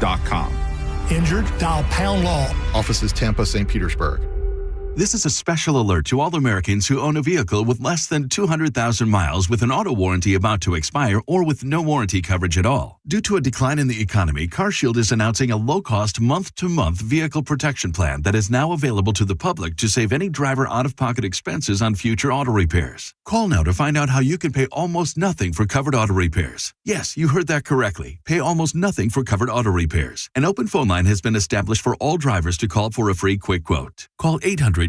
Senning.com. Injured? Dial pound law. Offices Tampa, St. Petersburg. This is a special alert to all Americans who own a vehicle with less than 200,000 miles with an auto warranty about to expire or with no warranty coverage at all. Due to a decline in the economy, CarShield is announcing a low-cost month-to-month vehicle protection plan that is now available to the public to save any driver out-of-pocket expenses on future auto repairs. Call now to find out how you can pay almost nothing for covered auto repairs. Yes, you heard that correctly. Pay almost nothing for covered auto repairs. An open phone line has been established for all drivers to call for a free quick quote. Call 800-292-4541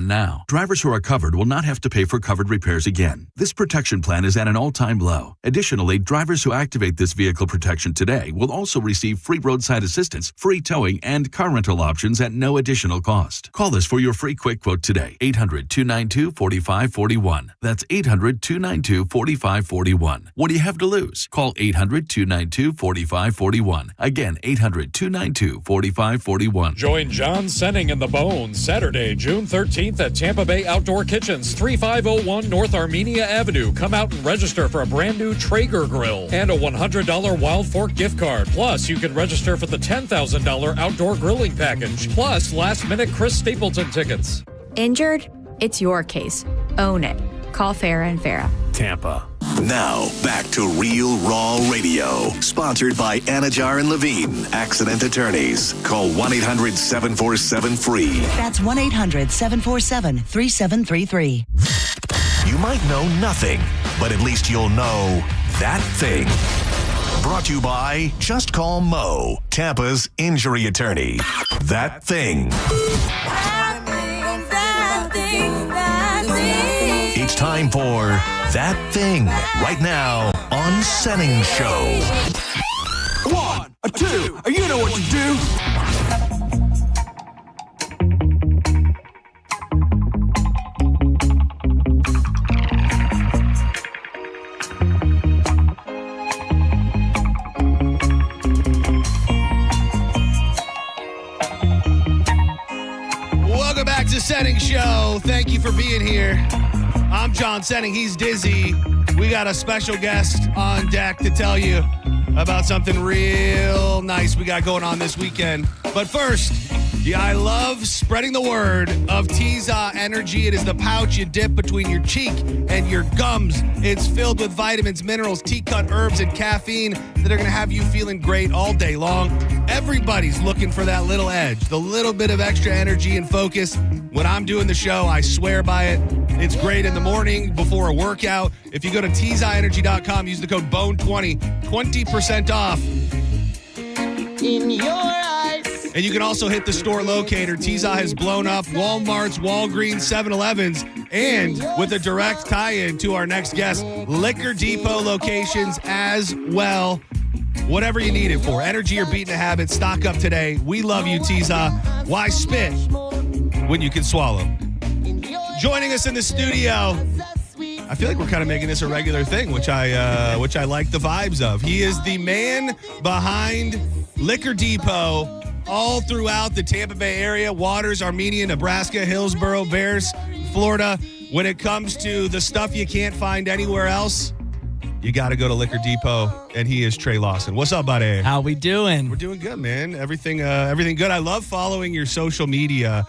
now. Drivers who are covered will not have to pay for covered repairs again. This protection plan is at an all-time low. Additionally, drivers who activate this vehicle protection today will also receive free roadside assistance, free towing, and car rental options at no additional cost. Call us for your free quick quote today. 800-292-4541. That's 800-292-4541. What do you have to lose? Call 800-292-4541. Again, 800-292-4541. Join John Senning and the Bones Saturday, June 13th at Tampa Bay Outdoor Kitchens, 3501 North Armenia Avenue. Come out and register for a brand new Traeger grill and a $100 Wild Fork gift card. Plus, you can register for the $10,000 outdoor grilling package. Plus, last-minute Chris Stapleton tickets. Injured? It's your case. Own it. Call Farah and Farah. Tampa. Now, back to Real Raw Radio. Sponsored by Anajar and Levine, Accident Attorneys. Call 1-800-747-FREE. That's 1-800-747-3733. You might know nothing, but at least you'll know that thing. Brought to you by Just Call Mo, Tampa's injury attorney. That thing. It's time for That Thing, right now on Senning Show. 1, 2, you know what to do. Welcome back to Senning Show. Thank you for being here. I'm John Senning. He's Dizzy. We got a special guest on deck to tell you about something real nice we got going on this weekend. But first, I love spreading the word of Tiza Energy. It is the pouch you dip between your cheek and your gums. It's filled with vitamins, minerals, tea-cut herbs, and caffeine that are going to have you feeling great all day long. Everybody's looking for that little edge, the little bit of extra energy and focus. When I'm doing the show, I swear by it. It's great in the morning before a workout. If you go to TizaEnergy.com, use the code BONE20, 20% off. In your eyes. And you can also hit the store locator. Tiza has blown up Walmart's, Walgreens, 7-Elevens, and with a direct tie-in to our next guest, Liquor Depot locations as well. Whatever you need it for, energy or beating a habit, stock up today. We love you, Tiza. Why spit when you can swallow? Joining us in the studio, I feel like we're kind of making this a regular thing, which I like the vibes of. He is the man behind Liquor Depot all throughout the Tampa Bay area, Waters, Armenia, Nebraska, Hillsborough, Bears, Florida. When it comes to the stuff you can't find anywhere else, you got to go to Liquor Depot, and he is Trey Lawson. What's up, buddy? How we doing? We're doing good, man. Everything good. I love following your social media.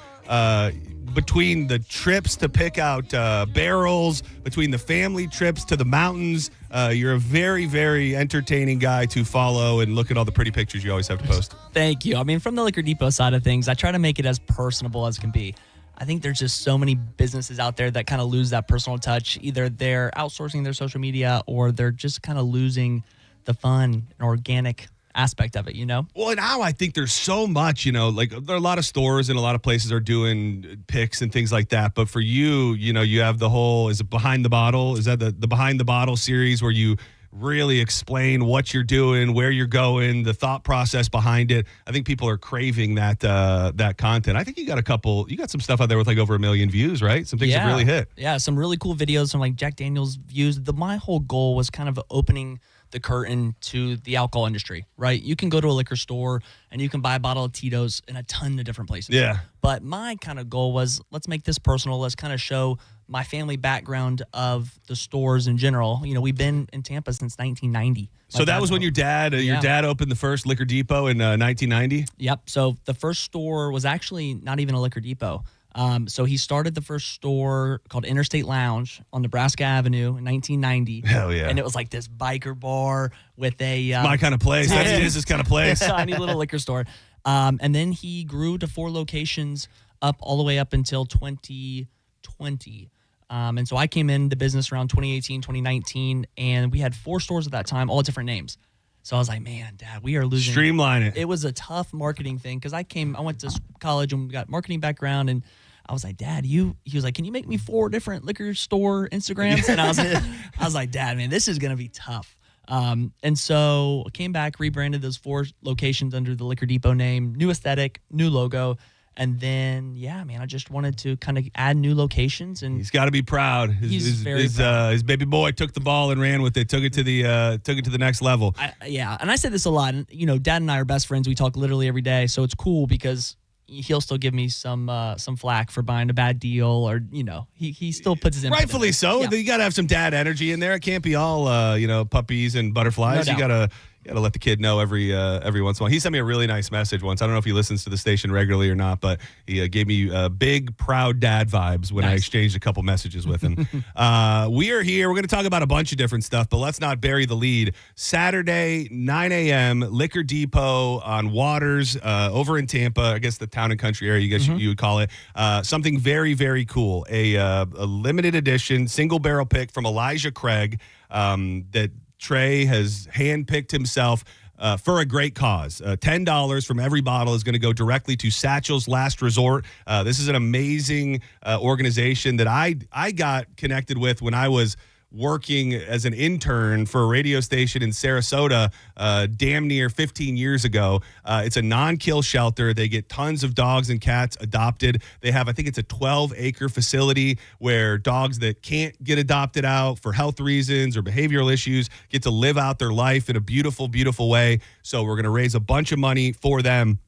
Between the trips to pick out barrels, between the family trips to the mountains, you're a very, very entertaining guy to follow and look at all the pretty pictures you always have to post. Thank you. I mean, from the Liquor Depot side of things, I try to make it as personable as can be. I think there's just so many businesses out there that kind of lose that personal touch. Either they're outsourcing their social media or they're just kind of losing the fun and organic aspect of it, you know? Well, now I think there's so much, like there are a lot of stores and a lot of places are doing picks and things like that. But for you, you have the whole, is it Behind the Bottle? Is that the Behind the Bottle series where you really explain what you're doing, where you're going, the thought process behind it? I think people are craving that content. I think you got some stuff out there with like over 1 million views, right? Some things have really hit. Yeah, some really cool videos from like Jack Daniel's views. My whole goal was kind of opening the curtain to the alcohol industry, right? You can go to a liquor store and you can buy a bottle of Tito's in a ton of different places. Yeah. But my kind of goal was, let's make this personal. Let's kind of show my family background of the stores in general. You know, we've been in Tampa since 1990. So that was when your dad opened the first Liquor Depot in 1990? Yep. So the first store was actually not even a Liquor Depot. So he started the first store called Interstate Lounge on Nebraska Avenue in 1990. Hell yeah. And it was like this biker bar with a... my kind of place. That's his kind of place. Tiny little liquor store. And then he grew to 4 locations all the way up until 2020. And so I came into business around 2018, 2019, and we had 4 stores at that time, all different names. So I was like, man, Dad, we are losing. Streamline it. It was a tough marketing thing because I went to college and got marketing background, and I was like, Dad, he was like, can you make me 4 different liquor store Instagrams? And I was like, Dad, man, this is going to be tough. And so I came back, rebranded those 4 locations under the Liquor Depot name, new aesthetic, new logo. And then, yeah, man, I just wanted to kind of add new locations, and he's got to be proud. His baby boy took the ball and ran with it, took it to the next level. And I say this a lot. And, you know, Dad and I are best friends. We talk literally every day, so it's cool because he'll still give me some flack for buying a bad deal, or you know, he still puts his input. Rightfully so. Yeah. You got to have some dad energy in there. It can't be all puppies and butterflies. No You got to let the kid know every once in a while. He sent me a really nice message once. I don't know if he listens to the station regularly or not, but he gave me big, proud dad vibes when I exchanged a couple messages with him. We are here. We're going to talk about a bunch of different stuff, but let's not bury the lead. Saturday, 9 a.m., Liquor Depot on Waters over in Tampa, I guess the town and country area, you would call it. Something very, very cool. A limited edition, single barrel pick from Elijah Craig that Trey has handpicked himself for a great cause. $10 from every bottle is going to go directly to Satchel's Last Resort. This is an amazing organization that I got connected with when I was working as an intern for a radio station in Sarasota damn near 15 years ago. It's a non-kill shelter. They get tons of dogs and cats adopted. They have, I think it's a 12-acre facility where dogs that can't get adopted out for health reasons or behavioral issues get to live out their life in a beautiful, beautiful way. So we're going to raise a bunch of money for them.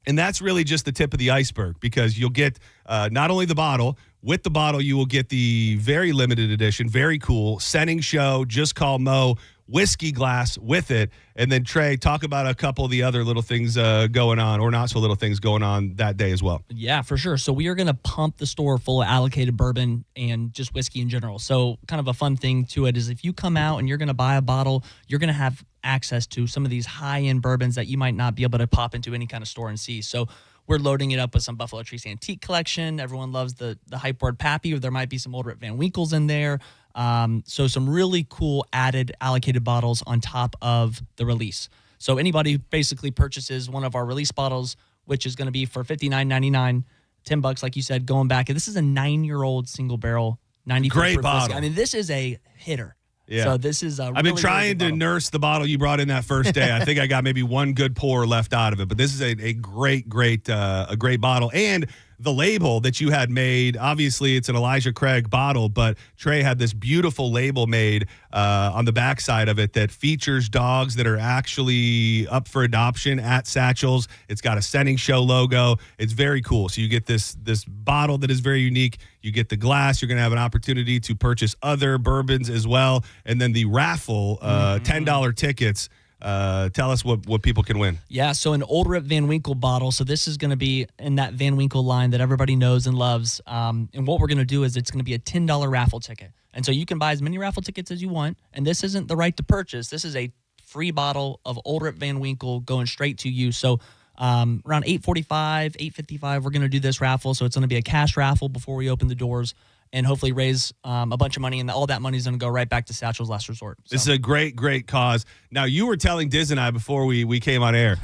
And that's really just the tip of the iceberg, because you'll get not only the bottle. With the bottle, you will get the very limited edition, very cool Senning Show, Just Call Mo whiskey glass with it. And then, Trey, talk about a couple of the other little things going on, or not so little things going on that day as well. Yeah, for sure. So we are going to pump the store full of allocated bourbon and just whiskey in general. So kind of a fun thing to it is if you come out and you're going to buy a bottle, you're going to have access to some of these high-end bourbons that you might not be able to pop into any kind of store and see. So we're loading it up with some Buffalo Trace Antique Collection. Everyone loves the hype word Pappy, or there might be some Old Rip Van Winkles in there. So some really cool added allocated bottles on top of the release. So anybody who basically purchases one of our release bottles, which is going to be for $59.99, $10, like you said, going back. And this is a 9-year-old single barrel, 94 great proof bottle. whiskey. I mean, this is a hitter. Yeah. So this is a I've been trying to nurse the bottle you brought in that first day. I think I got maybe one good pour left out of it, but this is a great bottle. And the label that you had made, obviously it's an Elijah Craig bottle, but Trey had this beautiful label made on the backside of it that features dogs that are actually up for adoption at Satchel's. It's got a Senning Show logo. It's very cool. So you get this bottle that is very unique. You get the glass. You're going to have an opportunity to purchase other bourbons as well. And then the raffle, $10 tickets. Tell us what people can win. Yeah, so an Old Rip Van Winkle bottle. So this is going to be in that Van Winkle line that everybody knows and loves. And what we're going to do is it's going to be a $10 raffle ticket. And so you can buy as many raffle tickets as you want. And this isn't the right to purchase. This is a free bottle of Old Rip Van Winkle going straight to you. So around 8:45, 8:55, we're going to do this raffle. So it's going to be a cash raffle before we open the doors, and hopefully raise a bunch of money, and all that money is going to go right back to Satchel's Last Resort. So. This is a great cause. Now, you were telling Diz and I before we came on air,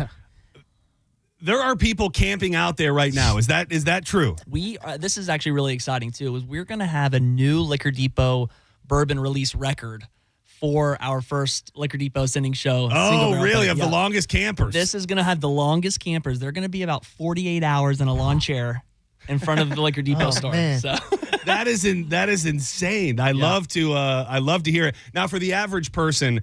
there are people camping out there right now. Is that true? This is actually really exciting, too. We're going to have a new Liquor Depot bourbon release record for our first Liquor Depot Senning Show. Oh, really? Of the longest campers? This is going to have the longest campers. They're going to be about 48 hours in a lawn chair in front of the Liquor Depot store. Man. So that is insane. I love to hear it. Now, for the average person,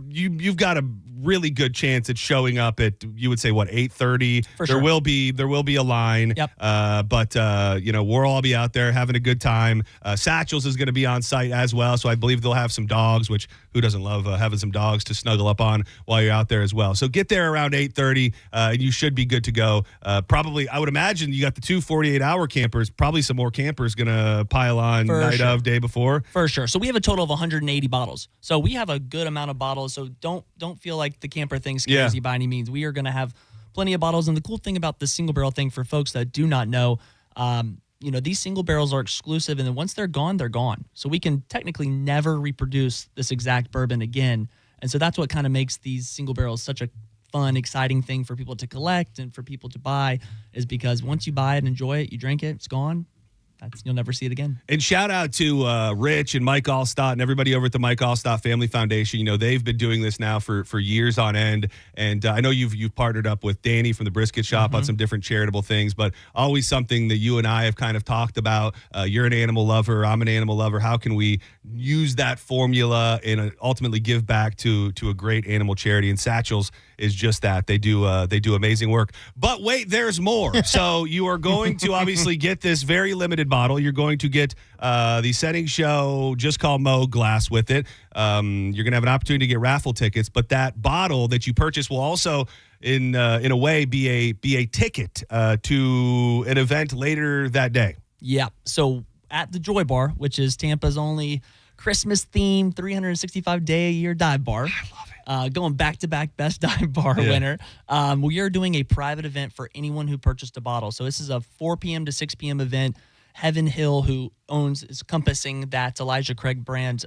you've got a really good chance at showing up at, you would say, what, 8:30? For sure. There will be a line. Yep. But we'll all be out there having a good time. Satchels is going to be on site as well, so I believe they'll have some dogs, which who doesn't love having some dogs to snuggle up on while you're out there as well. So get there around 8:30, and you should be good to go. Probably, I would imagine you got the 2 48-hour campers. Probably some more campers going to pile on of, day before. For sure. So we have a total of 180 bottles. So we have a good amount of bottles. So don't feel like the camper thing scares you by any means. We are going to have plenty of bottles. And the cool thing about the single barrel thing, for folks that do not know, these single barrels are exclusive, and then once they're gone, they're gone. So we can technically never reproduce this exact bourbon again. And so that's what kind of makes these single barrels such a fun, exciting thing for people to collect and for people to buy, is because once you buy it, enjoy it, you drink it, it's gone. You'll never see it again. And shout out to Rich and Mike Allstott and everybody over at the Mike Allstott Family Foundation. They've been doing this now for years on end. And I know you've partnered up with Danny from the Brisket Shop on some different charitable things, but always something that you and I have kind of talked about. You're an animal lover. I'm an animal lover. How can we use that formula and ultimately give back to a great animal charity? And Satchels is just that. They do amazing work. But wait, there's more. So you are going to obviously get this very limited bottle. You're going to get the Senning Show Just Call Mo glass with it. You're going to have an opportunity to get raffle tickets, but that bottle that you purchase will also in a way be a ticket to an event later that day. Yeah. So at the Joy Bar, which is Tampa's only Christmas-themed 365-day-a-year dive bar. I love it. Going back-to-back best dive bar winner. We are doing a private event for anyone who purchased a bottle. So this is a 4 p.m. to 6 p.m. event. Heaven Hill, who is compassing that Elijah Craig brand,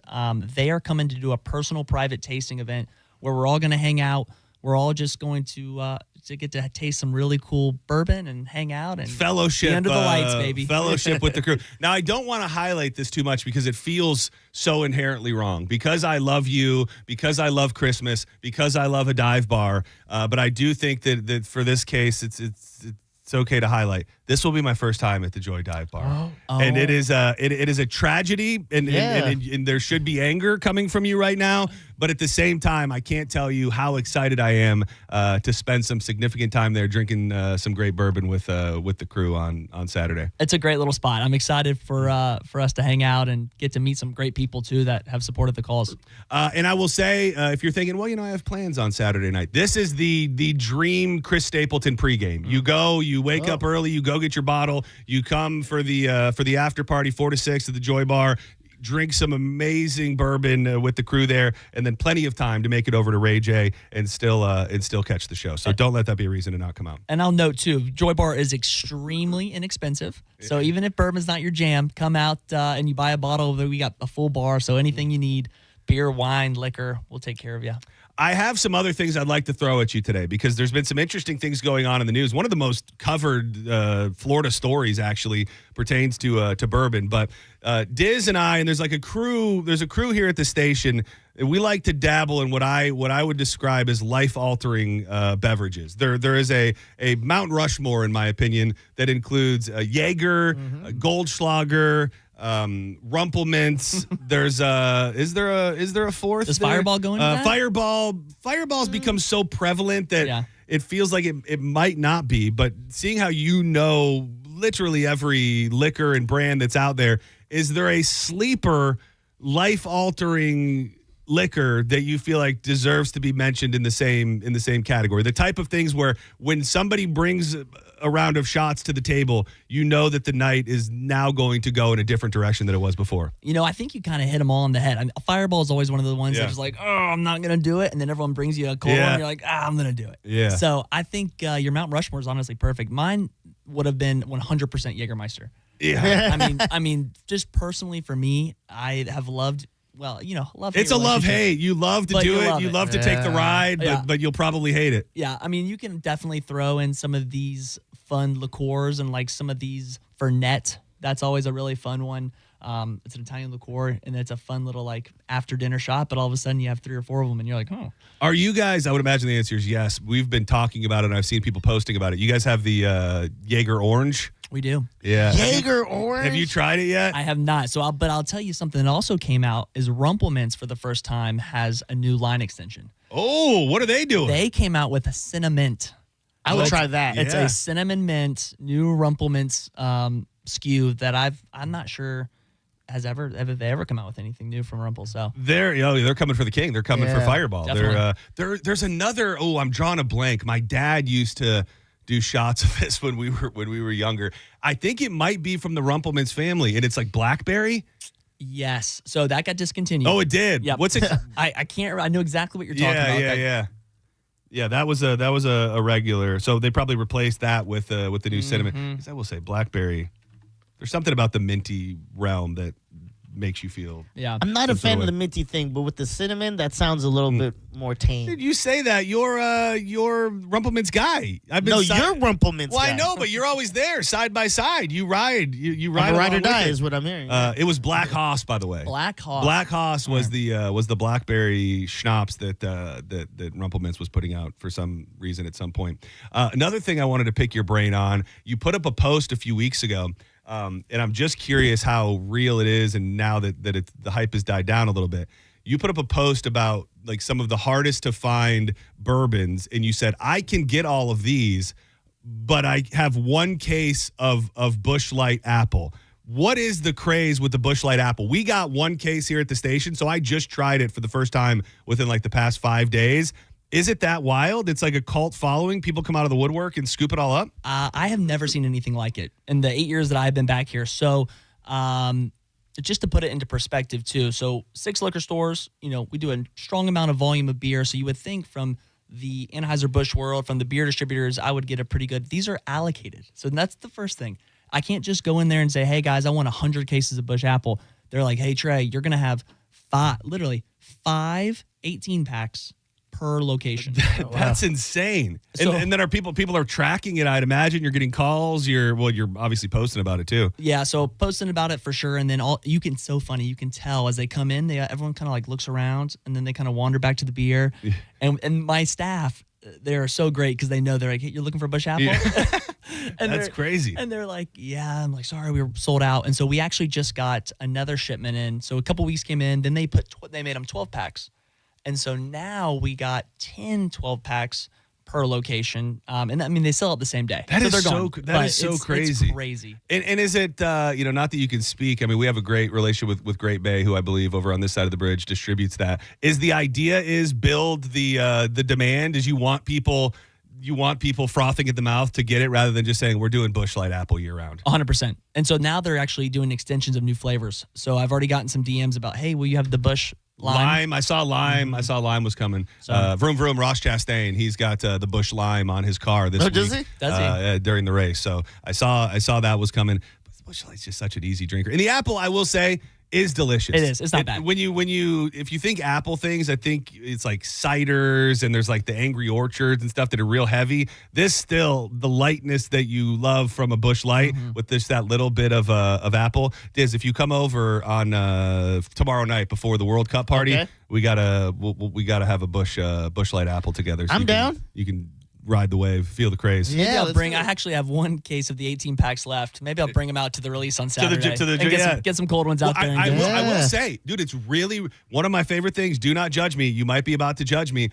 they are coming to do a personal private tasting event where we're all going to hang out. We're all just going to get to taste some really cool bourbon and hang out and fellowship be under the lights, baby. Fellowship with the crew. Now, I don't want to highlight this too much because it feels so inherently wrong. Because I love you, because I love Christmas, because I love a dive bar. But I do think that for this case, it's okay to highlight. This will be my first time at the Joy Dive Bar, and it is a tragedy, and there should be anger coming from you right now. But at the same time, I can't tell you how excited I am to spend some significant time there drinking some great bourbon with the crew on Saturday. It's a great little spot. I'm excited for us to hang out and get to meet some great people too that have supported the cause. And I will say, if you're thinking, well, I have plans on Saturday night. This is the dream Chris Stapleton pregame. You go, you wake up early, you go get your bottle, you come for the after party 4 to 6 at the Joy Bar. Drink some amazing bourbon with the crew there, and then plenty of time to make it over to Ray J and still catch the show. So don't let that be a reason to not come out. And I'll note too, Joy Bar is extremely inexpensive. So even if bourbon's not your jam, come out and you buy a bottle. We got a full bar, so anything you need, beer, wine, liquor, we'll take care of you. I have some other things I'd like to throw at you today because there's been some interesting things going on in the news. One of the most covered Florida stories actually pertains to bourbon. But Diz and I, and there's a crew here at the station. We like to dabble in what I would describe as life-altering beverages. There is a Mount Rushmore, in my opinion, that includes Jaeger, Goldschlager, Rumpelmints. There's is there a fourth? Does Fireball go into that? Fireball's become so prevalent that it feels like it might not be, but seeing how literally every liquor and brand that's out there, is there a sleeper life-altering liquor that you feel like deserves to be mentioned in the same category? The type of things where when somebody brings a round of shots to the table, that the night is now going to go in a different direction than it was before. I think you kind of hit them all on the head. A Fireball is always one of the ones that's like, oh, I'm not going to do it. And then everyone brings you a cold one and you're like, I'm going to do it. Yeah. So I think your Mount Rushmore is honestly perfect. Mine would have been 100% Jägermeister. Yeah. I mean, just personally for me, I have loved. Well, love. It's a love-hate. You love to do it. You love to take the ride, but you'll probably hate it. Yeah, I mean, you can definitely throw in some of these fun liqueurs and some of these Fernet. That's always a really fun one. It's an Italian liqueur, and it's a fun little after-dinner shot, but all of a sudden you have 3 or 4 of them, and you're like, oh. Are you guys, I would imagine the answer is yes. We've been talking about it, and I've seen people posting about it. You guys have the Jaeger Orange? We do. Yeah. Jaeger orange. Have you tried it yet? I have not. But I'll tell you something that also came out is Rumplemints for the first time has a new line extension. Oh, what are they doing? They came out with a cinnamon. I would try that. It's Yeah. a cinnamon mint, new Rumplemints SKU that I'm not sure have they ever come out with anything new from Rumple. So They're coming for the king. They're coming for Fireball. Definitely. There's another. Oh, I'm drawing a blank. My dad used to do shots of this when we were younger. I think it might be from the Rumpleman's family, and it's like blackberry. yes, so that got discontinued. Oh, it did. Yep. What's it? I can't. I know exactly what you're talking about. Yeah, that was a regular. So they probably replaced that with the new cinnamon. 'Cause I will say blackberry. There's something about the minty realm that makes you feel. Yeah. I'm not a fan of the minty thing, but with the cinnamon, that sounds a little bit more tame. Dude, you say that you're Rumpleman's guy. You're Rumpleman's Well, guy. I know, but you're always there, side by side. You ride. You ride. I'm a ride or along die with it. is what I'm hearing. It was Black Hoss, by the way. Black Hoss. Black Hoss was the blackberry schnapps that Rumplemints was putting out for some reason at some point. Another thing I wanted to pick your brain on. You put up a post a few weeks ago. And I'm just curious how real it is, and now that the hype has died down a little bit. You put up a post about like some of the hardest to find bourbons, and you said, I can get all of these, but I have one case of Busch Light Apple. What is the craze with the Busch Light Apple? We got one case here at the station, so I just tried it for the first time within like the past 5 days. Is it that wild? It's like a cult following. People come out of the woodwork and scoop it all up? I have never seen anything like it in the 8 years that I've been back here. So just to put it into perspective too. So 6 liquor stores, we do a strong amount of volume of beer. So you would think from the Anheuser-Busch world, from the beer distributors, I would get a pretty good. These are allocated. So that's the first thing. I can't just go in there and say, hey guys, I want 100 cases of Busch Apple. They're like, hey Trey, you're going to have five 18 packs per location. That's insane. And then people are tracking it. I'd imagine you're getting calls. You're obviously posting about it too. Yeah, so posting about it for sure. And then so funny, you can tell as they come in, everyone kind of like looks around and then they kind of wander back to the beer. And my staff, they're so great because they know they're like, hey, you're looking for Busch Apple? Yeah. And that's crazy. And they're like, yeah. I'm like, sorry, we were sold out. And so we actually just got another shipment in. So a couple weeks came in, then they made them 12 packs. And so now we got 10 12 packs per location. And I mean, they sell it the same day. That is so crazy. It's crazy. And is it, not that you can speak. I mean, we have a great relationship with Great Bay, who I believe over on this side of the bridge distributes that. Is the idea build the demand? Is you want people frothing at the mouth to get it rather than just saying we're doing Busch Light Apple year round? 100%. And so now they're actually doing extensions of new flavors. So I've already gotten some DMs about, hey, will you have the Busch Lime? I saw lime. I saw lime was coming. So, vroom vroom. Ross Chastain. He's got the Busch Lime on his car this week. Does he? Does he? During the race. So I saw that was coming. But Busch Light's just such an easy drinker. And the apple, I will say, is delicious. It is. It's not bad. If you think apple things, I think it's like ciders and there's like the Angry Orchards and stuff that are real heavy. This still the lightness that you love from a Busch Light with that little bit of apple. Diz, if you come over on tomorrow night before the World Cup party, we gotta have a Busch Light Apple together. So I'm down. You can ride the wave, feel the craze. Yeah, I actually have one case of the 18 packs left. Maybe I'll bring them out to the release on Saturday. Get some cold ones out there. I will say, dude, it's really one of my favorite things. Do not judge me. You might be about to judge me.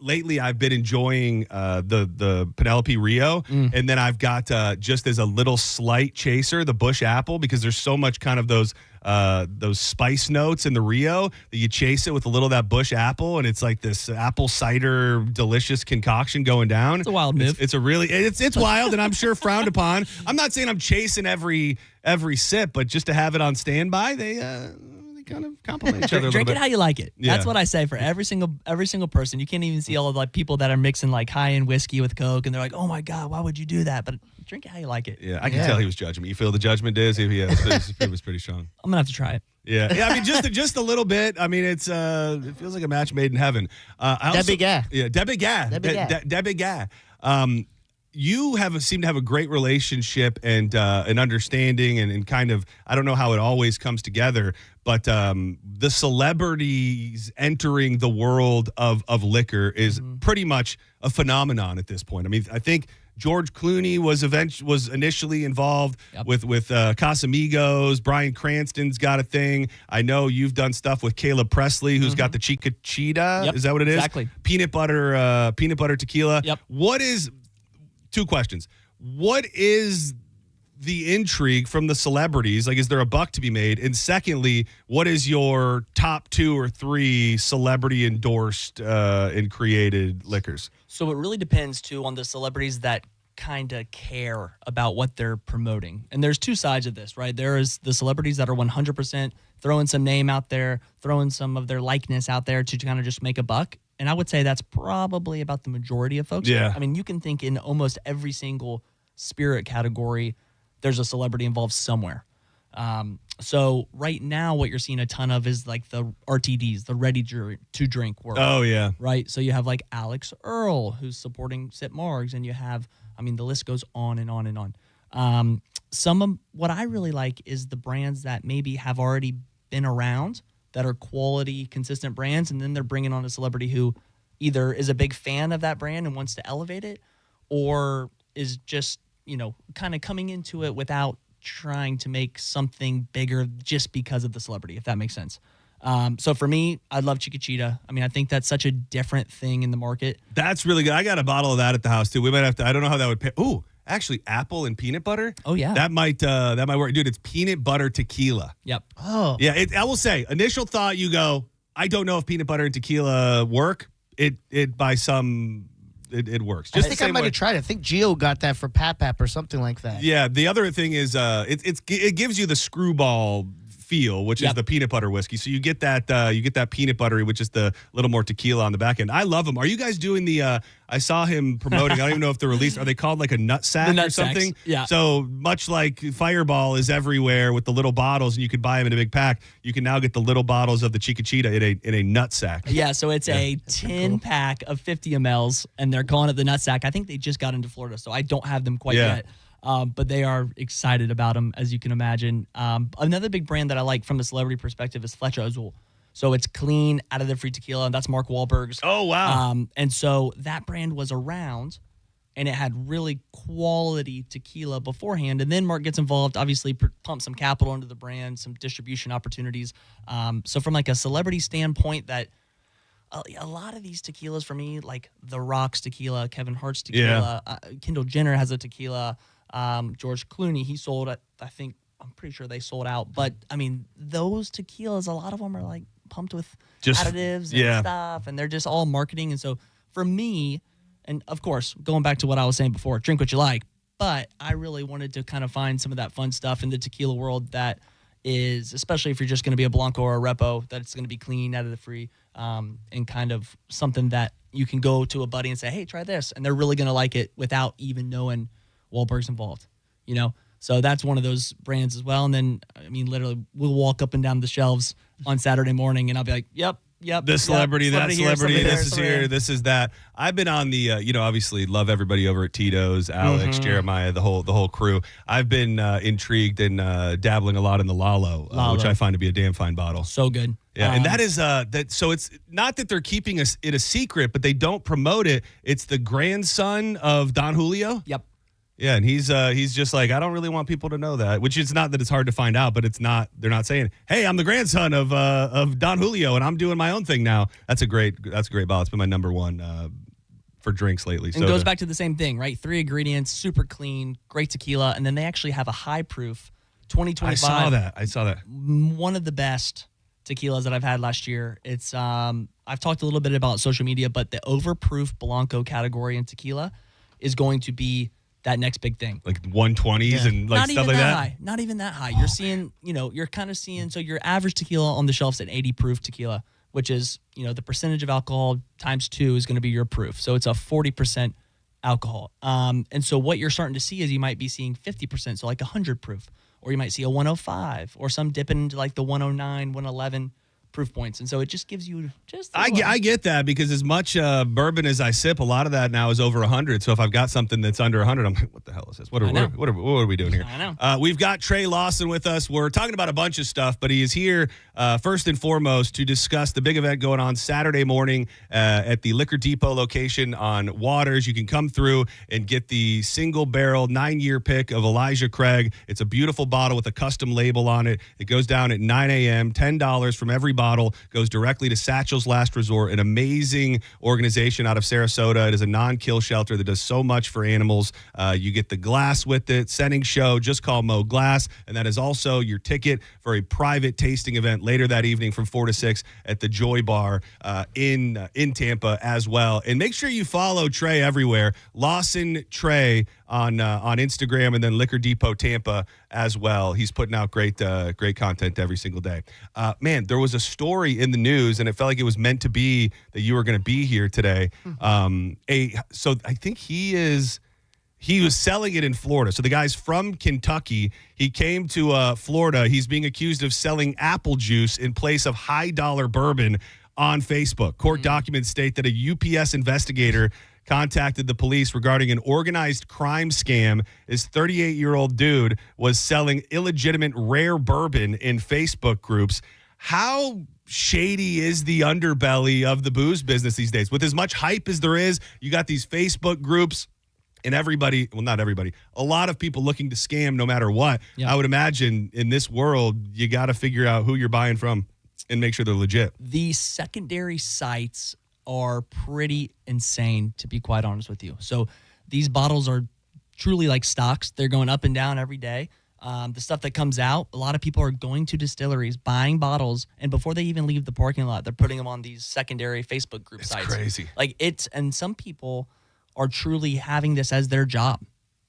Lately, I've been enjoying the Penelope Rio, and then I've got just as a little slight chaser the Busch Apple, because there's so much kind of those spice notes in the Rio that you chase it with a little of that Busch Apple, and it's like this apple cider delicious concoction going down. It's a wild move. It's wild, and I'm sure frowned upon. I'm not saying I'm chasing every sip, but just to have it on standby, they kind of compliment each other a little Drink bit. it how you like it. Yeah. That's what I say for every single person. You can't even see all of like people that are mixing like high-end whiskey with Coke, and they're like, oh my God, why would you do that? But drink it how you like it. Yeah, I can tell he was judging me. You feel the judgment, Diz? It was pretty strong. I'm going to have to try it. Yeah. I mean, just a little bit. I mean, it feels like a match made in heaven. Debbie Gah. Yeah, Debbie Gah. Debbie Gah. You seem to have a great relationship and an understanding and kind of, I don't know how it always comes together, but the celebrities entering the world of liquor is pretty much a phenomenon at this point. I mean, I think George Clooney was initially involved with Casamigos. Bryan Cranston's got a thing. I know you've done stuff with Caleb Presley, who's got the Chica Cheetah. Yep, is that what it is? exactly. Peanut butter tequila. Yep. Two questions. What is the intrigue from the celebrities? Like, is there a buck to be made? And secondly, what is your top 2 or 3 celebrity endorsed and created liquors? So it really depends too on the celebrities that kind of care about what they're promoting. And there's two sides of this, right? There is the celebrities that are 100% throwing some name out there, throwing some of their likeness out there to kind of just make a buck. And I would say that's probably about the majority of folks. Yeah. I mean, you can think in almost every single spirit category, there's a celebrity involved somewhere. So right now, what you're seeing a ton of is like the RTDs, the ready to drink world. Oh, yeah. Right? So you have like Alex Earl, who's supporting Sip Margs, and you have, I mean, the list goes on and on and on. Some of what I really like is the brands that maybe have already been around that are quality, consistent brands, and then they're bringing on a celebrity who either is a big fan of that brand and wants to elevate it, or is just, kind of coming into it without trying to make something bigger just because of the celebrity, if that makes sense. So for me, I love Chica Cheetah. I mean, I think that's such a different thing in the market. That's really good. I got a bottle of that at the house too. We might have to. I don't know how that would pay. Ooh, actually, apple and peanut butter. Oh yeah, that might work, dude. It's peanut butter tequila. Yep. Oh yeah. I will say, initial thought, you go, I don't know if peanut butter and tequila work. It works. I think I might have tried it. I think Gio got that for Pap or something like that. Yeah. The other thing is, it gives you the screwball feel, which is the peanut butter whiskey. So you get that peanut buttery, which is the little more tequila on the back end. I love them. Are you guys doing the? I saw him promoting. I don't even know if they're released. Are they called like a nut sack or something? Sacks. Yeah. So much like Fireball is everywhere with the little bottles, and you could buy them in a big pack. You can now get the little bottles of the Chica Cheetah in a nut sack. Yeah. So it's a 10 pack of 50 mLs, and they're calling it the nut sack. I think they just got into Florida, so I don't have them quite yet. But they are excited about them, as you can imagine. Another big brand that I like from the celebrity perspective is Flecha Azul. So it's clean, out of the free tequila, and that's Mark Wahlberg's. Oh, wow. And so that brand was around, and it had really quality tequila beforehand. And then Mark gets involved, obviously pumps some capital into the brand, some distribution opportunities. So from like a celebrity standpoint, that a lot of these tequilas for me, like The Rock's tequila, Kevin Hart's tequila, Kendall Jenner has a tequila. George Clooney, he sold it. I'm pretty sure they sold out. But I mean, those tequilas, a lot of them are like pumped with additives and stuff, and they're just all marketing. And so for me, and of course, going back to what I was saying before, drink what you like. But I really wanted to kind of find some of that fun stuff in the tequila world that is, especially if you're just going to be a Blanco or a Repo, that it's going to be clean, out of the free, and kind of something that you can go to a buddy and say, hey, try this. And they're really going to like it without even knowing Wahlberg's involved, So that's one of those brands as well. And then, I mean, literally, we'll walk up and down the shelves on Saturday morning, and I'll be like, yep. This celebrity, that celebrity, here, this is here, this is that. I've been on the, obviously love everybody over at Tito's, Alex, Jeremiah, the whole crew. I've been intrigued and dabbling a lot in the Lalo, which I find to be a damn fine bottle. So good. Yeah, and that is that. So it's not that they're keeping it a secret, but they don't promote it. It's the grandson of Don Julio. Yep. Yeah, and he's just like, I don't really want people to know that, which is not that it's hard to find out, but it's not. They're not saying, hey, I'm the grandson of Don Julio, and I'm doing my own thing now. That's a great bottle. It's been my number one for drinks lately. And it goes back to the same thing, right? 3 ingredients, super clean, great tequila, and then they actually have a high proof 2025. I saw that. One of the best tequilas that I've had last year. It's I've talked a little bit about social media, but the overproof Blanco category in tequila is going to be that next big thing. Like 120s and like stuff like that? High. Not even that high. You're seeing, you're kind of seeing, so your average tequila on the shelf's at 80 proof tequila, which is, the percentage of alcohol times 2 is going to be your proof. So it's a 40% alcohol. And so what you're starting to see is you might be seeing 50%, so like 100 proof, or you might see a 105, or some dipping into like the 109, 111 proof points. And so it just gives you just. I get that because as much bourbon as I sip, a lot of that now is over 100. So if I've got something that's under 100, I'm like, what the hell is this? What are we doing here? I know. We've got Trey Lawson with us. We're talking about a bunch of stuff, but he is here first and foremost to discuss the big event going on Saturday morning at the Liquor Depot location on Waters. You can come through and get the single barrel 9-year pick of Elijah Craig. It's a beautiful bottle with a custom label on it. It goes down at 9 a.m. $10 from every bottle goes directly to Satchel's Last Resort, an amazing organization out of Sarasota. It is a non-kill shelter that does so much for animals. You get the glass with it. Senning Show, just call Mo Glass, and that is also your ticket for a private tasting event later that evening from 4 to 6 at the Joy Bar in Tampa as well. And make sure you follow Trey everywhere. Lawson Trey on Instagram, and then Liquor Depot Tampa as well. He's putting out great content every single day. Man, there was a story in the news, and it felt like it was meant to be that you were going to be here today. So I think he was selling it in Florida. So the guy's from Kentucky. He came to Florida. He's being accused of selling apple juice in place of high-dollar bourbon on Facebook. Court documents state that a UPS investigator contacted the police regarding an organized crime scam. This 38-year-old dude was selling illegitimate rare bourbon in Facebook groups. How shady is the underbelly of the booze business these days? With as much hype as there is, you got these Facebook groups and everybody, well, not everybody, a lot of people looking to scam no matter what. Yeah. I would imagine in this world, you got to figure out who you're buying from and make sure they're legit. The secondary sites are pretty insane, to be quite honest with you. So these bottles are truly like stocks. They're going up and down every day. The stuff that comes out, a lot of people are going to distilleries, buying bottles, and before they even leave the parking lot, they're putting them on these secondary Facebook group sites. It's crazy. And some people are truly having this as their job.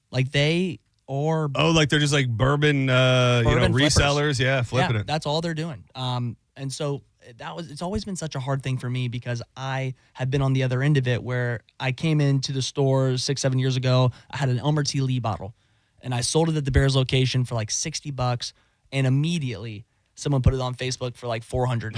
Like they are. Oh, like they're just like bourbon resellers. Yeah, flipping it. That's all they're doing. And so it's always been such a hard thing for me because I have been on the other end of it where I came into the stores 6-7 years ago. I had an Elmer T. Lee bottle and I sold it at the Bears location for like $60, and immediately someone put it on Facebook for like $400. And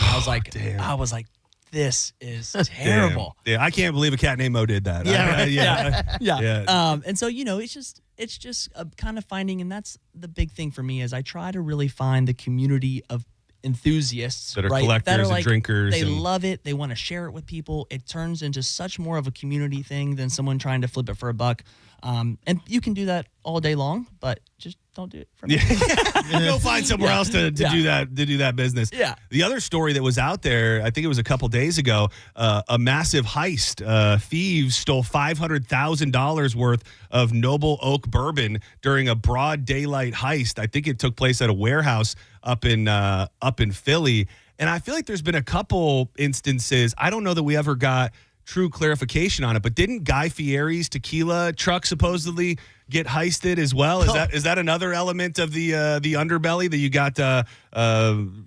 I was like, this is terrible. Damn. Yeah, I can't believe a cat named Mo did that. Yeah. And so, it's just kind of finding, and that's the big thing for me is I try to really find the community of enthusiasts that are collectors and drinkers. They love it. They want to share it with people. It turns into such more of a community thing than someone trying to flip it for a buck. And you can do that all day long, but just don't do it for me. Go find somewhere else to do that business. Yeah. The other story that was out there, I think it was a couple days ago, a massive heist. Thieves stole $500,000 worth of Noble Oak bourbon during a broad daylight heist. I think it took place at a warehouse up in Philly. And I feel like there's been a couple instances. I don't know that we ever got true clarification on it, but didn't Guy Fieri's tequila truck supposedly get heisted as well? Is that another element of the underbelly that you got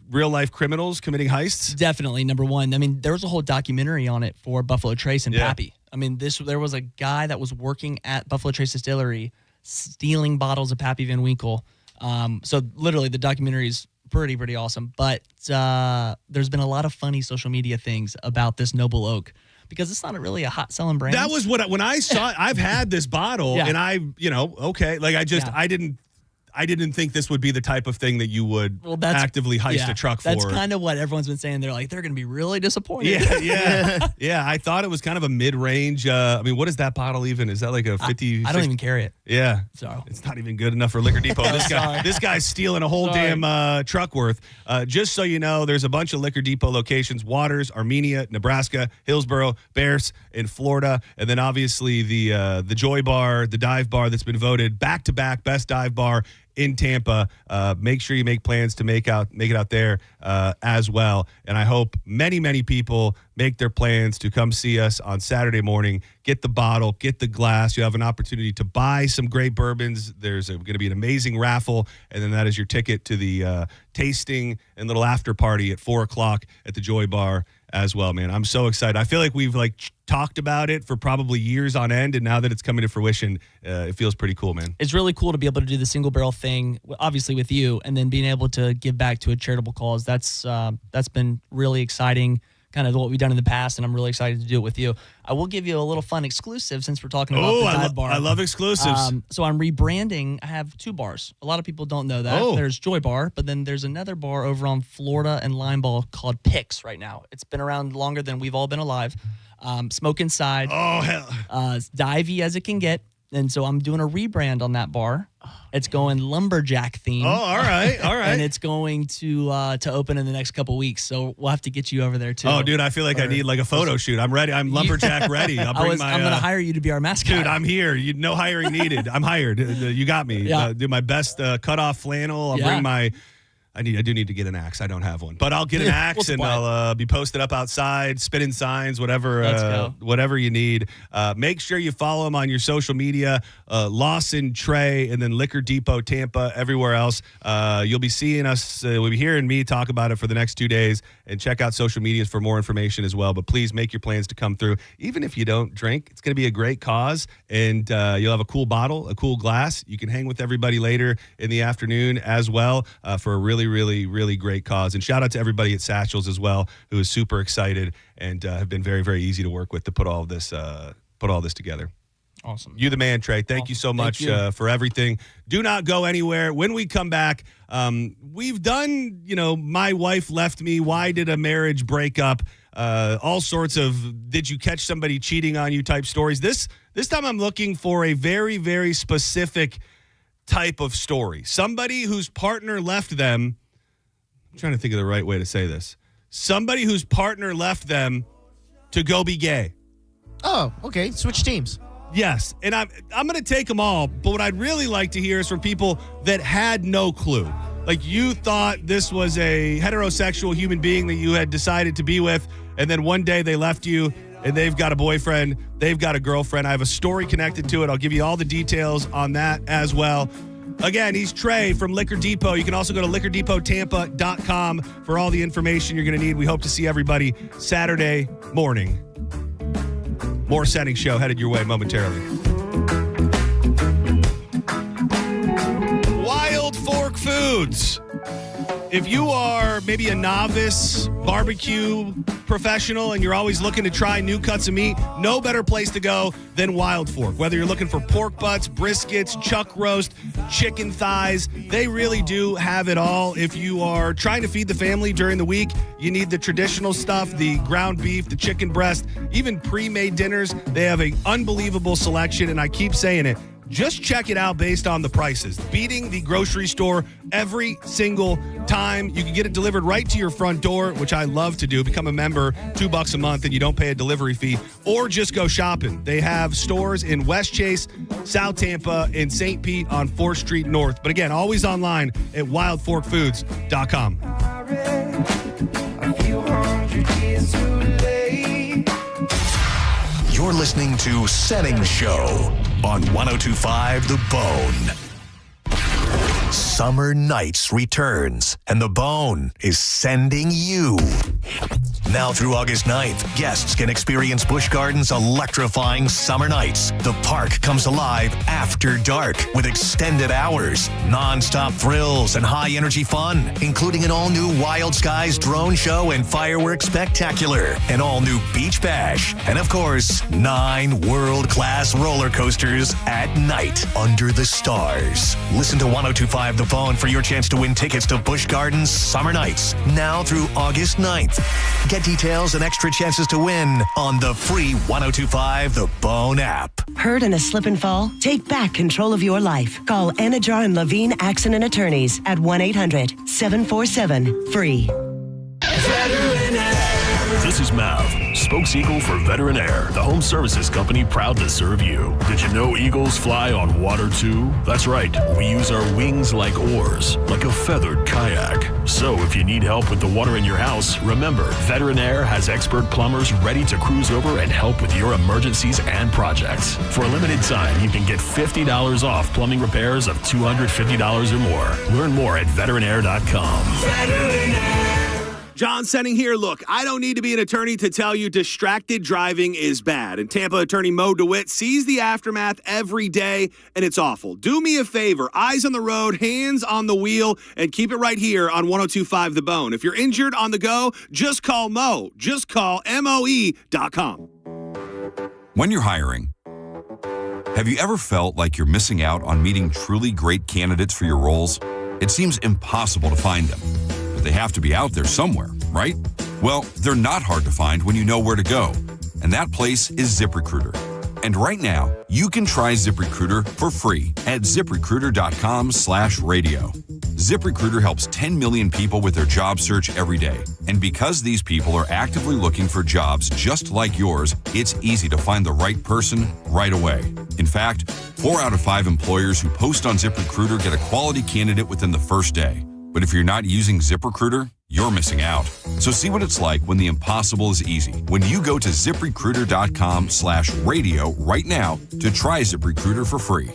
real life criminals committing heists? Definitely, number one. I mean, there was a whole documentary on it for Buffalo Trace and Pappy. I mean, there was a guy that was working at Buffalo Trace Distillery stealing bottles of Pappy Van Winkle. So literally, the documentary is pretty awesome. But there's been a lot of funny social media things about this Noble Oak, because it's not really a hot selling brand. That was when I saw it. I've had this bottle and I didn't think this would be the type of thing that you would actively heist a truck for. That's kind of what everyone's been saying. They're like, they're going to be really disappointed. Yeah. I thought it was kind of a mid-range. I mean, what is that bottle even? Is that like a 50? I don't even carry it. Yeah. So it's not even good enough for Liquor Depot. This guy's stealing a whole damn truck worth. Just so you know, there's a bunch of Liquor Depot locations: Waters, Armenia, Nebraska, Hillsboro, Bears in Florida, and then obviously the Joy Bar, the dive bar that's been voted back-to-back best dive bar in Tampa. Make sure you make plans to make it out there as well. And I hope many people make their plans to come see us on Saturday morning. Get the bottle, get the glass. You have an opportunity to buy some great bourbons. There's going to be an amazing raffle, and then that is your ticket to the tasting and little after party at 4:00 at the Joy Bar as well, man. I'm so excited. I feel like we've talked about it for probably years on end, and now that it's coming to fruition, it feels pretty cool, man. It's really cool to be able to do the single barrel thing, obviously with you, and then being able to give back to a charitable cause. That's been really exciting, kind of what we've done in the past, and I'm really excited to do it with you. I will give you a little fun exclusive since we're talking about the dive bar. I love exclusives. So I'm rebranding. I have 2 bars. A lot of people don't know that. There's Joy Bar, but then there's another bar over on Florida and Limeball called Pix right now. It's been around longer than we've all been alive. Smoke inside. Oh, hell. As divey as it can get. And so I'm doing a rebrand on that bar. It's going lumberjack theme. Oh, all right. And it's going to open in the next couple weeks. So we'll have to get you over there too. Oh, dude, I feel like I need a photo shoot. I'm ready. I'm lumberjack ready. I'm going to hire you to be our mascot. Dude, I'm here. No hiring needed. I'm hired. You got me. Yeah. Do my best cutoff flannel. I'll bring my... I do need to get an axe. I don't have one, but I'll get an axe and I'll be posted up outside, spinning signs, whatever you need. Make sure you follow them on your social media, Lawson, Trey, and then Liquor Depot, Tampa, everywhere else. You'll be seeing us. We'll be hearing me talk about it for the next 2 days, and check out social medias for more information as well. But please make your plans to come through. Even if you don't drink, it's going to be a great cause, and you'll have a cool bottle, a cool glass. You can hang with everybody later in the afternoon as well for a really, really great cause. And shout out to everybody at Satchels as well, who is super excited and have been very, very easy to work with to put all this together. Awesome. You the man, Trey. Thank you so much for everything. Do not go anywhere. When we come back, we've done, My Wife Left Me, Why Did a Marriage Break Up, all sorts of did you catch somebody cheating on you type stories. This time I'm looking for a very, very specific type of story. Somebody whose partner left them. I'm trying to think of the right way to say this. Somebody whose partner left them to go be gay. Oh, okay. Switch teams. Yes, and I'm going to take them all, but what I'd really like to hear is from people that had no clue. Like, you thought this was a heterosexual human being that you had decided to be with, and then one day they left you, and they've got a boyfriend, they've got a girlfriend. I have a story connected to it. I'll give you all the details on that as well. Again, he's Trey from Liquor Depot. You can also go to liquordepottampa.com for all the information you're going to need. We hope to see everybody Saturday morning. More Senning Show headed your way momentarily. Wild Fork Foods. If you are maybe a novice barbecue professional and you're always looking to try new cuts of meat, no better place to go than Wild Fork. Whether you're looking for pork butts, briskets, chuck roast, chicken thighs, they really do have it all. If you are trying to feed the family during the week, you need the traditional stuff, the ground beef, the chicken breast, even pre-made dinners. They have an unbelievable selection, and I keep saying it. Just check it out based on the prices. Beating the grocery store every single time. You can get it delivered right to your front door, which I love to do. Become a member, $2 a month, and you don't pay a delivery fee. Or just go shopping. They have stores in West Chase, South Tampa, and St. Pete on 4th Street North. But again, always online at wildforkfoods.com. You're listening to Senning Show on 102.5 The Bone. Summer Nights returns, and The Bone is sending you. Now through August 9th, guests can experience Busch Gardens' electrifying summer nights. The park comes alive after dark with extended hours, non-stop thrills, and high-energy fun, including an all-new Wild Skies drone show and fireworks spectacular, an all-new beach bash, and of course, 9 world-class roller coasters at night under the stars. Listen to 102.5 The Bone for your chance to win tickets to Busch Gardens Summer Nights, now through August 9th. Get details and extra chances to win on the free 102.5 The Bone app. Hurt in a slip and fall? Take back control of your life. Call Anajar and Levine Accident Attorneys at 1-800-747-FREE. This is Mav, spokes-eagle for Veteran Air, the home services company proud to serve you. Did you know eagles fly on water too? That's right, we use our wings like oars, like a feathered kayak. So if you need help with the water in your house, remember, Veteran Air has expert plumbers ready to cruise over and help with your emergencies and projects. For a limited time, you can get $50 off plumbing repairs of $250 or more. Learn more at veteranair.com. Veteran Air. John Senning here. Look, I don't need to be an attorney to tell you distracted driving is bad. And Tampa attorney Mo DeWitt sees the aftermath every day, and it's awful. Do me a favor. Eyes on the road, hands on the wheel, and keep it right here on 102.5 The Bone. If you're injured on the go, just call Mo. Just call MOE.com. When you're hiring, have you ever felt like you're missing out on meeting truly great candidates for your roles? It seems impossible to find them. But they have to be out there somewhere, right? Well, they're not hard to find when you know where to go. And that place is ZipRecruiter. And right now, you can try ZipRecruiter for free at ZipRecruiter.com/radio. ZipRecruiter helps 10 million people with their job search every day. And because these people are actively looking for jobs just like yours, it's easy to find the right person right away. In fact, 4 out of 5 employers who post on ZipRecruiter get a quality candidate within the first day. But if you're not using ZipRecruiter, you're missing out. So see what it's like when the impossible is easy. When you go to ZipRecruiter.com/radio right now to try ZipRecruiter for free.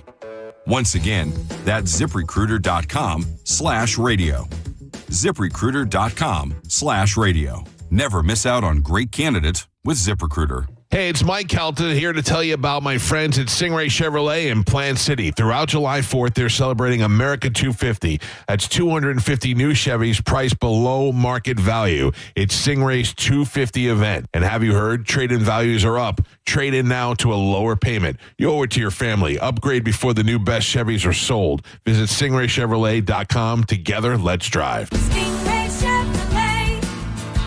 Once again, that's ZipRecruiter.com/radio. ZipRecruiter.com/radio. Never miss out on great candidates with ZipRecruiter. Hey, it's Mike Kelton here to tell you about my friends at Stingray Chevrolet in Plant City. Throughout July 4th, they're celebrating America 250. That's 250 new Chevys priced below market value. It's Stingray's 250 event. And have you heard? Trade-in values are up. Trade in now to a lower payment. You owe it to your family. Upgrade before the new best Chevys are sold. Visit StingrayChevrolet.com. Together, let's drive. Stingray Chevrolet.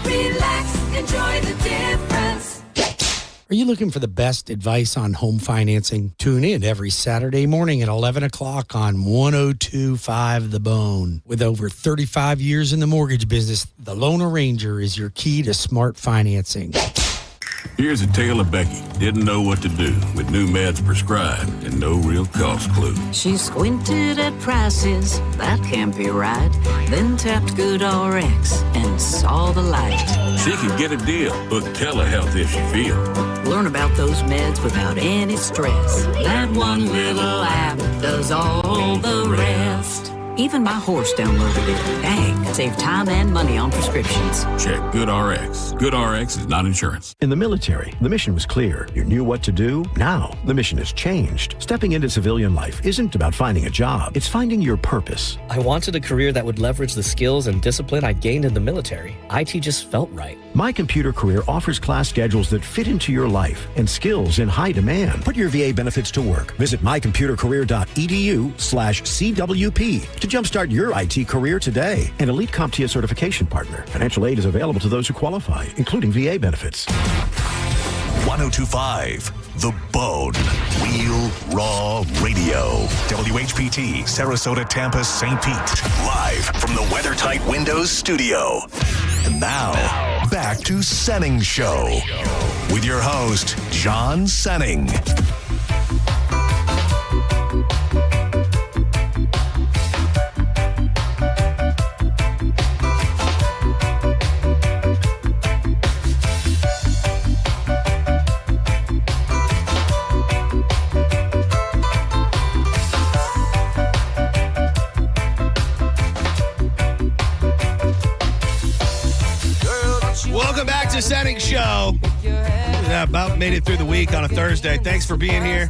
Relax, enjoy the difference. Are you looking for the best advice on home financing? Tune in every Saturday morning at 11 o'clock on 102.5 The Bone. With over 35 years in the mortgage business, the Loan Arranger is your key to smart financing. Here's a tale of Becky. Didn't know what to do with new meds prescribed and no real cost clue. She squinted at prices, that can't be right. Then tapped GoodRx and saw the light. She could get a deal, book telehealth if she feels. Learn about those meds without any stress. That one little app does all the rest. Even my horse downloaded it. Dang, save time and money on prescriptions. Check GoodRx. GoodRx is not insurance. In the military, the mission was clear. You knew what to do. Now, the mission has changed. Stepping into civilian life isn't about finding a job. It's finding your purpose. I wanted a career that would leverage the skills and discipline I gained in the military. IT just felt right. My Computer Career offers class schedules that fit into your life and skills in high demand. Put your VA benefits to work. Visit mycomputercareer.edu/CWP to jumpstart your IT career today. An elite CompTIA certification partner. Financial aid is available to those who qualify, including VA benefits. 102.5 The Bone. Real Raw Radio. WHPT, Sarasota, Tampa, St. Pete. Live from the WeatherTight Windows studio. And now, back to Senning Show. With your host, John Senning. Welcome back to Senning Show. About made it through the week on a Thursday. Thanks for being here.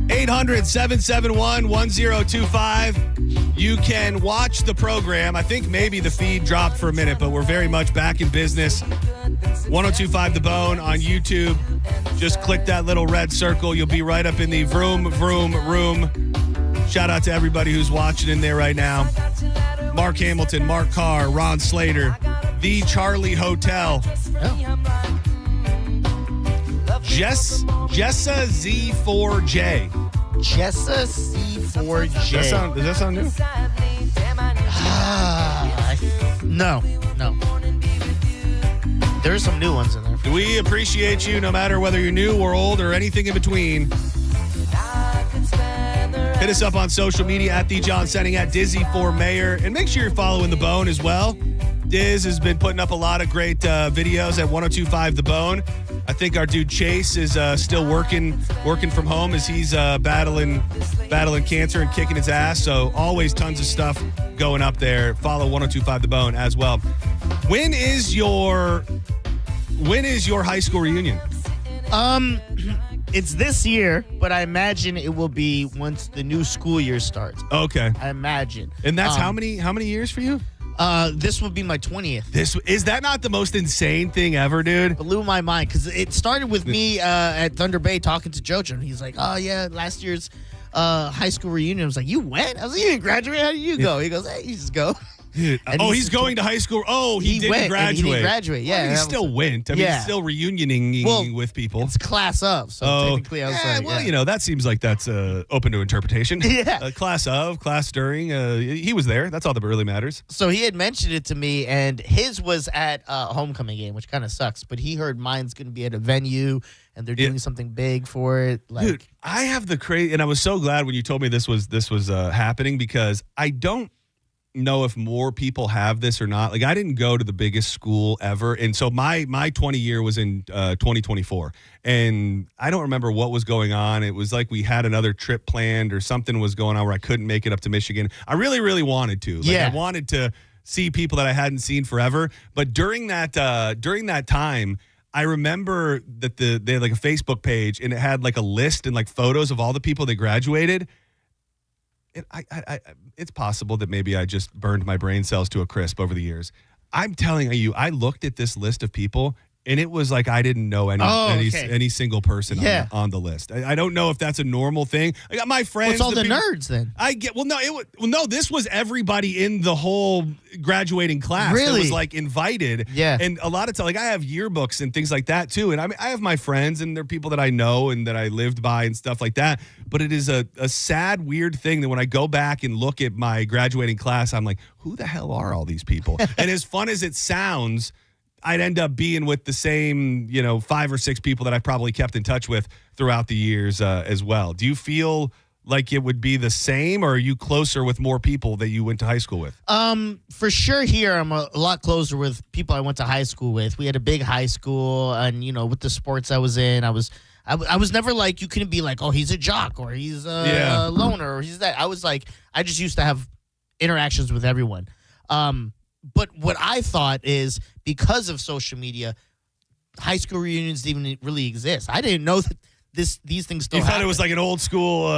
800-771-1025. You can watch the program. I think maybe the feed dropped for a minute, but we're very much back in business. 1025 The Bone on YouTube. Just click that little red circle. You'll be right up in the vroom room. Shout out to everybody who's watching in there right now. Mark Hamilton, Mark Carr, Ron Slater, The Charlie Hotel. Jessa Z4J. Jessa C4J. Does that sound new? No. There's some new ones in there. We appreciate you no matter whether you're new or old or anything in between. Hit us up on social media at The John Senning, at Dizzy4Mayor. And make sure you're following The Bone as well. Diz has been putting up a lot of great videos at 1025 The Bone. I think our dude Chase is still working from home as he's battling cancer and kicking his ass. So always tons of stuff going up there. Follow 1025 The Bone as well. When is your high school reunion? It's this year, but I imagine it will be once the new school year starts. Okay. I imagine. And that's how many years for you? This will be my 20th. Is that not the most insane thing ever, dude? Blew my mind because it started with me at Thunder Bay talking to Jojo, and he's like, "Oh yeah, last year's high school reunion." I was like, "You went?" I was like, "You didn't graduate? How did you go?" He goes, "Hey, you just go." Dude, he's going to high school. Oh, he didn't went, graduate. He didn't graduate. Yeah, well, he still went. I mean, he's still reunioning with people. It's class of. So technically, I was like, well, you know, that seems like that's open to interpretation. Yeah, class of, class during. He was there. That's all that really matters. So he had mentioned it to me, and his was at a homecoming game, which kind of sucks. But he heard mine's going to be at a venue, and they're doing something big for it. Like, dude, I have the crazy, and I was so glad when you told me this was happening because I don't know if more people have this or not. Like, I didn't go to the biggest school ever, and so my 20 year was in 2024, and I don't remember what was going on. It was like we had another trip planned or something was going on where I couldn't make it up to Michigan. I really, really wanted to. I wanted to see people that I hadn't seen forever, but during that time, I remember that they had like a Facebook page, and it had like a list and like photos of all the people that graduated. It's possible that maybe I just burned my brain cells to a crisp over the years. I'm telling you, I looked at this list of people, and it was like I didn't know any single person on the list. I don't know if that's a normal thing. I got my friends. What's all the nerds then? This was everybody in the whole graduating class. Really? That was like invited. Yeah. And a lot of times, like I have yearbooks and things like that too. And I mean, I have my friends, and they're people that I know and that I lived by and stuff like that. But it is a sad, weird thing that when I go back and look at my graduating class, I'm like, who the hell are all these people? And as fun as it sounds, I'd end up being with the same, 5 or 6 people that I've probably kept in touch with throughout the years as well. Do you feel like it would be the same, or are you closer with more people that you went to high school with? For sure here, I'm a lot closer with people I went to high school with. We had a big high school, and, with the sports I was in, I was never like, you couldn't be like, oh, he's a jock, or he's a loner, or he's that. I was like, I just used to have interactions with everyone. But what I thought is, because of social media, high school reunions didn't even really exist. I didn't know that these things still happen. You thought it was like an old school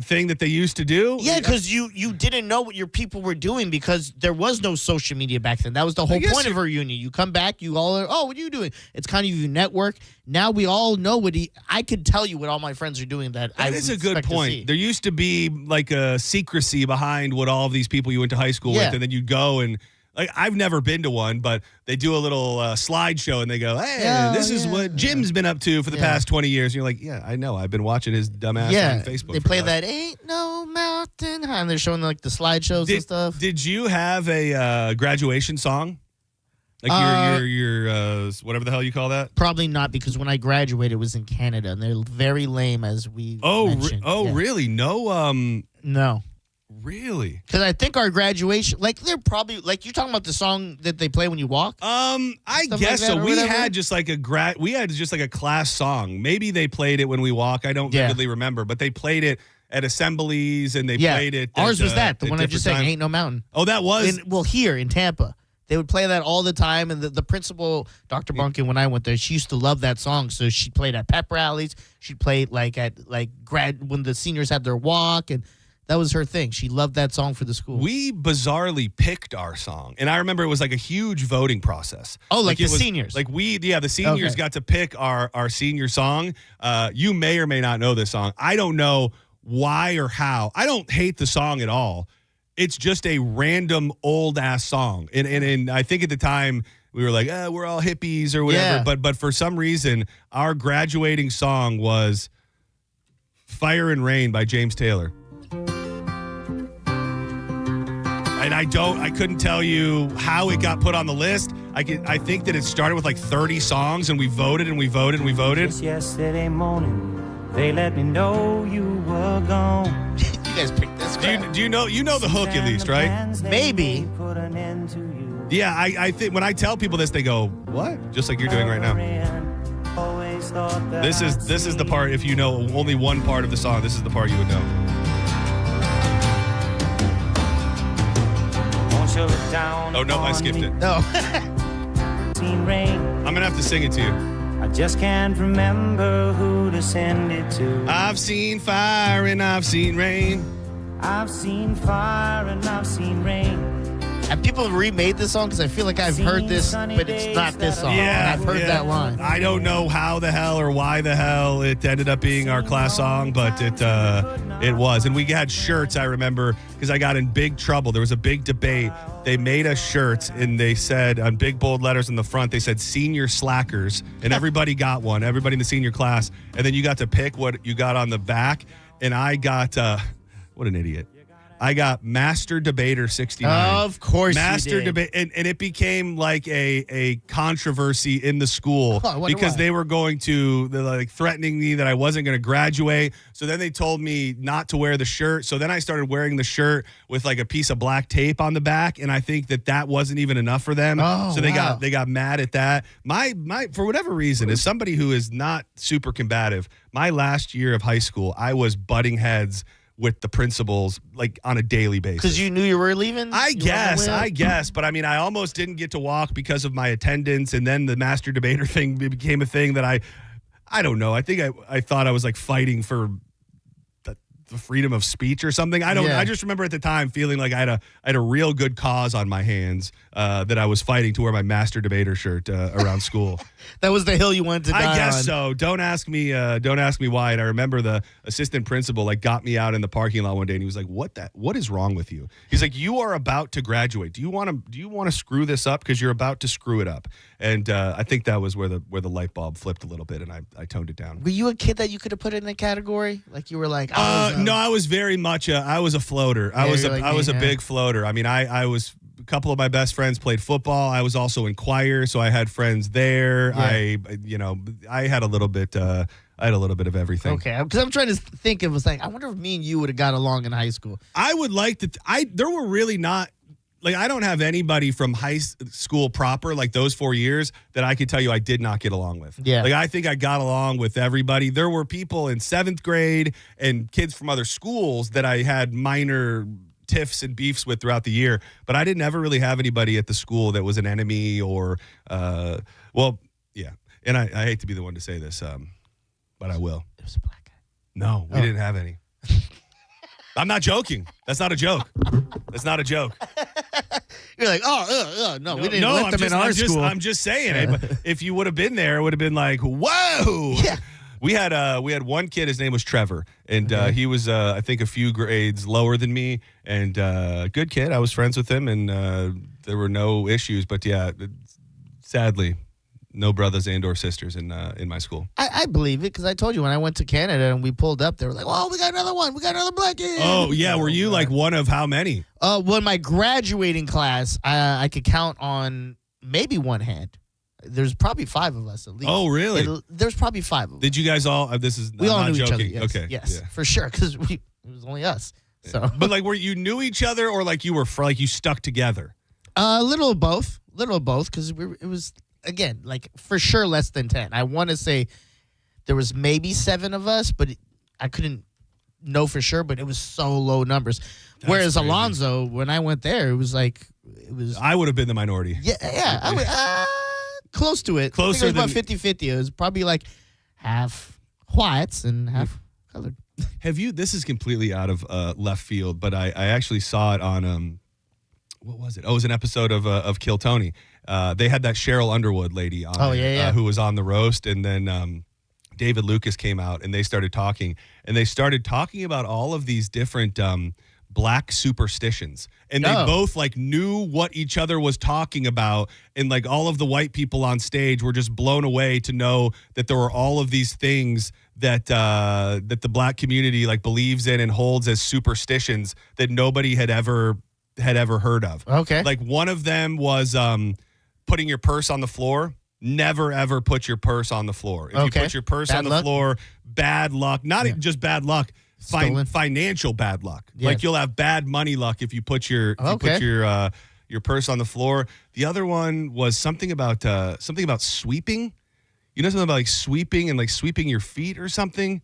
thing that they used to do? Yeah, because you didn't know what your people were doing because there was no social media back then. That was the whole point of a reunion. You come back, you all are, oh, what are you doing? It's kind of you network. Now we all know I could tell you what all my friends are doing that is a good point. There used to be like a secrecy behind what all of these people you went to high school with, and then you'd go and, like, I've never been to one, but they do a little slideshow, and they go, hey, this is what Jim's been up to for the past 20 years. And you're like, yeah, I know. I've been watching his dumbass on Facebook. They play that Ain't No Mountain High, and they're showing like the slideshows and stuff. Did you have a graduation song? Like your whatever the hell you call that? Probably not, because when I graduated, it was in Canada, and they're very lame, as we mentioned. Really? No? No. Really? Because I think our graduation, like, they're probably, like, you're talking about the song that they play when you walk? I guess so. We had just like a class song. Maybe they played it when we walk. I don't vividly remember, but they played it at assemblies, and they played it. Ours was the one I just said, Ain't No Mountain. Oh, that was? Here in Tampa. They would play that all the time, and the principal, Dr. Bunkin, when I went there, she used to love that song. So she played at pep rallies. She'd play it like at when the seniors had their walk, and that was her thing. She loved that song for the school. We bizarrely picked our song, and I remember it was like a huge voting process. Oh, like the seniors. Like the seniors got to pick our senior song. You may or may not know this song. I don't know why or how. I don't hate the song at all. It's just a random old ass song, and I think at the time we were like, we're all hippies or whatever. Yeah. But for some reason, our graduating song was "Fire and Rain" by James Taylor. And I couldn't tell you how it got put on the list. I think that it started with like 30 songs, and we voted and we voted and we voted. Just yesterday morning, they let me know you were gone. You guys picked this. Do you know the hook at least, right? Maybe. Yeah, I think when I tell people this, they go, "What?" Just like you're doing right now. This is the part. If you know only one part of the song, this is the part you would know. Oh, no, I skipped it. No. seen rain. I'm gonna have to sing it to you. I just can't remember who to send it to. I've seen fire and I've seen rain. I've seen fire and I've seen rain. Have people remade this song? Because I feel like I've heard this, but it's not this song. Yeah, And I've heard that line. I don't know how the hell or why the hell it ended up being our class song, but it was. And we had shirts, I remember, because I got in big trouble. There was a big debate. They made us shirts, and they said, on big bold letters in the front, they said senior slackers, and everybody got one, everybody in the senior class. And then you got to pick what you got on the back, and I got, what an idiot. I got Master Debater 69. Of course Master you did. Debate. And it became like a controversy in the school because they were going to, like, threatening me that I wasn't going to graduate. So then they told me not to wear the shirt. So then I started wearing the shirt with like a piece of black tape on the back. And I think that wasn't even enough for them. So they got mad at that. My for whatever reason, as somebody who is not super combative, my last year of high school, I was butting heads with the principals like on a daily basis. Because you knew you were leaving? I guess. But I mean, I almost didn't get to walk because of my attendance. And then the Master Debater thing became a thing that I don't know. I think I thought I was like fighting for the freedom of speech or something. I just remember at the time feeling like I had a real good cause on my hands that I was fighting to wear my Master Debater shirt around school. That was the hill you wanted to die I guess on. so. Don't ask me why. And I remember the assistant principal like got me out in the parking lot one day and he was like, what is wrong with you? He's like, you are about to graduate. Do you want to screw this up? Because you're about to screw it up. And I think that was where the light bulb flipped a little bit and I toned it down. Were you a kid that you could have put in a category? Like you were like, no, I was very much I was a floater. I was a big floater. I mean, I was a couple of my best friends played football. I was also in choir, so I had friends there. Yeah. I had a little bit of everything. Okay, because I'm trying to think. It was like I wonder if me and you would have got along in high school. I would like to. There were really not. Like, I don't have anybody from high school proper, like those 4 years, that I could tell you I did not get along with. Yeah. Like, I think I got along with everybody. There were people in 7th grade and kids from other schools that I had minor tiffs and beefs with throughout the year, but I didn't ever really have anybody at the school that was an enemy or, yeah. And I hate to be the one to say this, but I will. It was a black guy. No, we didn't have any. I'm not joking. That's not a joke. That's not a joke. You're like, no, we didn't let them in our school. I'm just saying it. But if you would have been there, it would have been like, whoa. Yeah. We had one kid. His name was Trevor, and he was I think a few grades lower than me, and good kid. I was friends with him, and there were no issues. But yeah, sadly, no brothers and or sisters in my school. I believe it because I told you when I went to Canada and we pulled up, they were like, "Oh, we got another one. We got another black kid." Oh yeah, were you like one of how many? Well, in my graduating class, I could count on maybe one hand. There's probably 5 of us at least. Oh really? There's probably 5 of us. Did you guys all? We all knew joking. each other. Yes, okay. Yes, yeah. for sure. Because it was only us. So, but like, were you knew each other or like you were like you stuck together? A little of both. Because it was. Again, like for sure less than 10. I want to say there was maybe 7 of us, but I couldn't know for sure, but it was so low numbers. Whereas crazy. Alonzo, when I went there, it was. I would have been the minority. Yeah, I would, close to it. Closer than. It was about 50-50. It was probably like half whites and half colored. Have you, this is completely out of left field, but I actually saw it on, what was it? Oh, it was an episode of Kill Tony. They had that Cheryl Underwood lady on who was on the roast, and then David Lucas came out, and they started talking about all of these different black superstitions, and they both like knew what each other was talking about, and like all of the white people on stage were just blown away to know that there were all of these things that the black community like believes in and holds as superstitions that nobody had ever heard of. Okay, like one of them was putting your purse on the floor. Never, ever put your purse on the floor. If you put your purse on the floor, bad luck. Not even just bad luck, financial bad luck. Yes. Like you'll have bad money luck if you put your purse on the floor. The other one was something about sweeping. You know something about like sweeping and like sweeping your feet or something?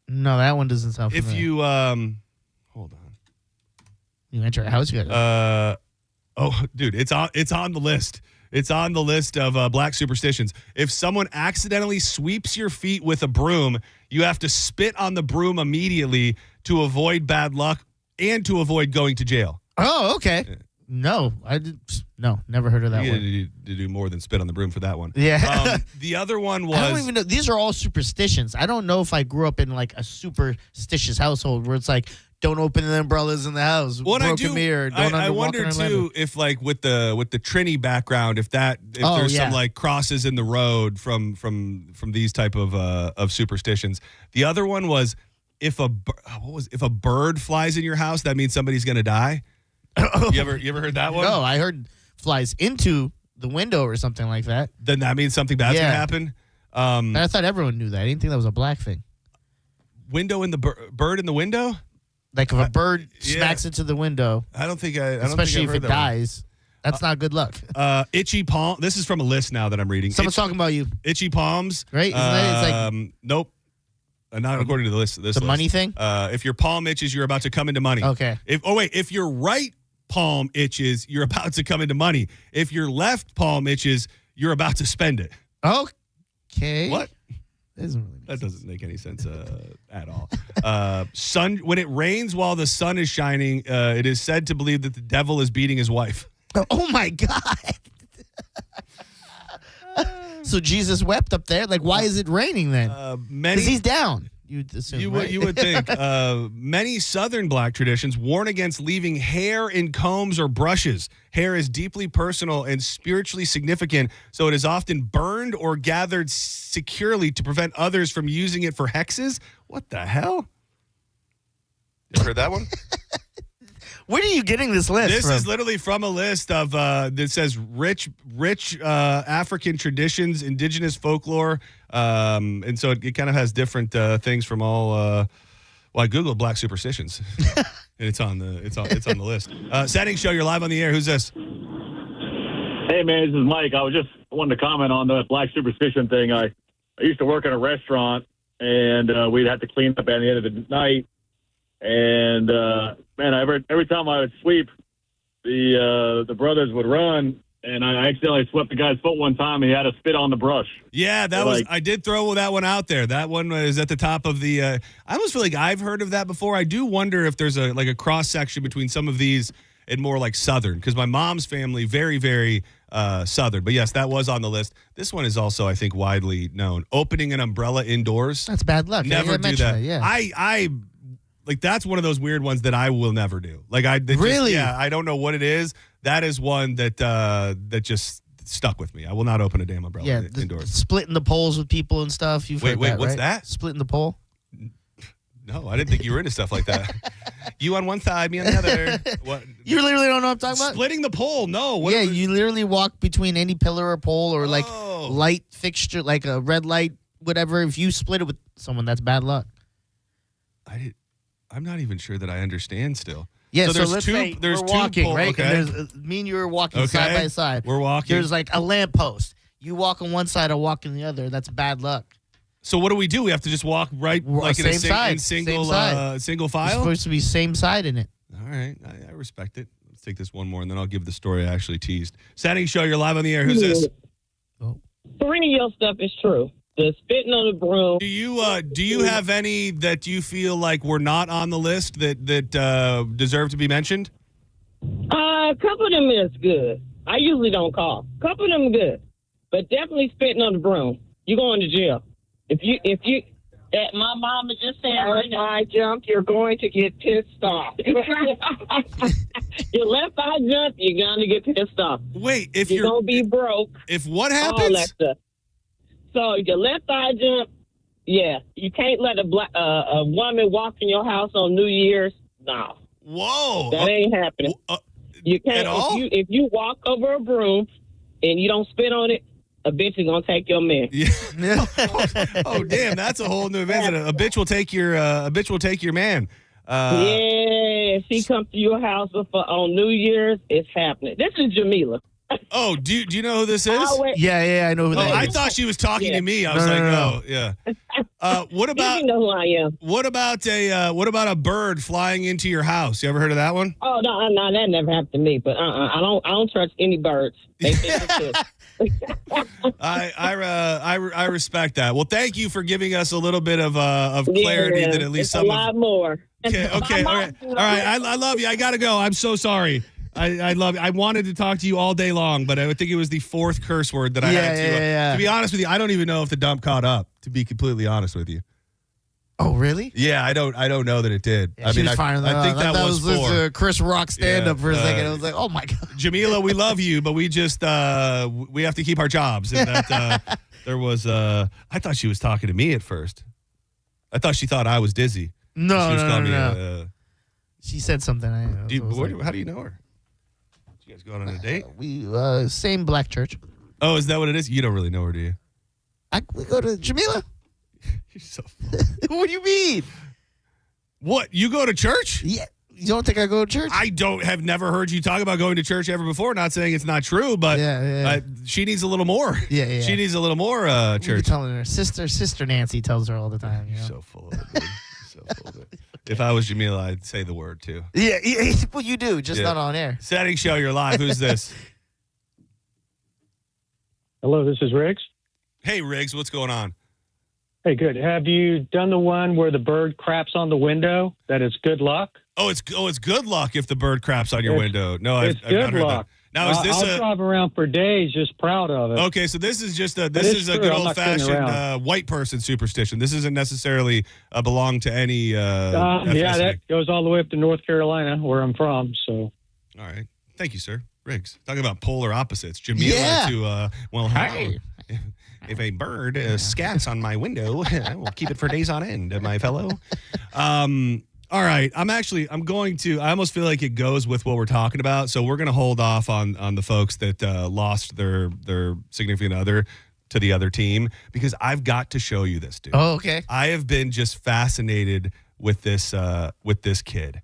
No, that one doesn't sound familiar. If you hold on. You enter a house, you got oh dude, it's on the list. It's on the list of black superstitions. If someone accidentally sweeps your feet with a broom, you have to spit on the broom immediately to avoid bad luck and to avoid going to jail. Oh, okay. No, never heard of that one. You to do more than spit on the broom for that one. Yeah. The other one was. I don't even know. These are all superstitions. I don't know if I grew up in like a superstitious household where it's like, don't open the umbrellas in the house. Broken mirror. Don't I walk wonder on a ladder. too if like with the Trini background, if there's some like crosses in the road from these type of superstitions. The other one was if a bird flies in your house, that means somebody's gonna die. You ever heard that one? No, I heard flies into the window or something like that. Then that means something bad's gonna happen. And I thought everyone knew that. I didn't think that was a black thing. Window in the bird in the window. Like if a bird smacks into the window, I don't think especially if it dies, that's not good luck. Itchy palm. This is from a list now that I'm reading. Someone's talking about you. Itchy palms. Right? Isn't that, it's like nope. Not according to the list. The money thing. If your palm itches, you're about to come into money. Okay. If your right palm itches, you're about to come into money. If your left palm itches, you're about to spend it. Okay. What? That doesn't make any sense at all. When it rains while the sun is shining, it is said to believe that the devil is beating his wife. Oh my God. So Jesus wept up there. Like, why is it raining then? Because he's down. You'd assume, right? You would think. Many Southern black traditions warn against leaving hair in combs or brushes. Hair is deeply personal and spiritually significant, so it is often burned or gathered securely to prevent others from using it for hexes. What the hell? You heard that one? Where are you getting this list This from? is literally from a list of that says rich African traditions, indigenous folklore, and so it kind of has different things from all. Well, I googled black superstitions, and it's on the list. Senning Show, you're live on the air. Who's this? Hey man, this is Mike. I was just wanting to comment on the black superstition thing. I used to work in a restaurant, and we'd have to clean up at the end of the night. And man, every time I would sweep, the brothers would run, and I accidentally swept the guy's foot one time, and he had to spit on the brush. Yeah, I did throw that one out there. That one was at the top of the. I almost feel like I've heard of that before. I do wonder if there's a cross section between some of these and more like Southern, because my mom's family very, very Southern. But yes, that was on the list. This one is also, I think, widely known. Opening an umbrella indoors. That's bad luck. Never do that. Yeah. I like that's one of those weird ones that I will never do. Like really, I don't know what it is. That is one that just stuck with me. I will not open a damn umbrella indoors. Splitting the poles with people and stuff. You've heard that, what's right? that? Splitting the pole. No, I didn't think you were into stuff like that. You on one side, me on the other. What? You literally don't know what I'm talking about? Splitting the pole. No. You literally walk between any pillar or pole or like light fixture, like a red light, whatever. If you split it with someone, that's bad luck. I'm not even sure that I understand still. Yeah, so let's say we're walking, right? Okay. And there's me and you are walking side by side. We're walking. There's like a lamppost. You walk on one side, I walk on the other. That's bad luck. So what do? We have to just walk right like in single file? You're supposed to be same side in it. All right. I respect it. Let's take this one more, and then I'll give the story I actually teased. Senning Show, you're live on the air. Who's this? Perennial stuff is true. The spitting on the broom. Do you have any that you feel like were not on the list that deserve to be mentioned? A couple of them is good. I usually don't call. A couple of them good, but definitely spitting on the broom. You going to jail if you. My mama just said, "When I jump, you're going to get pissed off." Your left eye jump, you're going to get pissed off. Wait, if you're gonna be broke. If what happens? All that stuff. So your left eye jump, you can't let a woman walk in your house on New Year's. No. Whoa. That ain't happening. You can't at all? If you walk over a broom and you don't spit on it, a bitch is gonna take your man. Yeah. Oh damn, that's a whole new event. A bitch will take your man. If she comes to your house on New Year's, it's happening. This is Jamila. Oh, do you know who this is? Yeah, I know who that is. I thought she was talking to me. I was No. yeah. What about You know who I am. what about a bird flying into your house? You ever heard of that one? Oh no, that never happened to me. But I don't trust any birds. They think it's I respect that. Well, thank you for giving us a little bit of clarity that at least it's some a lot more. Okay, all right. I love you. I gotta go. I'm so sorry. I love you. I wanted to talk to you all day long, but I think it was the fourth curse word that I had to. To be honest with you, I don't even know if the dump caught up. To be completely honest with you. Oh, really? Yeah, I don't know that it did. Yeah, I think that was for Chris Rock stand-up for a second. I was like, oh my god, Jamila, we love you, but we just we have to keep our jobs. And that there was I thought she was talking to me at first. I thought she thought I was dizzy. No. She said something. How do you know her? You guys going on a date? We same black church. Oh, is that what it is? You don't really know her, do you? We go to Jamila. You're so What do you mean? What? You go to church? Yeah. You don't think I go to church? I have never heard you talk about going to church ever before. Not saying it's not true, but she needs a little more. Yeah. She needs a little more church. You're telling her sister Nancy tells her all the time. You know? So full of it. Dude. So full of it. If I was Jamila, I'd say the word too. Yeah. Well, you do, just not on air. Senning Show, you're live. Who's this? Hello, this is Riggs. Hey, Riggs, what's going on? Hey, good. Have you done the one where the bird craps on the window? That it's good luck. Oh, it's good luck if the bird craps on your window. No, I've not heard luck. that. Now, is this I'll drive around for days just proud of it. Okay, so this is just a good old-fashioned white person superstition. This isn't necessarily belong to any ethnicity. Yeah, that goes all the way up to North Carolina, where I'm from. So, all right. Thank you, sir. Riggs. Talking about polar opposites. Jamila to, hey. If a bird scats on my window, I will keep it for days on end, my fellow. All right. I almost feel like it goes with what we're talking about. So we're going to hold off on the folks that lost their significant other to the other team, because I've got to show you this, dude. Oh, okay. I have been just fascinated with this kid.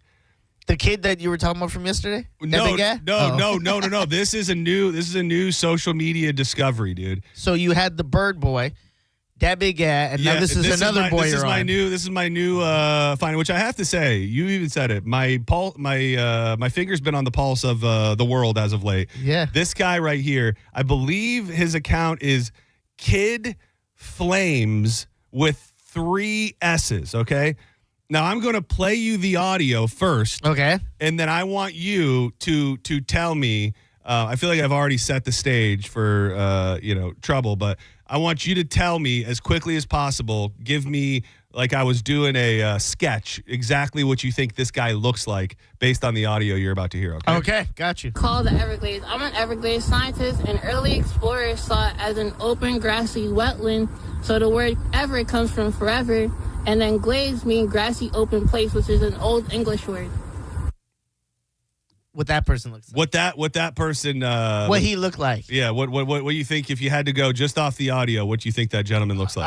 The kid that you were talking about from yesterday? No. This is a new social media discovery, dude. So you had the bird boy, that big guy, and now this is another boy. This is my new finding, which I have to say, you even said it. My finger's been on the pulse of the world as of late. Yeah. This guy right here, I believe his account is Kid Flames with 3 S's. Okay. Now, I'm going to play you the audio first. Okay. And then I want you to tell me, I feel like I've already set the stage for, trouble, but I want you to tell me as quickly as possible, give me, like I was doing a sketch, exactly what you think this guy looks like based on the audio you're about to hear, okay? Okay, got you. Called the Everglades. I'm an Everglades scientist, and early explorers saw it as an open, grassy wetland, so the word ever comes from forever. And then glades mean grassy open place, which is an old English word. What that person looks like. What that person what he looked like. Yeah, what you think, if you had to go just off the audio, what you think that gentleman looks like?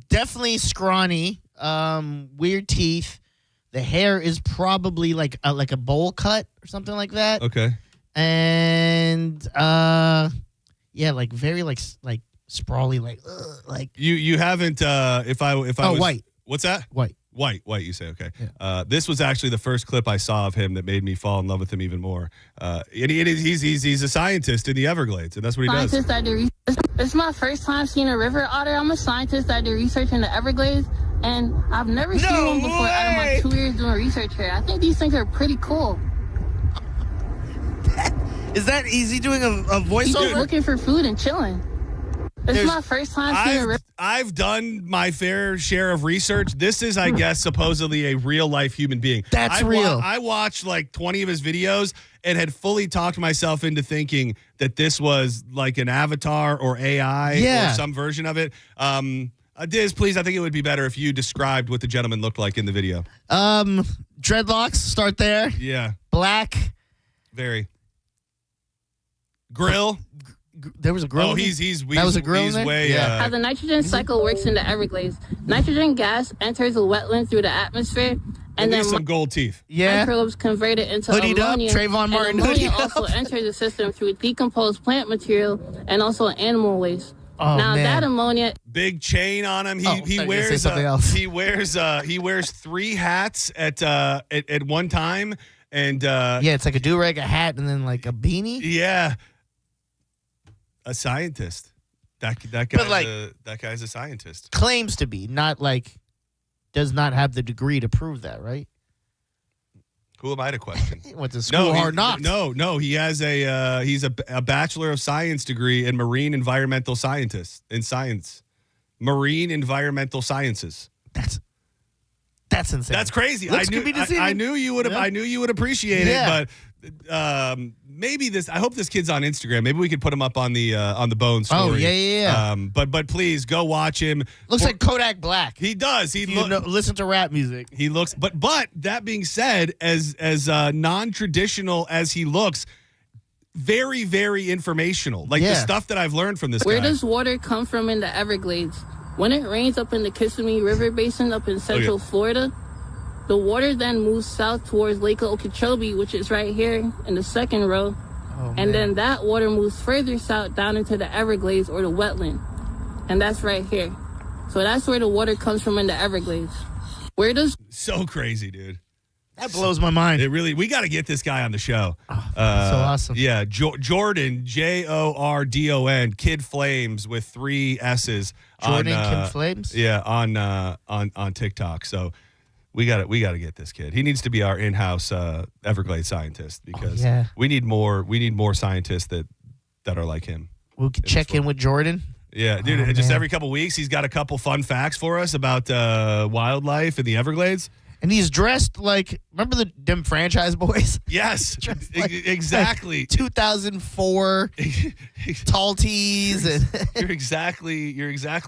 Definitely scrawny, weird teeth. The hair is probably like a bowl cut or something like that. Okay. And like very like sprawly, like you haven't if I was white. What's that? White, you say. Okay. Yeah. This was actually the first clip I saw of him that made me fall in love with him even more. He's a scientist in the Everglades, and that's what he does. It's my first time seeing a river otter. I'm a scientist that do research in the Everglades, and I've never seen one before out of my 2 years doing research here. I think these things are pretty cool. Is that easy doing a voiceover? Looking for food and chilling. It's my first time seeing a river. I've done my fair share of research. This is, I guess, supposedly a real-life human being. That's real. I watched like 20 of his videos and had fully talked myself into thinking that this was like an avatar or AI or some version of it. Diz, please, I think it would be better if you described what the gentleman looked like in the video. Dreadlocks, start there. Yeah. Black. Very. Grill. There was a grill. Oh, he's that was a grill. He's in there? way. How the nitrogen cycle works in the Everglades. Nitrogen gas enters a wetland through the atmosphere, And then some gold teeth. Yeah. microbes convert it into Hoodied up, ammonia. Trayvon and Martin ammonia hoodied also up. enters the system through decomposed plant material and also animal waste. Oh, now man. that ammonia Big chain on him. I thought you were gonna say Wears something else. he wears 3 hats at one time, and Yeah, it's like a do-rag, a hat, and then like a beanie. yeah, a scientist. That guy's a scientist. Claims to be, not like, does not have the degree to prove that, right? Who am I to question? He went to school hard knocks. No. He has he's a Bachelor of Science degree in marine environmental science. Marine environmental sciences. That's insane. That's crazy. Looks could be deceiving. I knew you would have. Yeah. I knew you would appreciate Yeah. it, but maybe this. I hope this kid's on Instagram. Maybe we could put him up on the Bone story. Oh, yeah. But please go watch him. Looks like Kodak Black. He does. Listen to rap music. He looks. But that being said, as non-traditional as he looks, very, very informational. Like the stuff that I've learned from this Where guy. does water come from in the Everglades? When it rains up in the Kissimmee River Basin up in central Florida, the water then moves south towards Lake Okeechobee, which is right here in the second row. And then that water moves further south down into the Everglades or the wetland. And that's right here. So that's where the water comes from in the Everglades. Where does... So crazy, dude. That blows my mind. It really, we got to get this guy on the show. So awesome. Yeah, Jordan, Jordon, Kid Flames with 3 S's. Jordan on, Kid Flames? Yeah, on TikTok. So we got to get this kid. He needs to be our in-house Everglades scientist because we need more scientists that are like him. We could check in with Jordan. Yeah, dude, just every couple weeks he's got a couple fun facts for us about wildlife in the Everglades. And he's dressed like, remember them franchise boys? Yes, exactly. Like 2004 tall tees. And You're exactly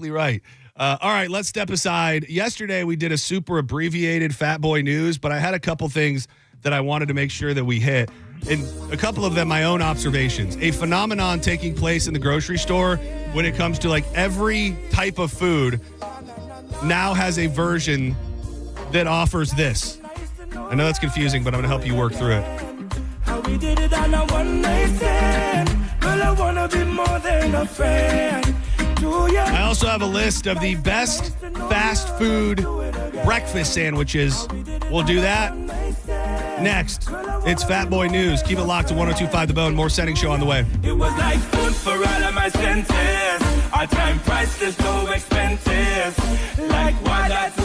right. All right, let's step aside. Yesterday we did a super abbreviated Fat Boy News, but I had a couple things that I wanted to make sure that we hit. And a couple of them, my own observations. A phenomenon taking place in the grocery store when it comes to like every type of food now has a version that offers this. I know that's confusing, but I'm going to help you work through it. How we did it on a one night stand. Girl, I wanna be more than a friend. I also have a list of the best fast food breakfast sandwiches. We'll do that next. It's Fat Boy News. Keep it locked to 102.5 The Bone. More Senning Show on the way. It was like food for all of my senses. Our time priceless, no expenses. Like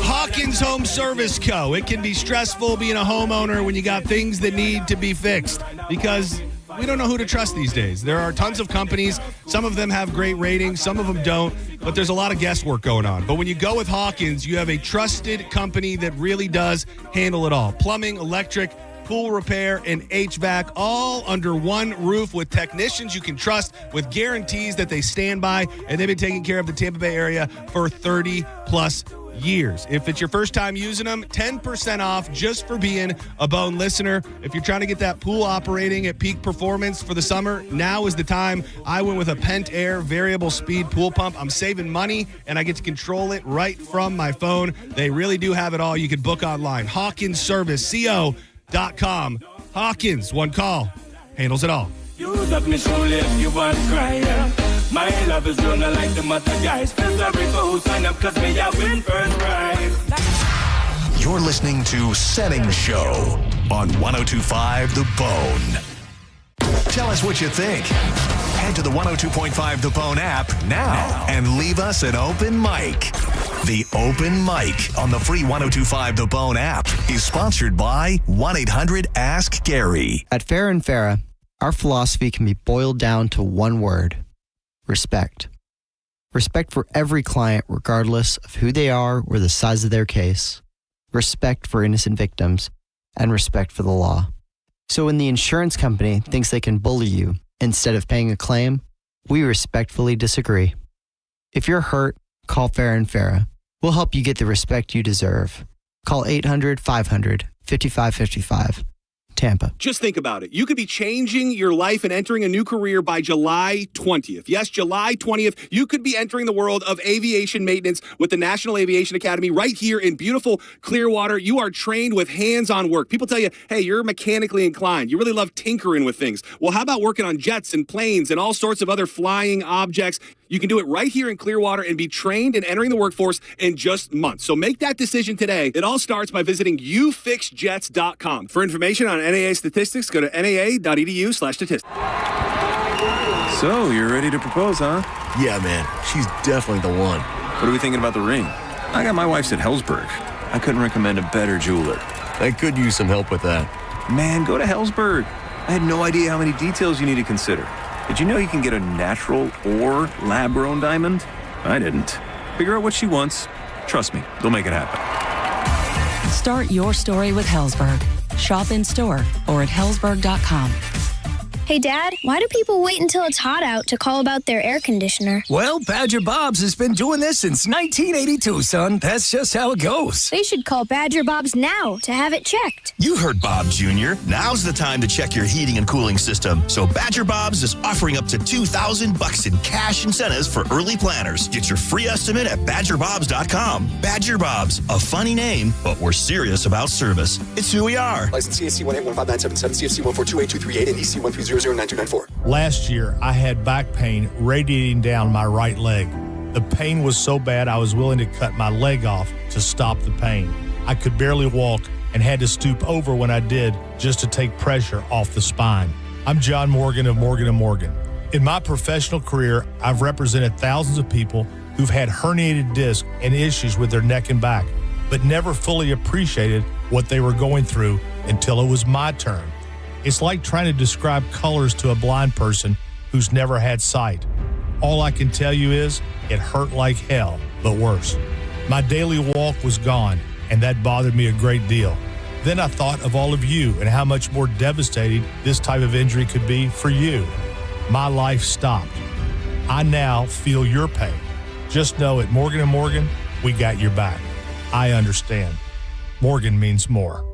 Hawkins Home Service Co. It can be stressful being a homeowner when you got things that need to be fixed because we don't know who to trust these days. There are tons of companies. Some of them have great ratings. Some of them don't. But there's a lot of guesswork going on. But when you go with Hawkins, you have a trusted company that really does handle it all. Plumbing, electric, pool repair, and HVAC, all under one roof with technicians you can trust with guarantees that they stand by. And they've been taking care of the Tampa Bay area for 30-plus years. If it's your first time using them, 10% off just for being a Bone listener. If you're trying to get that pool operating at peak performance for the summer, now is the time. I went with a Pent Air variable speed pool pump. I'm saving money and I get to control it right from my phone. They really do have it all. You can book online. HawkinsServiceCO.com. Hawkins, one call, handles it all. Use up me shoulder if you want to cry. My love is running like the mother guys. Feel sorry for who sign up because me I win first prize. You're listening to Senning Show on 102.5 The Bone. Tell us what you think. Head to the 102.5 The Bone app now and leave us an open mic. The Open Mic on the free 102.5 The Bone app is sponsored by 1-800-ASK-GARY. At Farrah and Farrah, our philosophy can be boiled down to one word: respect. Respect for every client, regardless of who they are or the size of their case. Respect for innocent victims, and respect for the law. So when the insurance company thinks they can bully you instead of paying a claim, we respectfully disagree. If you're hurt, call Farrah and Farrah. We'll help you get the respect you deserve. Call 800-500-5555. Tampa. Just think about it. You could be changing your life and entering a new career by July 20th. Yes, July 20th. You could be entering the world of aviation maintenance with the National Aviation Academy right here in beautiful Clearwater. You are trained with hands-on work. People tell you, hey, you're mechanically inclined. You really love tinkering with things. Well, how about working on jets and planes and all sorts of other flying objects? You can do it right here in Clearwater and be trained and entering the workforce in just months. So make that decision today. It all starts by visiting youfixjets.com. For information on NAA statistics, go to naa.edu/statistics. So, you're ready to propose, huh? Yeah, man. She's definitely the one. What are we thinking about the ring? I got my wife's at Hellsberg. I couldn't recommend a better jeweler. I could use some help with that. Man, go to Hellsberg. I had no idea how many details you need to consider. Did you know you can get a natural or lab-grown diamond? I didn't. Figure out what she wants. Trust me, they'll make it happen. Start your story with Hellsberg. Shop in store or at hellsberg.com. Hey, Dad, why do people wait until it's hot out to call about their air conditioner? Well, Badger Bob's has been doing this since 1982, son. That's just how it goes. They should call Badger Bob's now to have it checked. You heard Bob Jr. Now's the time to check your heating and cooling system. So Badger Bob's is offering up to $2,000 in cash incentives for early planners. Get your free estimate at badgerbobs.com. Badger Bob's, a funny name, but we're serious about service. It's who we are. License CAC 1815977, CFC 1428238, and EC 130. Last year, I had back pain radiating down my right leg. The pain was so bad I was willing to cut my leg off to stop the pain. I could barely walk and had to stoop over when I did just to take pressure off the spine. I'm John Morgan of Morgan & Morgan. In my professional career, I've represented thousands of people who've had herniated discs and issues with their neck and back, but never fully appreciated what they were going through until it was my turn. It's like trying to describe colors to a blind person who's never had sight. All I can tell you is it hurt like hell, but worse. My daily walk was gone, and that bothered me a great deal. Then I thought of all of you and how much more devastating this type of injury could be for you. My life stopped. I now feel your pain. Just know at Morgan & Morgan, we got your back. I understand. Morgan means more.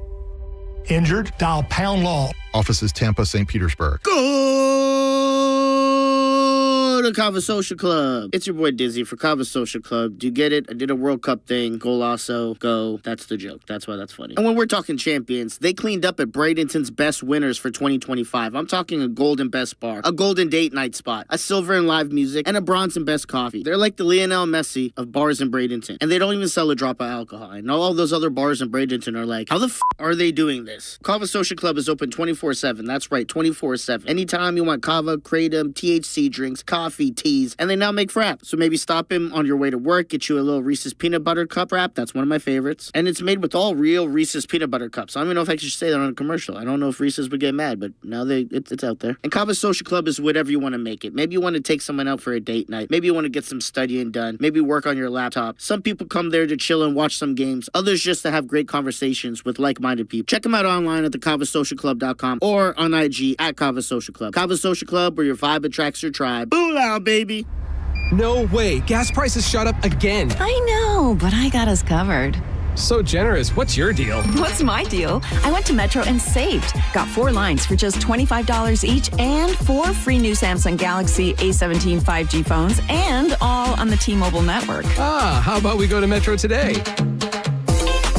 Injured? Dial pound law. Offices Tampa, St. Petersburg. Go to Kava Social Club. It's your boy Dizzy for Kava Social Club. Do you get it? I did a World Cup thing. Golasso, go. That's the joke. That's why that's funny. And when we're talking champions, they cleaned up at Bradenton's best winners for 2025. I'm talking a gold and best bar, a golden date night spot, a silver and live music, and a bronze and best coffee. They're like the Lionel Messi of bars in Bradenton. And they don't even sell a drop of alcohol. I know all those other bars in Bradenton are like, how the are they doing this? Kava Social Club is open 24/7. That's right, 24/7. Anytime you want kava, kratom, THC drinks, coffee, teas, and they now make frap. So maybe stop in on your way to work, get you a little Reese's peanut butter cup wrap. That's one of my favorites. And it's made with all real Reese's peanut butter cups. I don't even know if I should say that on a commercial. I don't know if Reese's would get mad, but now it's out there. And Kava Social Club is whatever you want to make it. Maybe you want to take someone out for a date night. Maybe you want to get some studying done. Maybe work on your laptop. Some people come there to chill and watch some games. Others just to have great conversations with like-minded people. Check them out online at thekavasocialclub.com or on IG at Kava Social Club. Kava Social Club, where your vibe attracts your tribe. Boolah, baby. No way. Gas prices shot up again. I know, but I got us covered. So generous. What's your deal? What's my deal? I went to Metro and saved. Got 4 lines for just $25 each and 4 free new Samsung Galaxy A17 5G phones, and all on the T-Mobile network. Ah, how about we go to Metro today?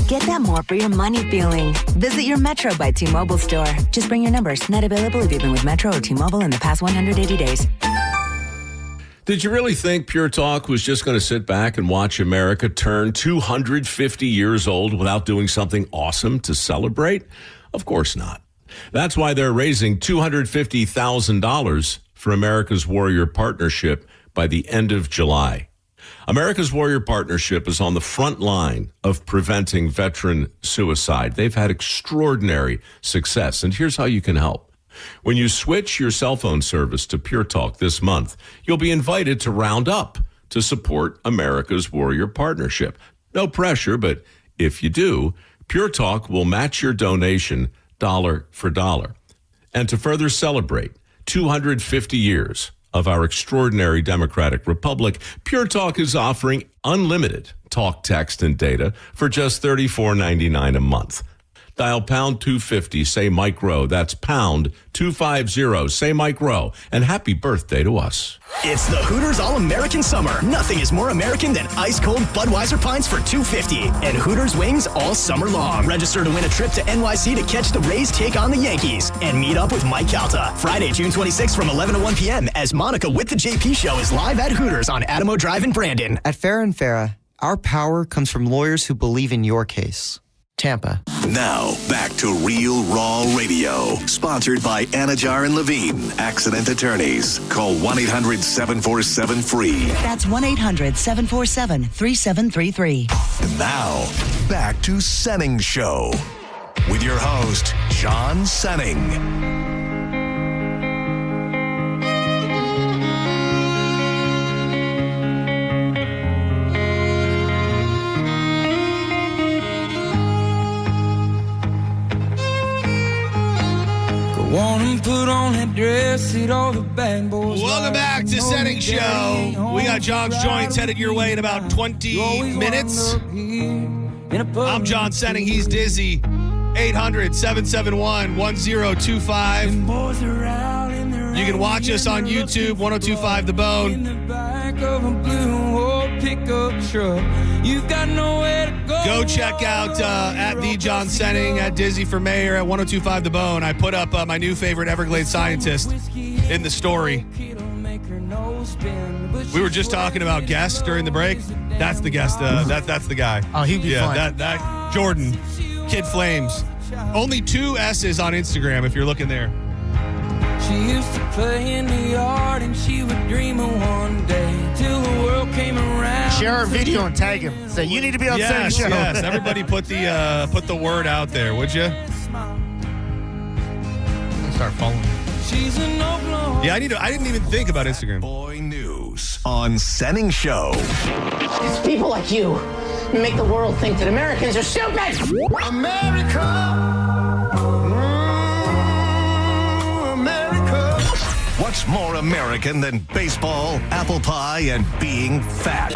Get that more for your money feeling. Visit your Metro by T-Mobile store. Just bring your numbers. Not available if you've been with Metro or T-Mobile in the past 180 days. Did you really think Pure Talk was just going to sit back and watch America turn 250 years old without doing something awesome to celebrate? Of course not. That's why they're raising $250,000 for America's Warrior Partnership by the end of July. America's Warrior Partnership is on the front line of preventing veteran suicide. They've had extraordinary success, and here's how you can help. When you switch your cell phone service to Pure Talk this month, you'll be invited to round up to support America's Warrior Partnership. No pressure, but if you do, Pure Talk will match your donation dollar for dollar. And to further celebrate 250 years of our extraordinary democratic republic, Pure Talk is offering unlimited talk, text, and data for just $34.99 a month. Dial pound 250, say Mike Rowe. That's pound 250, say Mike Rowe. And happy birthday to us. It's the Hooters All-American Summer. Nothing is more American than ice-cold Budweiser pints for $2.50 and Hooters wings all summer long. Register to win a trip to NYC to catch the Rays take on the Yankees and meet up with Mike Calta. Friday, June 26th from 11 to 1 p.m. as Monica with the JP Show is live at Hooters on Adamo Drive in Brandon. At Farrah and Farrah, our power comes from lawyers who believe in your case. Tampa. Now, back to Real Raw Radio. Sponsored by Anajar and Levine, Accident Attorneys. Call 1-800-747-FREE. That's 1-800-747-3733. And now, back to Senning Show. With your host, John Senning. Put on that dress, see all the bad boys. Welcome back to Senning Show. We got John's Joints headed your way in about 20 minutes. I'm John Senning. He's Dizzy. 800-771-1025. You can watch us on YouTube, 1025 The Bone. In the back of a blue old pickup truck. You've got nowhere to go. Go check out at the John Senning, at Dizzy for Mayor, at 1025 The Bone. I put up my new favorite Everglades scientist in the story. We were just talking about guests during the break. That's the guest. That's the guy. Oh, he'd be fun. That Jordan, Kid Flames. Only 2 S's on Instagram if you're looking there. She used to play in the yard and she would dream of one day till the world came around. Share our video and tag him. Say, you need to be on Senning Show. Yes, everybody put the word out there, would you? Start following. She's in Oklahoma. Yeah, I didn't even think about Instagram. Boy News on Senning Show. It's people like you who make the world think that Americans are stupid. America. What's more American than baseball, apple pie, and being fat?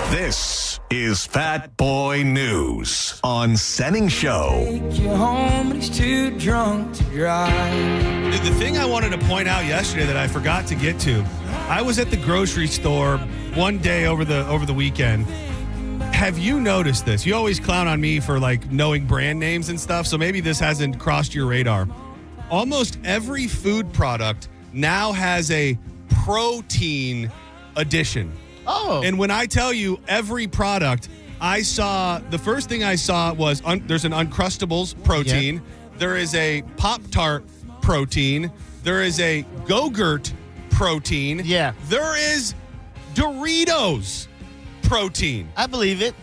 This is Fat Boy News on Senning Show. Take you home, but he's too drunk to drive. The thing I wanted to point out yesterday that I forgot to get to, I was at the grocery store one day over the weekend. Have you noticed this? You always clown on me for like knowing brand names and stuff, so maybe this hasn't crossed your radar. Almost every food product now has a protein addition. Oh. And when I tell you every product, the first thing I saw was there's an Uncrustables protein. Yeah. There is a Pop-Tart protein. There is a Go-Gurt protein. Yeah. There is Doritos protein. I believe it.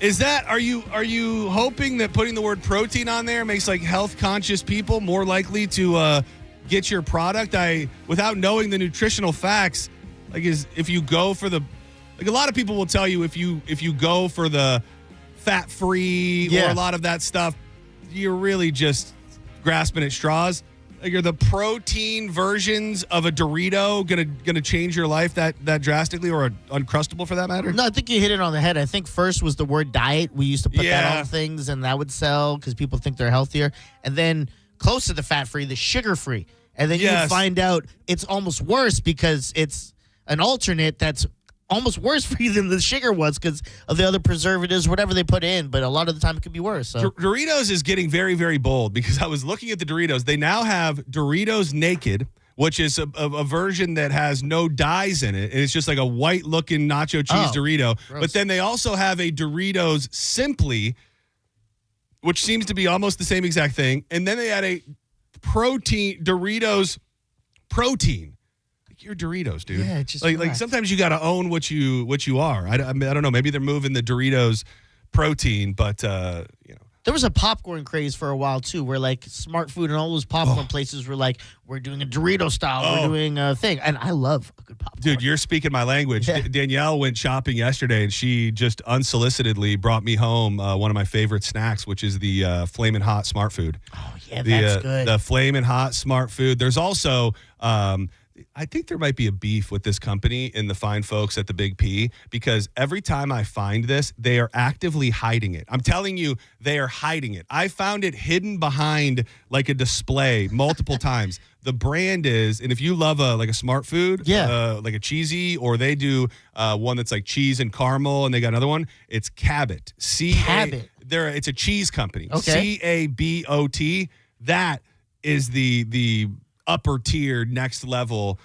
Is that, are you hoping that putting the word protein on there makes like health conscious people more likely to get your product? Without knowing the nutritional facts, if you go for a lot of people will tell you if you go for the fat free or a lot of that stuff, you're really just grasping at straws. Are the protein versions of a Dorito gonna change your life that drastically, or an Uncrustable for that matter? No, I think you hit it on the head. I think first was the word diet. We used to put that on things, and that would sell because people think they're healthier. And then close to the fat-free, the sugar-free. And then you find out it's almost worse because it's an alternate that's almost worse for you than the sugar was because of the other preservatives, whatever they put in. But a lot of the time it could be worse. So. Doritos is getting very, very bold because I was looking at the Doritos. They now have Doritos Naked, which is a version that has no dyes in it. And it's just like a white-looking nacho cheese Dorito. Gross. But then they also have a Doritos Simply, which seems to be almost the same exact thing. And then they had a Doritos Protein. You're Doritos, dude. Yeah, just like sometimes you got to own what you are. I don't know. Maybe they're moving the Doritos Protein, but there was a popcorn craze for a while too, where like Smart Food and all those popcorn places were like, we're doing a Dorito style, we're doing a thing, and I love a good popcorn. Dude, you're speaking my language. Yeah. Danielle went shopping yesterday, and she just unsolicitedly brought me home one of my favorite snacks, which is the Flamin' Hot Smart Food. Oh yeah, that's good. The Flamin' Hot Smart Food. There's also I think there might be a beef with this company and the fine folks at the Big P, because every time I find this, they are actively hiding it. I'm telling you, they are hiding it. I found it hidden behind like a display multiple times. The brand is, and if you love like a smart food, like a cheesy, or they do one that's like cheese and caramel, and they got another one, it's Cabot. Cabot. It's a cheese company. Okay. CABOT. That is the upper tier, next level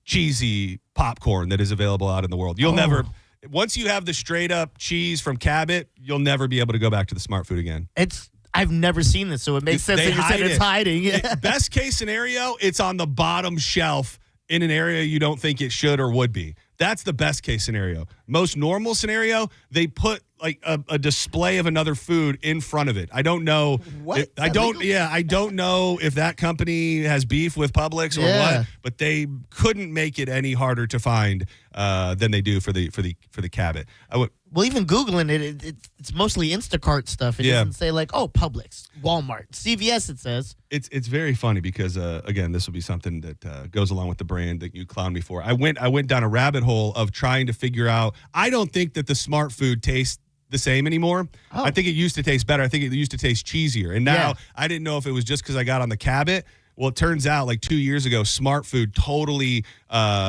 cheesy popcorn that is available out in the world. You'll never, once you have the straight up cheese from Cabot, you'll never be able to go back to the smart food again. I've never seen this, so it makes sense that you said it's hiding. Yeah. Best case scenario, it's on the bottom shelf in an area you don't think it should or would be. That's the best case scenario. Most normal scenario, they put like a display of another food in front of it. I don't know. I don't know if that company has beef with Publix or what, but they couldn't make it any harder to find than they do for the Cabot. Well, even Googling it, it's mostly Instacart stuff. It doesn't say like, Publix, Walmart, CVS, it says. It's very funny because, again, this will be something that goes along with the brand that you clowned me for. I went down a rabbit hole of trying to figure out, I don't think that the smart food tastes the same anymore. I think it used to taste better. I think it used to taste cheesier. And now I didn't know if it was just because I got on the Cabot. Well, it turns out like 2 years ago, Smart Food totally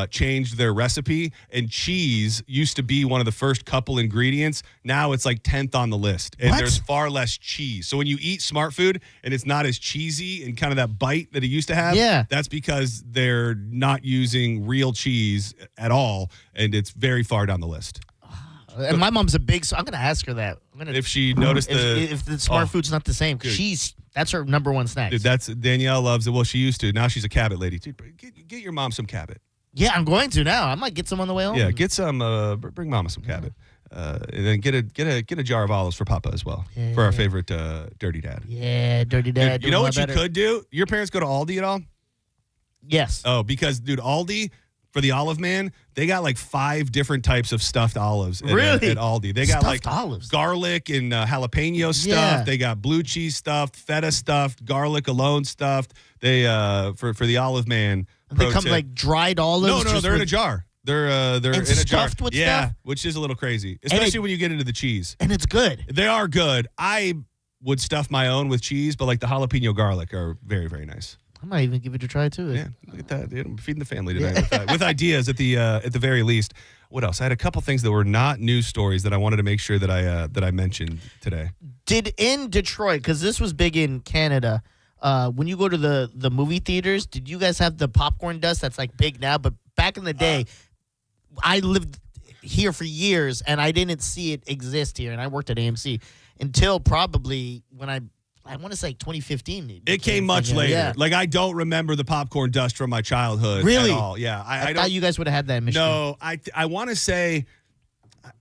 changed their recipe, and cheese used to be one of the first couple ingredients. Now it's like 10th on the list, and there's far less cheese. So when you eat Smart Food and it's not as cheesy and kind of that bite that it used to have, that's because they're not using real cheese at all, and it's very far down the list. And my mom's a big, so I'm going to ask her that. If she noticed if the smart food's not the same, cheese, that's her number one snack. Dude, Danielle loves it. Well, she used to. Now she's a Cabot lady. Dude, get your mom some Cabot. Yeah, I'm going to now. I might get some on the way home. Yeah, get some. Bring Mama some Cabot, and then get a jar of olives for Papa as well, for our favorite Dirty Dad. Yeah, Dirty Dad. Dude, you know what you could do? Your parents go to Aldi at all? Yes. Oh, because dude, Aldi. For the Olive Man, they got like 5 different types of stuffed olives at Aldi. They got stuffed like olives. Garlic and jalapeno stuffed. They got blue cheese stuffed, feta stuffed, garlic alone stuffed. They for the Olive Man. They come like dried olives. No, they're in a jar. They're in a jar. Stuffed with stuff? Which is a little crazy, especially when you get into the cheese. And it's good. They are good. I would stuff my own with cheese, but like the jalapeno garlic are very, very nice. I might even give it a try too. Yeah, look at that. Dude, I'm feeding the family tonight with ideas at the very least. What else? I had a couple things that were not news stories that I wanted to make sure that I mentioned today. Did in Detroit, because this was big in Canada, when you go to the movie theaters, did you guys have the popcorn dust that's like big now? But back in the day, I lived here for years and I didn't see it exist here, and I worked at AMC until probably when I want to say 2015. It came much later. Yeah. Like, I don't remember the popcorn dust from my childhood at all. Yeah. I thought you guys would have had that in Michigan. No, I want to say,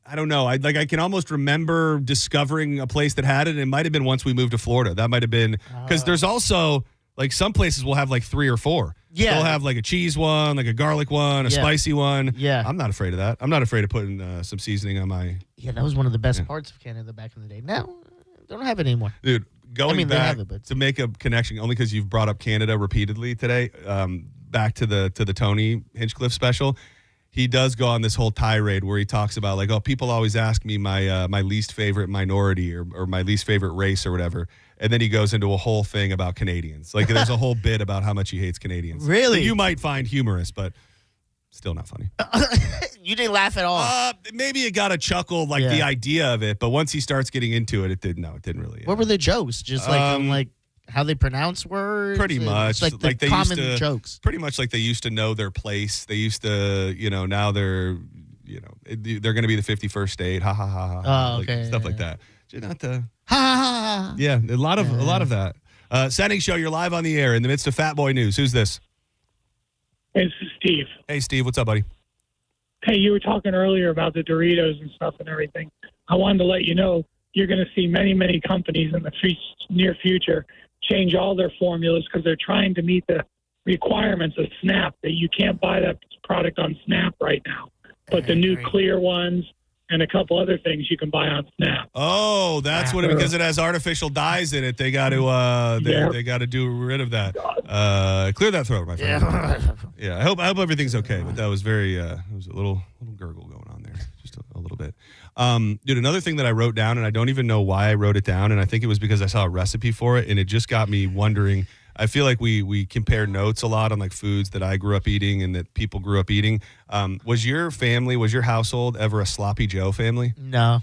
I don't know. I can almost remember discovering a place that had it. It might have been once we moved to Florida. That might have been, because there's also, like, some places will have like 3 or 4. Yeah. They'll have like a cheese one, like a garlic one, a spicy one. Yeah. I'm not afraid of that. I'm not afraid of putting some seasoning on my. Yeah, that was one of the best parts of Canada back in the day. Now, they don't have it anymore. Dude. Going back but to make a connection, only because you've brought up Canada repeatedly today, back to the Tony Hinchcliffe special, he does go on this whole tirade where he talks about like, people always ask me my least favorite minority or my least favorite race or whatever, and then he goes into a whole thing about Canadians. Like, there's a whole bit about how much he hates Canadians. Really? That you might find humorous, but still not funny. You didn't laugh at all. Maybe it got a chuckle, like the idea of it, but once he starts getting into it, it didn't really. What were the jokes? Just like how they pronounce words? Pretty much. Like the they common used to, jokes. Pretty much like they used to know their place. They used to, now they're, they're going to be the 51st state. Ha, ha, ha, ha. Oh, okay. Stuff like that. Not the. Ha, ha, ha. Yeah, a lot of that. Senning Show, you're live on the air in the midst of Fat Boy News. Who's this? Hey, this is Steve. Hey, Steve. What's up, buddy? Hey, you were talking earlier about the Doritos and stuff and everything. I wanted to let you know you're going to see many, many companies in the near future change all their formulas because they're trying to meet the requirements of Snap, that you can't buy that product on Snap right now. But the new clear ones and a couple other things you can buy on Snap. Oh, that's what because it has artificial dyes in it. They got to they got to do rid of that. Clear that throat, my friend. Yeah, I hope everything's okay. But that was very there was a little gurgle going on there, just a little bit. Dude, another thing that I wrote down, and I don't even know why I wrote it down, and I think it was because I saw a recipe for it, and it just got me wondering. I feel like we compare notes a lot on like foods that I grew up eating and that people grew up eating. Was your household ever a Sloppy Joe family? No.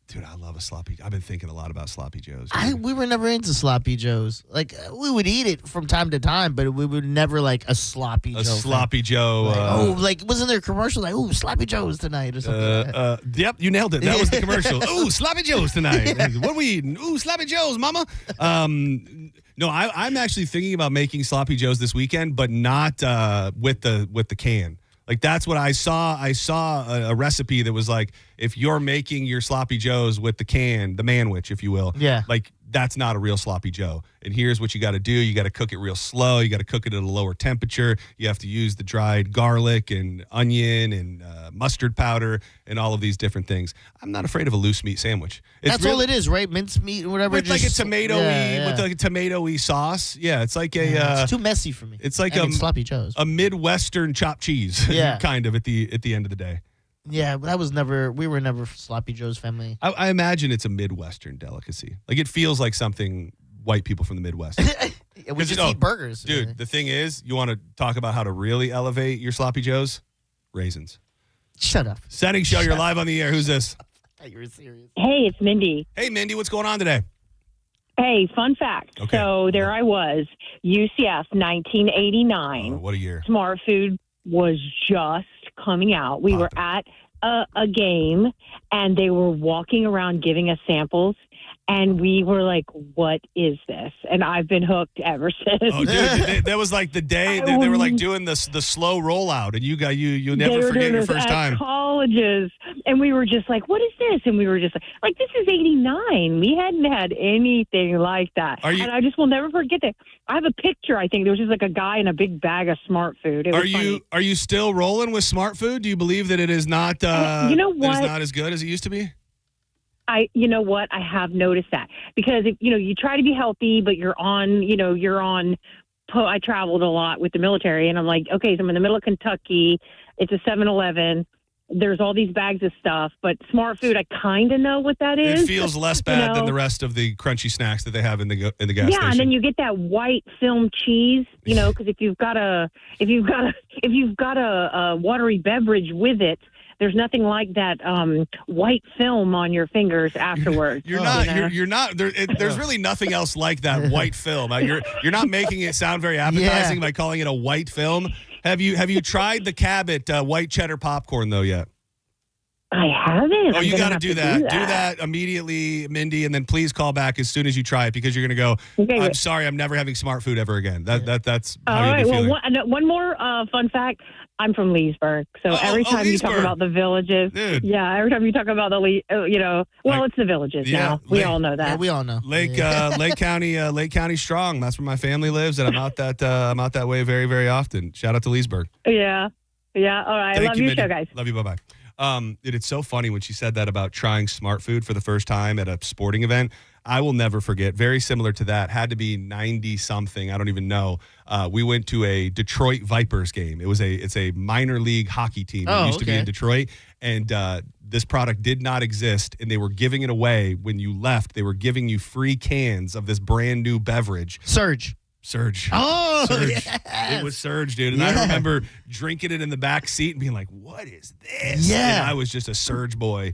Dude, I love a sloppy. I've been thinking a lot about Sloppy Joes. We were never into Sloppy Joes. Like we would eat it from time to time, but we would never like a Sloppy Joe. A Sloppy Joe. Wasn't there a commercial like, "Ooh, Sloppy Joes tonight" or something? Yep, you nailed it. That was the commercial. Ooh, Sloppy Joes tonight. What are we eating? Ooh, Sloppy Joes, mama. No, I'm actually thinking about making Sloppy Joes this weekend, but not with the can. Like that's what I saw. I saw a recipe that was like, if you're making your Sloppy Joes with the can, the manwich, if you will. Yeah. Like that's not a real Sloppy Joe. And here's what you got to do. You got to cook it real slow. You got to cook it at a lower temperature. You have to use the dried garlic and onion and mustard powder and all of these different things. I'm not afraid of a loose meat sandwich. That's all it is, right? Mince meat or whatever. With like a tomatoey, with like a tomatoey sauce. Yeah, it's like it's too messy for me. It's like Sloppy Joes. A Midwestern chopped cheese. Yeah. Kind of at the end of the day. Yeah, but we were never Sloppy Joe's family. I imagine it's a Midwestern delicacy. Like it feels like something white people from the Midwest. We just eat burgers. Dude, the thing is, you want to talk about how to really elevate your Sloppy Joes? Raisins. Shut up. Senning Show, you're live on the air. Who's this? I thought you were serious. Hey, it's Mindy. Hey, Mindy, what's going on today? Hey, fun fact. Okay. So there I was, UCF 1989. Oh, what a year. Smart Food was just coming out. We were at a game, and they were walking around giving us samples, and we were like, what is this? And I've been hooked ever since. Oh, dude, that was like the day they were like doing the slow rollout, and you'll never forget your first time. Colleges, and we were just like, what is this? And we were just like this is 89. We hadn't had anything like that. And I just will never forget that. I have a picture, I think. There was just like a guy in a big bag of Smart Food. It was funny. Are you still rolling with Smart Food? Do you believe that it is not you know what? It is not as good as it used to be? You know what? I have noticed that because you try to be healthy, but you're on. I traveled a lot with the military, and I'm like, okay, so I'm in the middle of Kentucky. It's a 7-Eleven. There's all these bags of stuff, but Smart Food, I kind of know what that is. It feels less bad than the rest of the crunchy snacks that they have in the gas station. Yeah, and then you get that white film cheese, because if you've got a watery beverage with it, there's nothing like that white film on your fingers afterwards. You're not. There's really nothing else like that white film. You're not making it sound very appetizing by calling it a white film. Have you tried the Cabot white cheddar popcorn though yet? I haven't. Oh, you got to do that. Do that immediately, Mindy, and then please call back as soon as you try it because you're going to go, okay, I'm sorry, I'm never having Smart Food ever again. That's how all you'll right. be feeling. Well, one more fun fact. I'm from Leesburg, so every time you talk about the villages, dude. Yeah, every time you talk about it's the villages now. We all know that. Yeah, we all know. Lake County strong. That's where my family lives, and I'm out that way very, very often. Shout out to Leesburg. Yeah. All right. Thank Love you, your Mindy. show, guys. Love you. Bye bye. It's so funny when she said that about trying Smart Food for the first time at a sporting event. I will never forget. Very similar to that. Had to be 90 something. I don't even know. We went to a Detroit Vipers game. It's a minor league hockey team. It used to be in Detroit, and this product did not exist, and they were giving it away when you left. They were giving you free cans of this brand new beverage. Surge. Oh, Surge. Yes. It was Surge, dude. And I remember drinking it in the back seat and being like, what is this? Yeah. And I was just a Surge boy.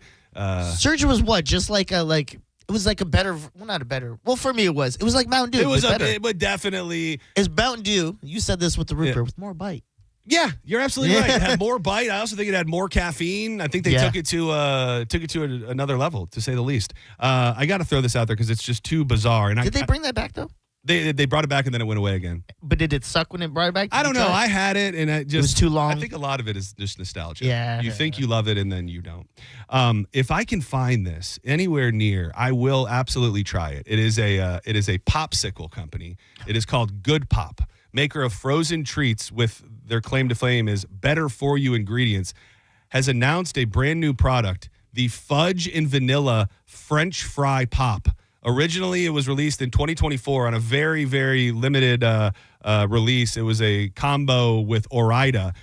Surge was what? Just like it was like a better, well, not a better. Well, for me, it was like Mountain Dew. It was better. But definitely. It's Mountain Dew. You said this with the root beer with more bite. Yeah, you're absolutely right. It had more bite. I also think it had more caffeine. I think they took it to another level, to say the least. I got to throw this out there because it's just too bizarre. And Did they bring that back though? They brought it back and then it went away again. But did it suck when it brought it back? I don't know. I had it and it was too long. I think a lot of it is just nostalgia. Yeah. You think you love it and then you don't. If I can find this anywhere near, I will absolutely try it. It is a popsicle company. It is called Good Pop, maker of frozen treats with their claim to fame is better for you ingredients. has announced a brand new product, the Fudge and Vanilla French Fry Pop. Originally, it was released in 2024 on a very, very limited release. It was a combo with Ore-Ida.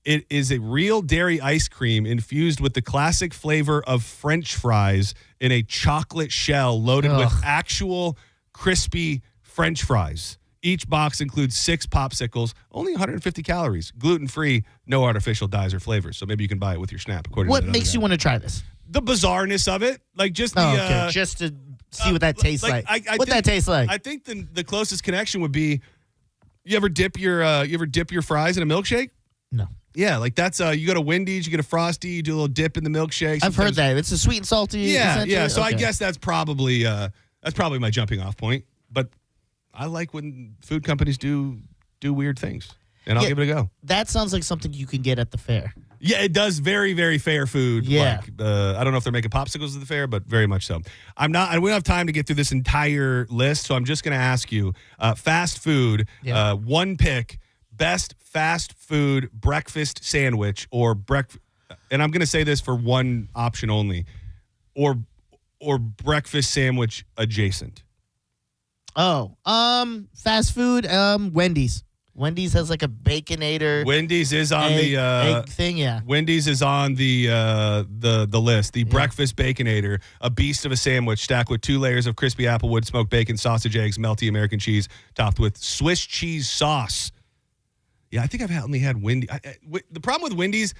It is a real dairy ice cream infused with the classic flavor of French fries in a chocolate shell loaded with actual crispy French fries. Each box includes 6 popsicles, only 150 calories, gluten-free, no artificial dyes or flavors. So maybe you can buy it with your Snap. What makes you want to try this? The bizarreness of it, like just just to see what that tastes like. That tastes like? I think the closest connection would be, you ever dip your fries in a milkshake? No. Yeah, like that's you go to Wendy's, you get a Frosty, you do a little dip in the milkshake. I've heard that it's a sweet and salty. Yeah. So I guess that's probably my jumping off point. But I like when food companies do weird things, and I'll give it a go. That sounds like something you can get at the fair. Yeah, it does. Very, very fair food. Yeah. Like, I don't know if they're making popsicles at the fair, but very much so. We don't have time to get through this entire list, so I'm just going to ask you, fast food, one pick, best fast food breakfast sandwich or breakfast, and I'm going to say this for one option only, or breakfast sandwich adjacent. Oh, fast food, Wendy's. Wendy's has like a Baconator. Wendy's is on the egg thing, yeah. Wendy's is on the list. The breakfast Baconator, a beast of a sandwich stacked with 2 layers of crispy applewood, smoked bacon, sausage, eggs, melty American cheese, topped with Swiss cheese sauce. Yeah, I think I've only had Wendy's. The problem with Wendy's,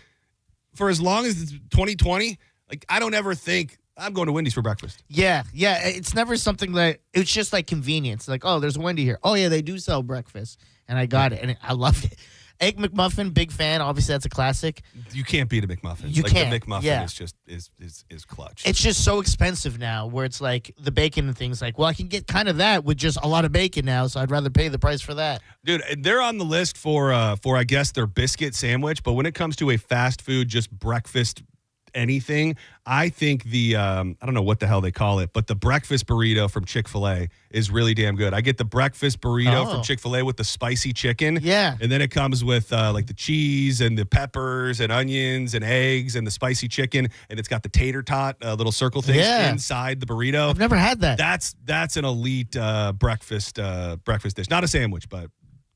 for as long as it's 2020, like I don't ever think I'm going to Wendy's for breakfast. Yeah. It's never something that, it's just like convenience. Like, oh, there's a Wendy here. Oh, yeah, they do sell breakfast. And I got it, and I loved it. Egg McMuffin, big fan. Obviously, that's a classic. You can't beat a McMuffin. You can't. The McMuffin is just is clutch. It's just so expensive now, where it's like the bacon and things like, well, I can get kind of that with just a lot of bacon now, so I'd rather pay the price for that. Dude, they're on the list for I guess their biscuit sandwich, but when it comes to a fast food, just breakfast anything, I think the I don't know what the hell they call it, but the breakfast burrito from Chick-fil-A is really damn good. I get the breakfast burrito from Chick-fil-A with the spicy chicken. Yeah. And then it comes with like the cheese and the peppers and onions and eggs and the spicy chicken, and it's got the tater tot little circle things inside the burrito. I've never had that. That's an elite breakfast dish. Not a sandwich, but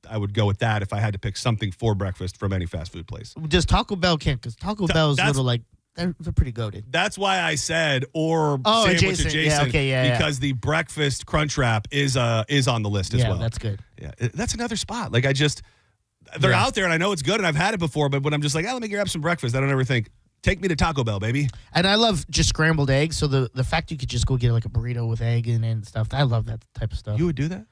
I would go with that if I had to pick something for breakfast from any fast food place. Does Taco Bell count? Because Taco Bell is a little like, they're pretty goated. That's why I said sandwich adjacent. Because the breakfast crunch wrap is on the list as well. Yeah, that's good. Yeah, that's another spot. Like they're out there, and I know it's good, and I've had it before. But when I'm just like, let me grab some breakfast, I don't ever think, take me to Taco Bell, baby. And I love just scrambled eggs. So the fact you could just go get like a burrito with egg in it and stuff, I love that type of stuff. You would do that?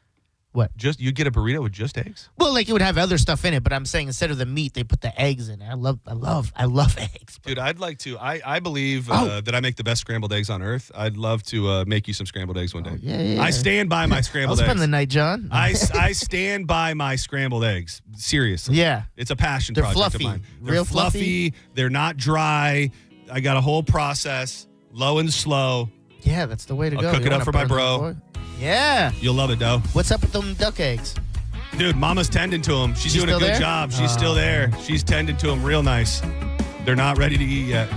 What? You get a burrito with just eggs? Well, like it would have other stuff in it, but I'm saying instead of the meat, they put the eggs in it. I love eggs. Dude, I'd like to. I believe that I make the best scrambled eggs on earth. I'd love to make you some scrambled eggs one day. Yeah. I stand by my scrambled eggs. I'll spend the night, John. I stand by my scrambled eggs. Seriously. Yeah. It's a passion They're project fluffy. of mine. They're Real fluffy. They're not dry. I got a whole process, low and slow. Yeah, that's the way to go. I'll cook it up for my bro. Yeah. You'll love it, though. What's up with them duck eggs? Dude, Mama's tending to them. She's doing a good job. She's still there. She's tending to them real nice. They're not ready to eat yet.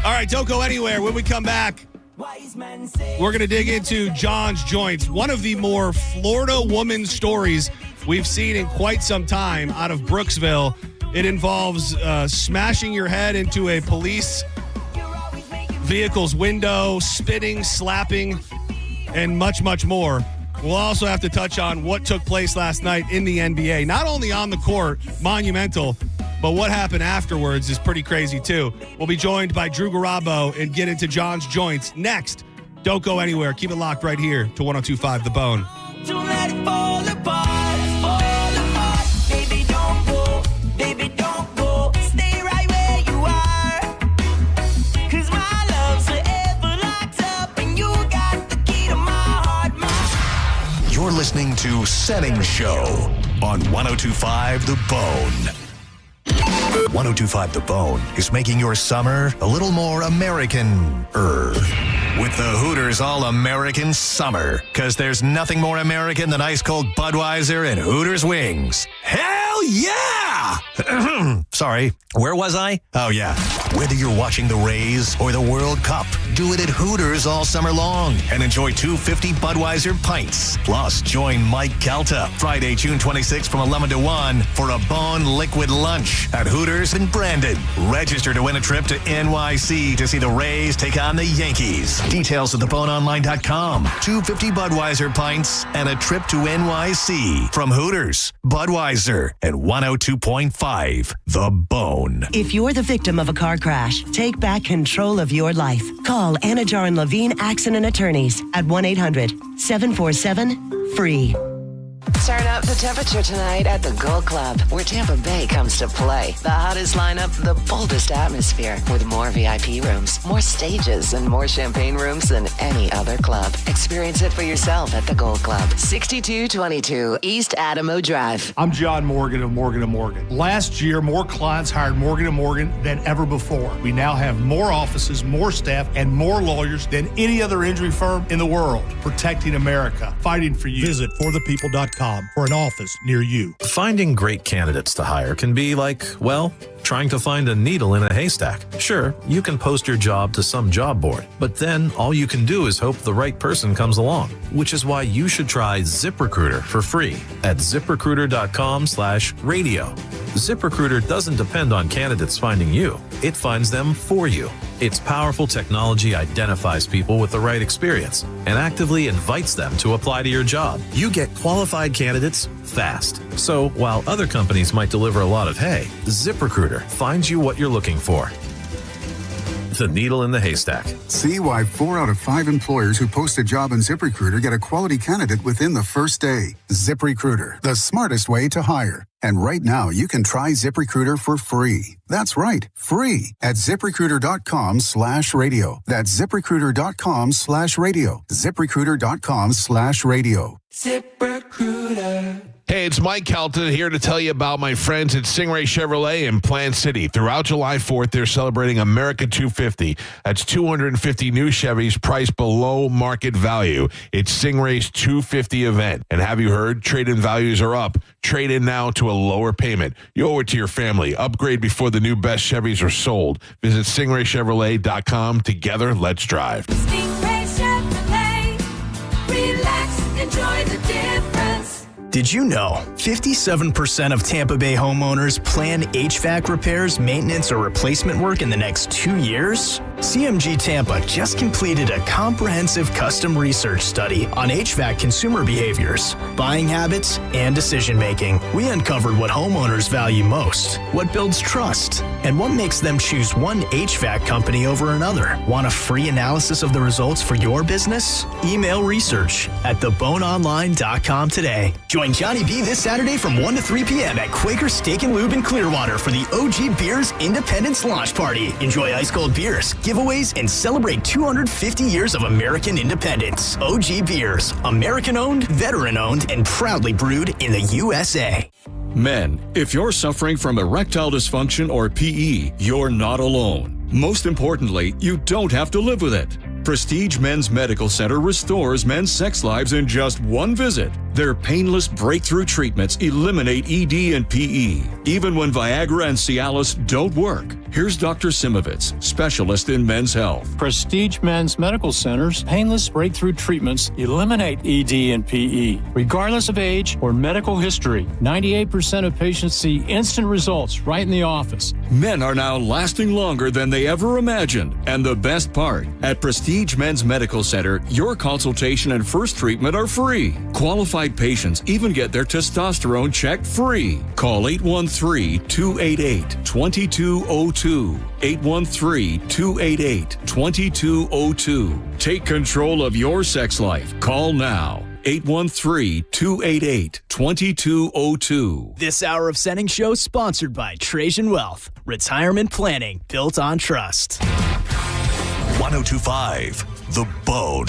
All right, don't go anywhere. When we come back, we're going to dig into John's Joints, one of the more Florida woman stories we've seen in quite some time out of Brooksville. It involves smashing your head into a police vehicle's window, spitting, slapping, and much, much more. We'll also have to touch on what took place last night in the NBA. Not only on the court, monumental, but what happened afterwards is pretty crazy, too. We'll be joined by Drew Garabo and get into John's Joints next. Don't go anywhere. Keep it locked right here to 102.5 The Bone. Don't let it fall apart. Baby, don't go. Baby, don't go. Stay right where you are. 'Cause my love's forever locked up, and you got the key to my heart. You're listening to Senning Show on 102.5 The Bone. 102.5 The Bone is making your summer a little more American-er. With the Hooters All-American Summer. Because there's nothing more American than ice-cold Budweiser and Hooters wings. Hell yeah! Sorry, where was I? Oh, yeah. Whether you're watching the Rays or the World Cup, do it at Hooters all summer long and enjoy 250 Budweiser pints. Plus, join Mike Calta Friday, June 26th from 11 to 1 for a Bone Liquid Lunch at Hooters in Brandon. Register to win a trip to NYC to see the Rays take on the Yankees. Details at theboneonline.com. 250 Budweiser pints and a trip to NYC from Hooters, Budweiser, and 102.5 The Bone. If you're the victim of a car crash, take back control of your life. Call Anajar and Levine Accident Attorneys at 1-800-747-FREE. Turn up the temperature tonight at the Gold Club, where Tampa Bay comes to play. The hottest lineup, the boldest atmosphere, with more VIP rooms, more stages, and more champagne rooms than any other club. Experience it for yourself at the Gold Club, 6222 East Adamo Drive. I'm John Morgan of Morgan & Morgan. Last year, more clients hired Morgan & Morgan than ever before. We now have more offices, more staff, and more lawyers than any other injury firm in the world. Protecting America, fighting for you. Visit forthepeople.com for an office near you. Finding great candidates to hire can be like, well, trying to find a needle in a haystack. Sure, you can post your job to some job board, but then all you can do is hope the right person comes along, which is why you should try ZipRecruiter for free at ZipRecruiter.com/radio. ZipRecruiter doesn't depend on candidates finding you. It finds them for you. Its powerful technology identifies people with the right experience and actively invites them to apply to your job. You get qualified candidates fast. So while other companies might deliver a lot of hay, ZipRecruiter finds you what you're looking for. The needle in the haystack. See why 4 out of 5 employers who post a job on ZipRecruiter get a quality candidate within the first day. ZipRecruiter, the smartest way to hire. And right now, you can try ZipRecruiter for free. That's right, free at ZipRecruiter.com/radio. That's ZipRecruiter.com/radio. ZipRecruiter.com/radio. ZipRecruiter. Hey, it's Mike Calta here to tell you about my friends at Stingray Chevrolet in Plant City. Throughout July 4th, they're celebrating America 250. That's 250 new Chevys priced below market value. It's Stingray's 250 event. And have you heard? Trade-in values are up. Trade in now to a lower payment. You owe it to your family. Upgrade before the new best Chevys are sold. Visit StingrayChevrolet.com. Together, let's drive. Stingray Chevrolet. Relax, enjoy the difference. Did you know 57% of Tampa Bay homeowners plan HVAC repairs, maintenance, or replacement work in the next 2 years? CMG Tampa just completed a comprehensive custom research study on HVAC consumer behaviors, buying habits, and decision-making. We uncovered what homeowners value most, what builds trust, and what makes them choose one HVAC company over another. Want a free analysis of the results for your business? Email research at theboneonline.com today. Join Johnny B this Saturday from 1 to 3 p.m. at Quaker Steak and Lube in Clearwater for the OG Beers Independence Launch Party. Enjoy ice-cold beers, giveaways, and celebrate 250 years of American independence. OG Beers, American-owned, veteran-owned, and proudly brewed in the USA. Men, if you're suffering from erectile dysfunction or PE, you're not alone. Most importantly, you don't have to live with it. Prestige Men's Medical Center restores men's sex lives in just one visit. Their painless breakthrough treatments eliminate ED and PE, even when Viagra and Cialis don't work. Here's Dr. Simovitz, specialist in men's health. Prestige Men's Medical Center's painless breakthrough treatments eliminate ED and PE, regardless of age or medical history. 98% of patients see instant results right in the office. Men are now lasting longer than they ever imagined. And the best part, at Prestige Men's Medical Center, your consultation and first treatment are free. Qualified patients even get their testosterone checked free. Call 813-288-2202. 813-288-2202. Take control of your sex life. Call now. 813-288-2202. This hour of Senning Show sponsored by Trajan Wealth. Retirement planning built on trust. 1025 The Bone.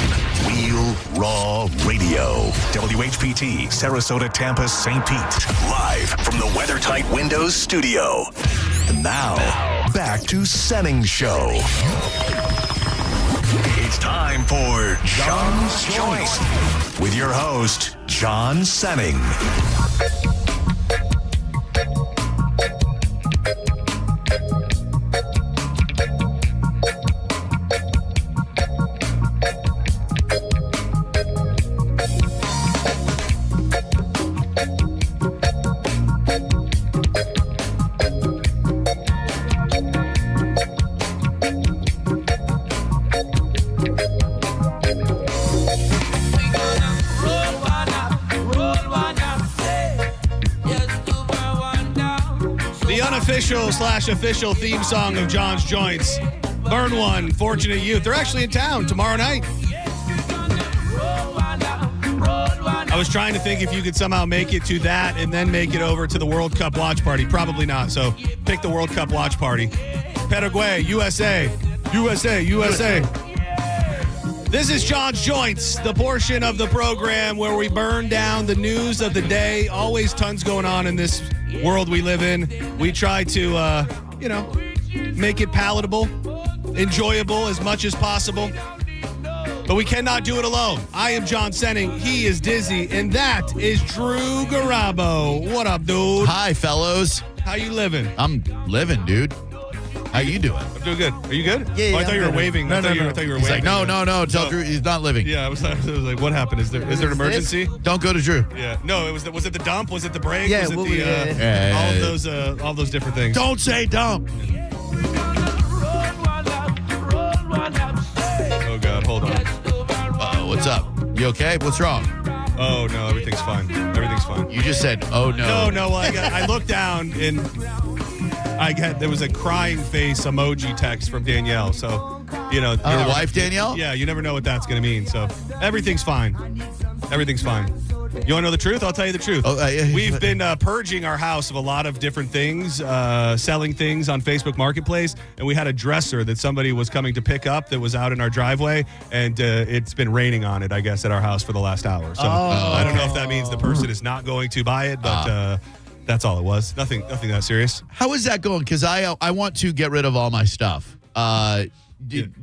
Wheel Raw Radio. WHPT, Sarasota, Tampa, St. Pete. Live from the WeatherTight Windows studio. And now, back to Senning Show. It's time for John's Choice with your host, John Senning. unofficial/official theme song of John's Joints. Burn One, Fortunate Youth. They're actually in town tomorrow night. I was trying to think if you could somehow make it to that and then make it over to the World Cup watch party. Probably not. So pick the World Cup watch party. Paraguay, USA. This is John's Joints, the portion of the program where we burn down the news of the day. Always tons going on in this world we live in. We try to, make it palatable, enjoyable as much as possible. But we cannot do it alone. I am John Senning. He is Dizzy. And that is Drew Garabo. What up, dude? Hi, fellows. How you living? I'm living, dude. How you doing? I'm doing good. Are you good? Yeah, I thought you were waving. I thought you were He's waving. like, no. Tell Drew he's not living. Yeah, I was like, what happened? Is there an emergency? Don't go to Drew. Yeah. No, was it the dump? Was it the break? Yeah, was it all those different things? Don't say dump. Oh God, hold on. Uh-oh, what's up? You okay? What's wrong? Oh no, everything's fine. Everything's fine. You just said, oh no. No. Well, I looked down and there was a crying face emoji text from Danielle. So, your wife, Danielle? Yeah, you never know what that's going to mean. So everything's fine. Everything's fine. You want to know the truth? I'll tell you the truth. We've been purging our house of a lot of different things, selling things on Facebook Marketplace, and we had a dresser that somebody was coming to pick up that was out in our driveway, and it's been raining on it, I guess, at our house for the last hour. So I don't know if that means the person is not going to buy it, but that's all it was. Nothing that serious. How is that going? Because I want to get rid of all my stuff.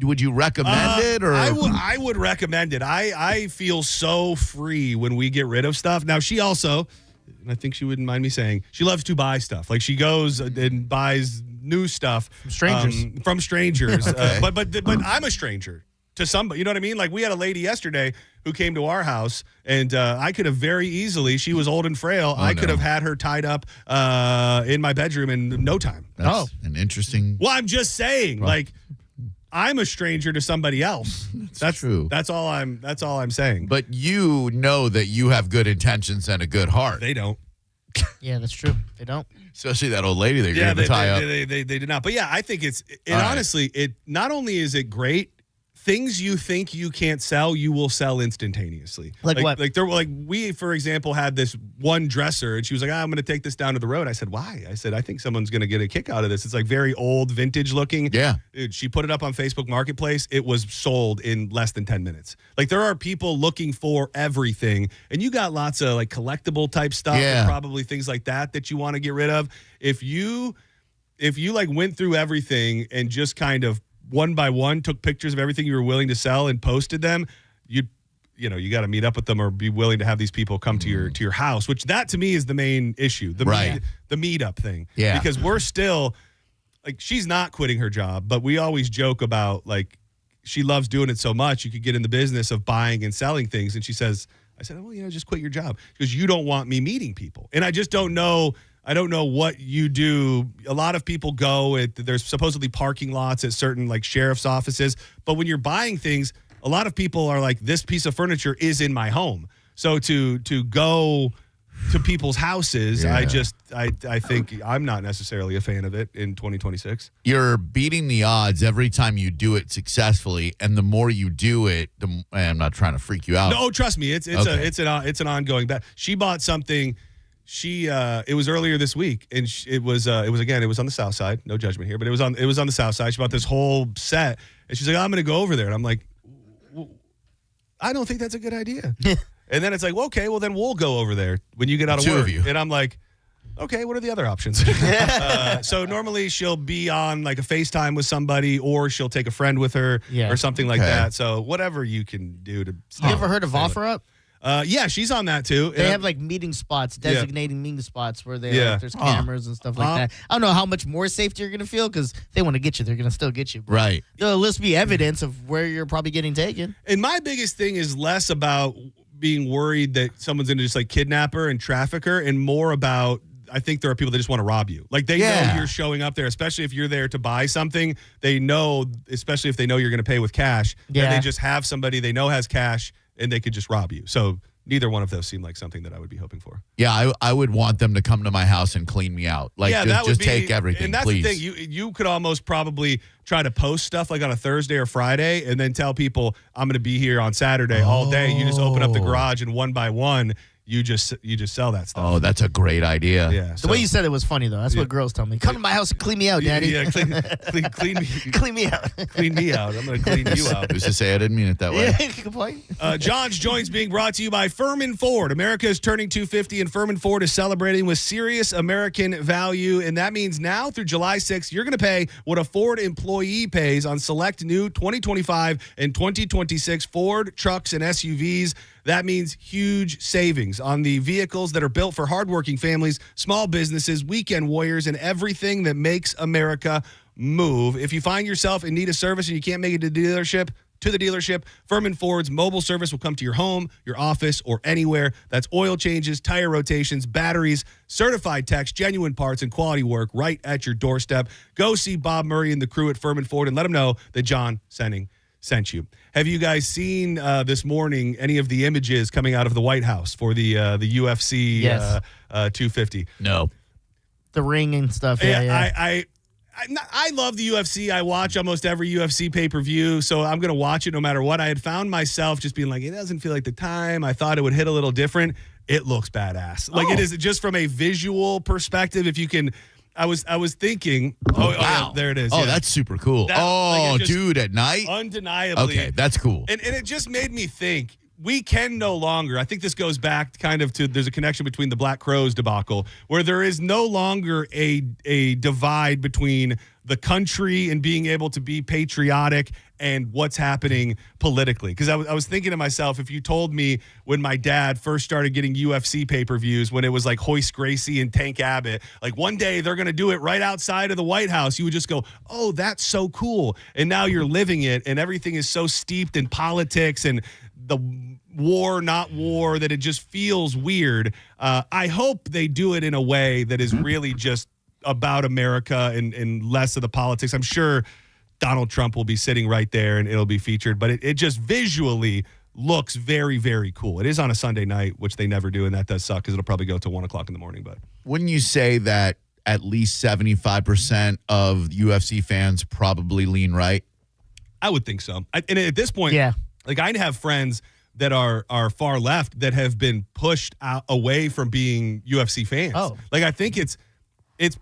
Would you recommend it? Or I would recommend it. I feel so free when we get rid of stuff. Now, she also, and I think she wouldn't mind me saying, she loves to buy stuff. Like, she goes and buys new stuff from strangers. Okay. But I'm a stranger to somebody. You know what I mean? Like, we had a lady yesterday who came to our house, and I could have very easily, she was old and frail, I could have had her tied up in my bedroom in no time. That's an interesting. Well, I'm just saying, like, I'm a stranger to somebody else. That's true. That's all I'm saying. But you know that you have good intentions and a good heart. They don't. Yeah, that's true. They don't. Especially that old lady that you're going to tie up. They did not. But yeah, I think honestly, it not only is it great, things you think you can't sell, you will sell instantaneously. Like what? Like we, for example, had this one dresser, and she was like, I'm going to take this down to the road. I said, why? I said, I think someone's going to get a kick out of this. It's like very old, vintage looking. Yeah. Dude, she put it up on Facebook Marketplace. It was sold in less than 10 minutes. Like, there are people looking for everything, and you got lots of like collectible type stuff, and probably things like that you want to get rid of. If you like went through everything and just kind of one by one took pictures of everything you were willing to sell and posted them, you got to meet up with them or be willing to have these people come to your house, which that to me is the main issue, the meetup thing. Yeah. Because we're still, like, she's not quitting her job, but we always joke about, like, she loves doing it so much you could get in the business of buying and selling things. And I said, well, just quit your job because you don't want me meeting people. And I just don't know. I don't know what you do. A lot of people there's supposedly parking lots at certain like sheriff's offices. But when you're buying things, a lot of people are like, this piece of furniture is in my home. So to go to people's houses, I think I'm not necessarily a fan of it in 2026. You're beating the odds every time you do it successfully. And the more you do it, I'm not trying to freak you out. No, trust me. It's an ongoing bet. She bought something. It was earlier this week, and it was on the south side. No judgment here, but it was on the south side. She bought this whole set, and she's like, I'm going to go over there. And I'm like, I don't think that's a good idea. And then it's like, well, okay, well, then we'll go over there when you get out of work. Two of you. And I'm like, okay, what are the other options? So normally she'll be on like a FaceTime with somebody, or she'll take a friend with her or something like that. So whatever you can do to. You ever heard of OfferUp? Yeah, she's on that too. They have like meeting spots, designating meeting spots where there's cameras and stuff like that. I don't know how much more safety you're going to feel because they want to get you. They're going to still get you. Right. There'll at least be evidence of where you're probably getting taken. And my biggest thing is less about being worried that someone's going to just like kidnap her and traffic her, and more about, I think there are people that just want to rob you. Like, they know you're showing up there, especially if you're there to buy something. They know, especially if they know you're going to pay with cash, that they just have somebody they know has cash and they could just rob you. So neither one of those seem like something that I would be hoping for. Yeah, I would want them to come to my house and clean me out. Like, just take everything, and that's please. the thing. You could almost probably try to post stuff like on a Thursday or Friday and then tell people, I'm going to be here on Saturday all day. You just open up the garage and one by one, you just sell that stuff. Oh, that's a great idea. Yeah. The way you said it was funny, though. That's what girls tell me. Come to my house and clean me out, Daddy. Yeah, clean me. Clean me out. Clean me out. I'm going to clean you out. Who's to say I didn't mean it that way? Yeah, good point. John's Joints being brought to you by Furman Ford. America is turning 250, and Furman Ford is celebrating with serious American value. And that means now through July 6th, you're going to pay what a Ford employee pays on select new 2025 and 2026 Ford trucks and SUVs. That means huge savings on the vehicles that are built for hardworking families, small businesses, weekend warriors, and everything that makes America move. If you find yourself in need of service and you can't make it to the dealership, Furman Ford's mobile service will come to your home, your office, or anywhere. That's oil changes, tire rotations, batteries, certified techs, genuine parts, and quality work right at your doorstep. Go see Bob Murray and the crew at Furman Ford and let them know that John Senning sent you. Have you guys seen this morning any of the images coming out of the White House for the UFC 250? No. The ring and stuff. Yeah. I love the UFC. I watch almost every UFC pay-per-view, so I'm going to watch it no matter what. I had found myself just being like, it doesn't feel like the time. I thought it would hit a little different. It looks badass. Like, it is just from a visual perspective. If you can, I was thinking, wow, yeah, there it is. Oh, yeah. That's super cool. Dude, at night? Undeniably. Okay, that's cool. And it just made me think, we can no longer, I think this goes back kind of to, there's a connection between the Black Crowes debacle, where there is no longer a divide between the country and being able to be patriotic and what's happening politically. Because I was thinking to myself, if you told me when my dad first started getting UFC pay-per-views, when it was like Hoist Gracie and Tank Abbott, like one day they're going to do it right outside of the White House, you would just go, oh, that's so cool. And now you're living it, and everything is so steeped in politics and the war, not war, that it just feels weird. I hope they do it in a way that is really just about America and less of the politics. I'm sure Donald Trump will be sitting right there and it'll be featured, but it just visually looks very, very cool. It is on a Sunday night, which they never do, and that does suck because it'll probably go to 1 o'clock in the morning. But wouldn't you say that at least 75% of UFC fans probably lean right? I would think so. And at this point, yeah. Like, I have friends that are far left that have been pushed away from being UFC fans. Oh. Like, I think it's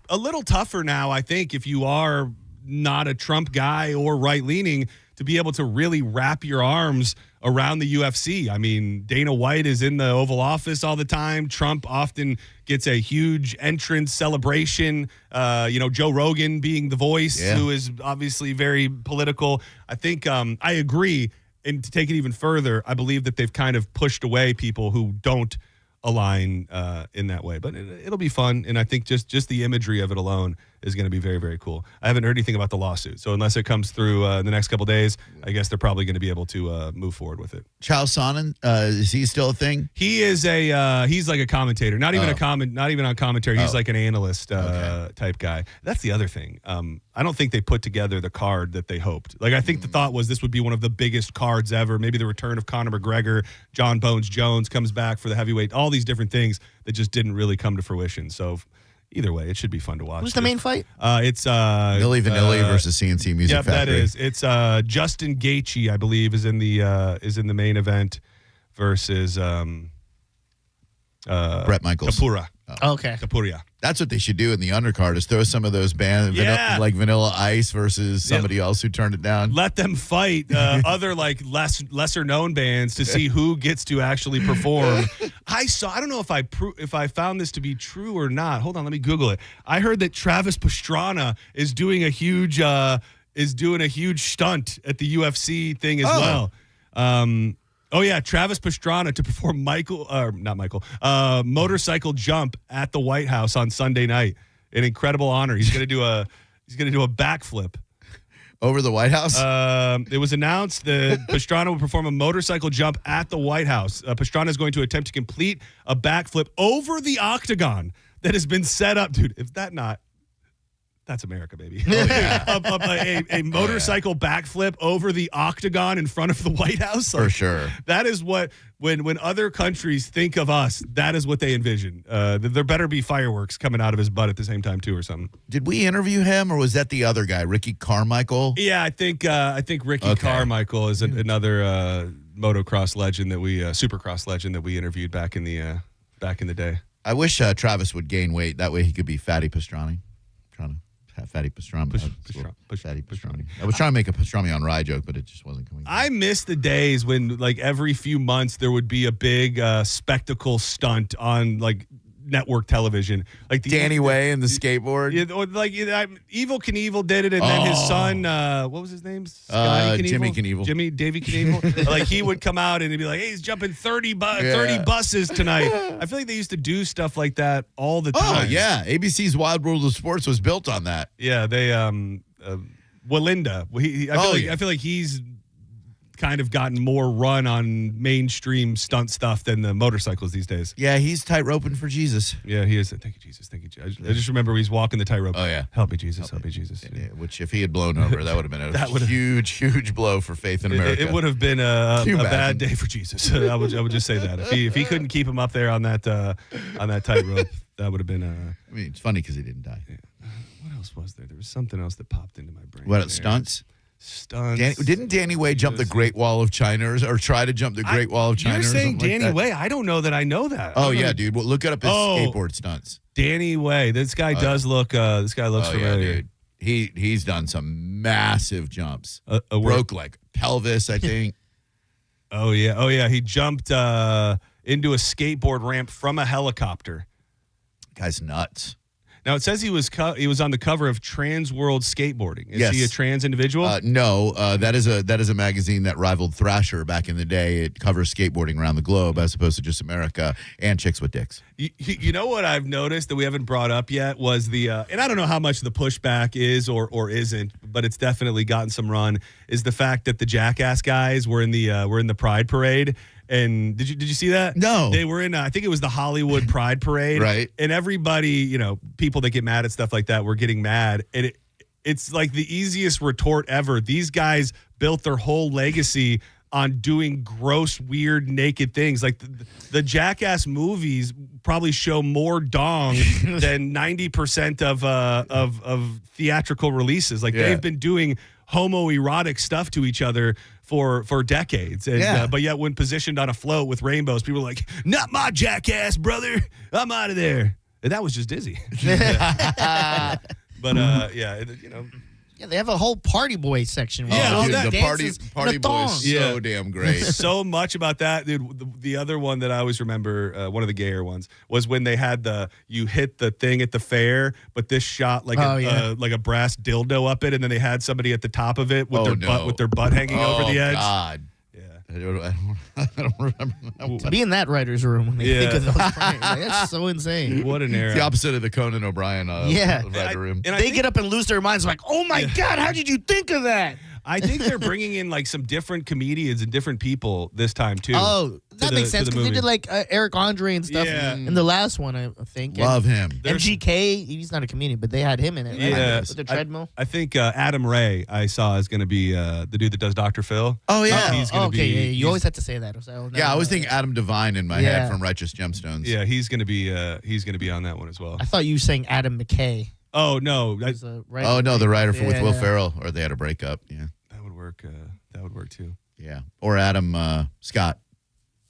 a little tougher now, I think, if you are not a Trump guy or right-leaning, to be able to really wrap your arms around the UFC. I mean, Dana White is in the Oval Office all the time. Trump often gets a huge entrance celebration. Joe Rogan being the voice, who is obviously very political. I think I agree. And to take it even further, I believe that they've kind of pushed away people who don't align in that way. But it'll be fun, and I think just the imagery of it alone is going to be very, very cool. I haven't heard anything about the lawsuit, so unless it comes through in the next couple of days, I guess they're probably going to be able to move forward with it. Chael Sonnen, is he still a thing? He is he's like a commentator, not even on commentary. He's like an analyst type guy. That's the other thing. I don't think they put together the card that they hoped. Like, I think the thought was this would be one of the biggest cards ever. Maybe the return of Conor McGregor, John Bones Jones comes back for the heavyweight, all these different things that just didn't really come to fruition. So either way, it should be fun to watch. Who's the main fight? It's Milli Vanilli versus CNC Music Factory. Yeah, that is. It's Justin Gaethje, I believe, is in the main event versus Brett Michaels. Kapura. Okay. Kapuria. That's what they should do in the undercard, is throw some of those bands, like Vanilla Ice versus somebody else who turned it down. Let them fight other like lesser known bands to see who gets to actually perform. I don't know if I found this to be true or not. Hold on, let me Google it. I heard that Travis Pastrana is doing a huge stunt at the UFC thing as well. Oh, yeah, Travis Pastrana to perform motorcycle jump at the White House on Sunday night. An incredible honor. He's going to do a backflip over the White House. It was announced that Pastrana will perform a motorcycle jump at the White House. Pastrana is going to attempt to complete a backflip over the octagon that has been set up. Dude, if that's That's America, baby. A motorcycle backflip over the octagon in front of the White House. For sure. That is what, when other countries think of us, that is what they envision. There better be fireworks coming out of his butt at the same time, too, or something. Did we interview him, or was that the other guy, Ricky Carmichael? Yeah, I think Ricky Carmichael is another motocross legend that supercross legend that we interviewed back in the day. I wish Travis would gain weight. That way he could be Fatty Pastrami. Trying to have Fatty Pastrami. Fatty Pastrami. I was trying to make a pastrami on rye joke, but it just wasn't coming. I miss the days when, like, every few months there would be a big spectacle stunt on, like, network television, like the Danny Way and the skateboard. Yeah, or like Evel Knievel did it, and then his son, what was his name? Scotty Knievel? Davey Knievel. Like he would come out and he'd be like, "Hey, he's jumping 30 buses tonight." I feel like they used to do stuff like that all the time. Oh yeah, ABC's Wild World of Sports was built on that. Yeah, they Walinda. I feel like he's kind of gotten more run on mainstream stunt stuff than the motorcycles these days. Yeah, he's tight-roping for Jesus. Yeah, he is. Thank you, Jesus. Thank you, Jesus. I just remember he's walking the tightrope. Oh, yeah. Help me, Jesus. Help me, Jesus. Yeah, which, if he had blown over, that would have been a huge blow for faith in America. It would have been a bad day for Jesus. I would just say that. If he couldn't keep him up there on that tightrope, that would have been I mean, it's funny because he didn't die. Yeah. What else was there? There was something else that popped into my brain. What, stunts? Didn't Danny Way jump the Great Wall of China or try to jump the Great Wall of China? You're saying Danny like Way? I don't know that I know that. Oh yeah, dude. Well, look up his skateboard stunts. Danny Way. This guy does look. This guy looks familiar. Yeah, dude. He's done some massive jumps. Broke like pelvis, I think. Oh yeah. He jumped into a skateboard ramp from a helicopter. Guy's nuts. Now, it says he was on the cover of Trans World Skateboarding. Is he a trans individual? No, that is a magazine that rivaled Thrasher back in the day. It covers skateboarding around the globe as opposed to just America and chicks with dicks. You know what I've noticed that we haven't brought up yet was the and I don't know how much the pushback is or isn't, but it's definitely gotten some run, is the fact that the Jackass guys were in the Pride Parade. And did you see that? No. They were in, I think it was the Hollywood Pride Parade. Right. And everybody, people that get mad at stuff like that were getting mad. And it's like the easiest retort ever. These guys built their whole legacy on doing gross, weird, naked things. Like the Jackass movies probably show more dong than 90% of theatrical releases. Like they've been doing homoerotic stuff to each other for decades. And, but yet when positioned on a float with rainbows, people are like, "Not my Jackass, brother. I'm out of there." And that was just dizzy. But Yeah, they have a whole party boy section. Yeah, dude, the party boy is so damn great. So much about that, dude. The other one that I always remember, one of the gayer ones, was when they had you hit the thing at the fair, but this shot like a brass dildo up it, and then they had somebody at the top of it with their butt hanging over the edge. God. I don't remember that. To be in that writer's room when they think of those pranks. Like, that's so insane. What an era. It's the opposite of the Conan O'Brien writer room. And they get up and lose their minds like, "Oh my God, how did you think of that?" I think they're bringing in like some different comedians and different people this time too. Oh, that makes sense because they did like Eric Andre and stuff in the last one, I think. Love him. MGK, he's not a comedian, but they had him in it. Right? Yeah, With the treadmill. I think Adam Ray I saw is going to be the dude that does Dr. Phil. Oh yeah, he's going to be. Yeah, you always have to say that. So I was thinking Adam Devine in my head from Righteous Gemstones. Yeah, he's going to be on that one as well. I thought you were saying Adam McKay. Oh no, the writer with Will Ferrell, or they had a breakup. Yeah. That would work too. Yeah, or Adam Scott.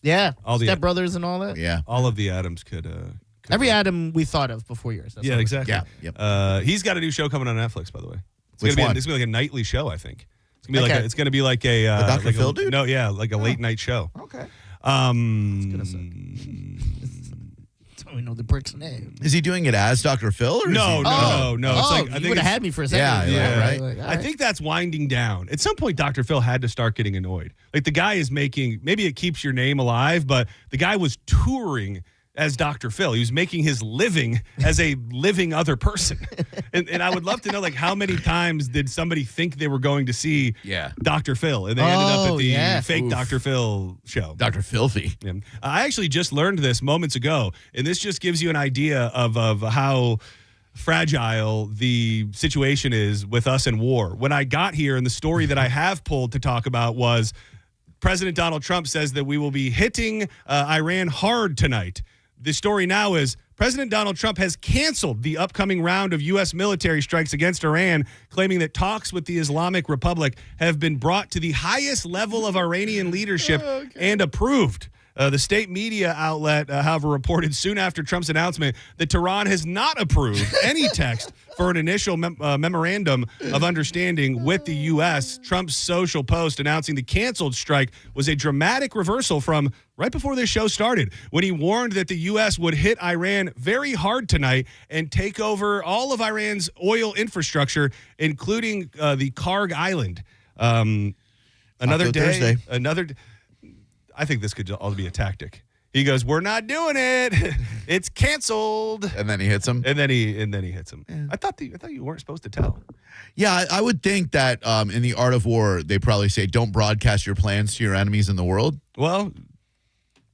Yeah, all the Step Brothers and all that. Yeah, all of the Adams could every Adam we thought of before yours. Yeah, exactly. Yeah, yep. He's got a new show coming on Netflix, by the way. Which one? It's gonna be like a nightly show, I think. It's gonna be like a Dr. Phil dude. No, yeah, like a late night show. Okay. We know the brick's name. Is he doing it as Dr. Phil? Or No. It's like, I think you would have had me for a second. Yeah, right. Like, I think that's winding down. At some point, Dr. Phil had to start getting annoyed. Like the guy is making, maybe it keeps your name alive, but the guy was touring as Dr. Phil. He was making his living as a living other person. and I would love to know, like, how many times did somebody think they were going to see Dr. Phil? And they ended up at the fake Dr. Phil show. Dr. Filthy. Yeah. I actually just learned this moments ago, and this just gives you an idea of how fragile the situation is with us in war. When I got here, and the story that I have pulled to talk about was President Donald Trump says that we will be hitting Iran hard tonight. The story now is President Donald Trump has canceled the upcoming round of U.S. military strikes against Iran, claiming that talks with the Islamic Republic have been brought to the highest level of Iranian leadership and approved. The state media outlet, however, reported soon after Trump's announcement that Tehran has not approved any text for an initial memorandum of understanding with the U.S. Trump's social post announcing the canceled strike was a dramatic reversal from right before this show started, when he warned that the U.S. would hit Iran very hard tonight and take over all of Iran's oil infrastructure, including the Karg Island. Another day, Thursday. I think this could all be a tactic. He goes, "We're not doing it. It's canceled." And then he hits him. And then he hits him. Yeah. I thought you weren't supposed to tell. Yeah, I would think that in the art of war, they probably say, "Don't broadcast your plans to your enemies in the world." Well,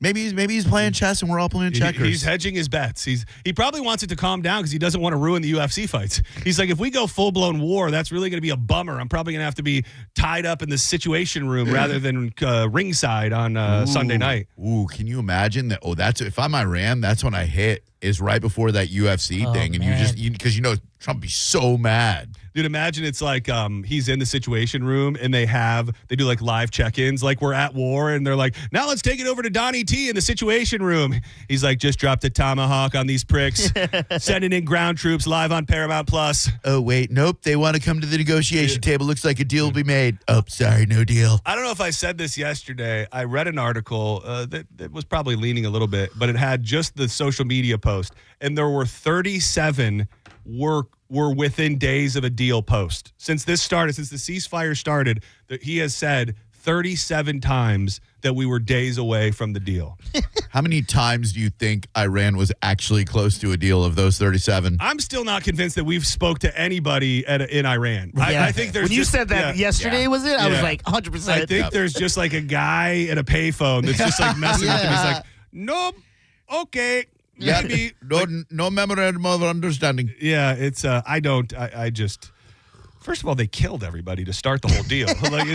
maybe he's playing chess and we're all playing checkers. He's hedging his bets. He probably wants it to calm down because he doesn't want to ruin the UFC fights. He's like, if we go full blown war, that's really going to be a bummer. I'm probably going to have to be tied up in the Situation Room rather than ringside on Sunday night. Ooh, can you imagine that? Oh, that's if I'm Iran, that's when I hit is right before that UFC thing, and because Trump be so mad. Dude, imagine it's like he's in the Situation Room and they do like live check-ins, like we're at war, and they're like, now let's take it over to Donnie T in the Situation Room. He's like, just dropped a tomahawk on these pricks, sending in ground troops live on Paramount Plus. Oh, wait, nope, they want to come to the negotiation table. Looks like a deal will be made. Oh, sorry, no deal. I don't know if I said this yesterday. I read an article that was probably leaning a little bit, but it had just the social media post, and there were 37 were within days of a deal post. Since the ceasefire started, he has said 37 times that we were days away from the deal. How many times do you think Iran was actually close to a deal of those 37? I'm still not convinced that we've spoke to anybody in Iran. Yeah. I think there's when you said that yesterday, was it? I was like 100%. I think there's just like a guy at a payphone that's just like messing with him. He's like, nope, okay. Maybe no memorandum of understanding. Yeah, it's I just first of all, they killed everybody to start the whole deal. Like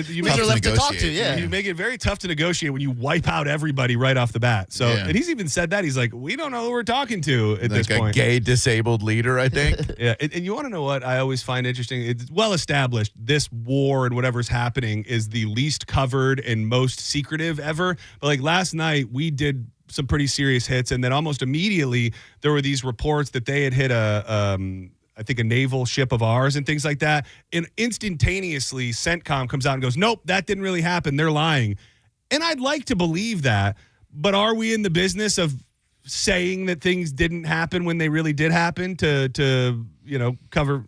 you make it left to talk to. Yeah, you make it very tough to negotiate when you wipe out everybody right off the bat. So, and he's even said that he's like, we don't know who we're talking to at this point. Like a gay disabled leader, I think. Yeah, and you want to know what I always find interesting? It's well established. This war and whatever's happening is the least covered and most secretive ever. But like last night, we did some pretty serious hits, and then almost immediately there were these reports that they had hit I think a naval ship of ours and things like that, and instantaneously CENTCOM comes out and goes, nope, that didn't really happen, they're lying. And I'd like to believe that, but are we in the business of saying that things didn't happen when they really did happen to cover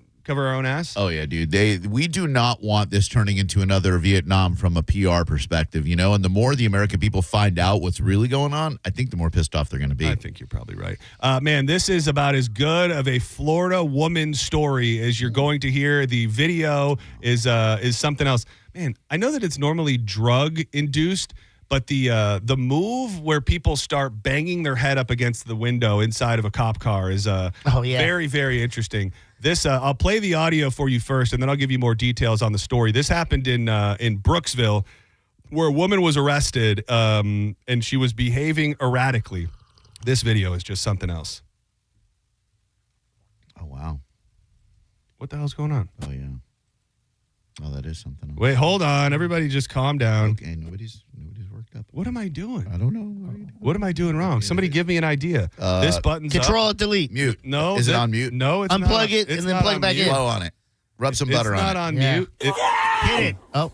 our own ass? Oh yeah, dude. We do not want this turning into another Vietnam from a PR perspective, and the more the American people find out what's really going on, I think the more pissed off they're going to be. I think you're probably right. Man, this is about as good of a Florida woman story as you're going to hear. The video is something else. Man, I know that it's normally drug induced, but the move where people start banging their head up against the window inside of a cop car is very, very interesting. This I'll play the audio for you first, and then I'll give you more details on the story. This happened in Brooksville, where a woman was arrested, and she was behaving erratically. This video is just something else. Oh wow! What the hell's going on? Oh yeah. Oh, that is something else. Wait, hold on. Everybody just calm down. Okay, nobody's worked up. What am I doing? I don't know. What am I doing wrong? Somebody give me an idea. This button's Control up. Delete. Mute. No. Is it on mute? No, it's not. Unplug it and then plug it back in. Blow on it. Rub some butter on it. It's not on mute. Hit it. Oh.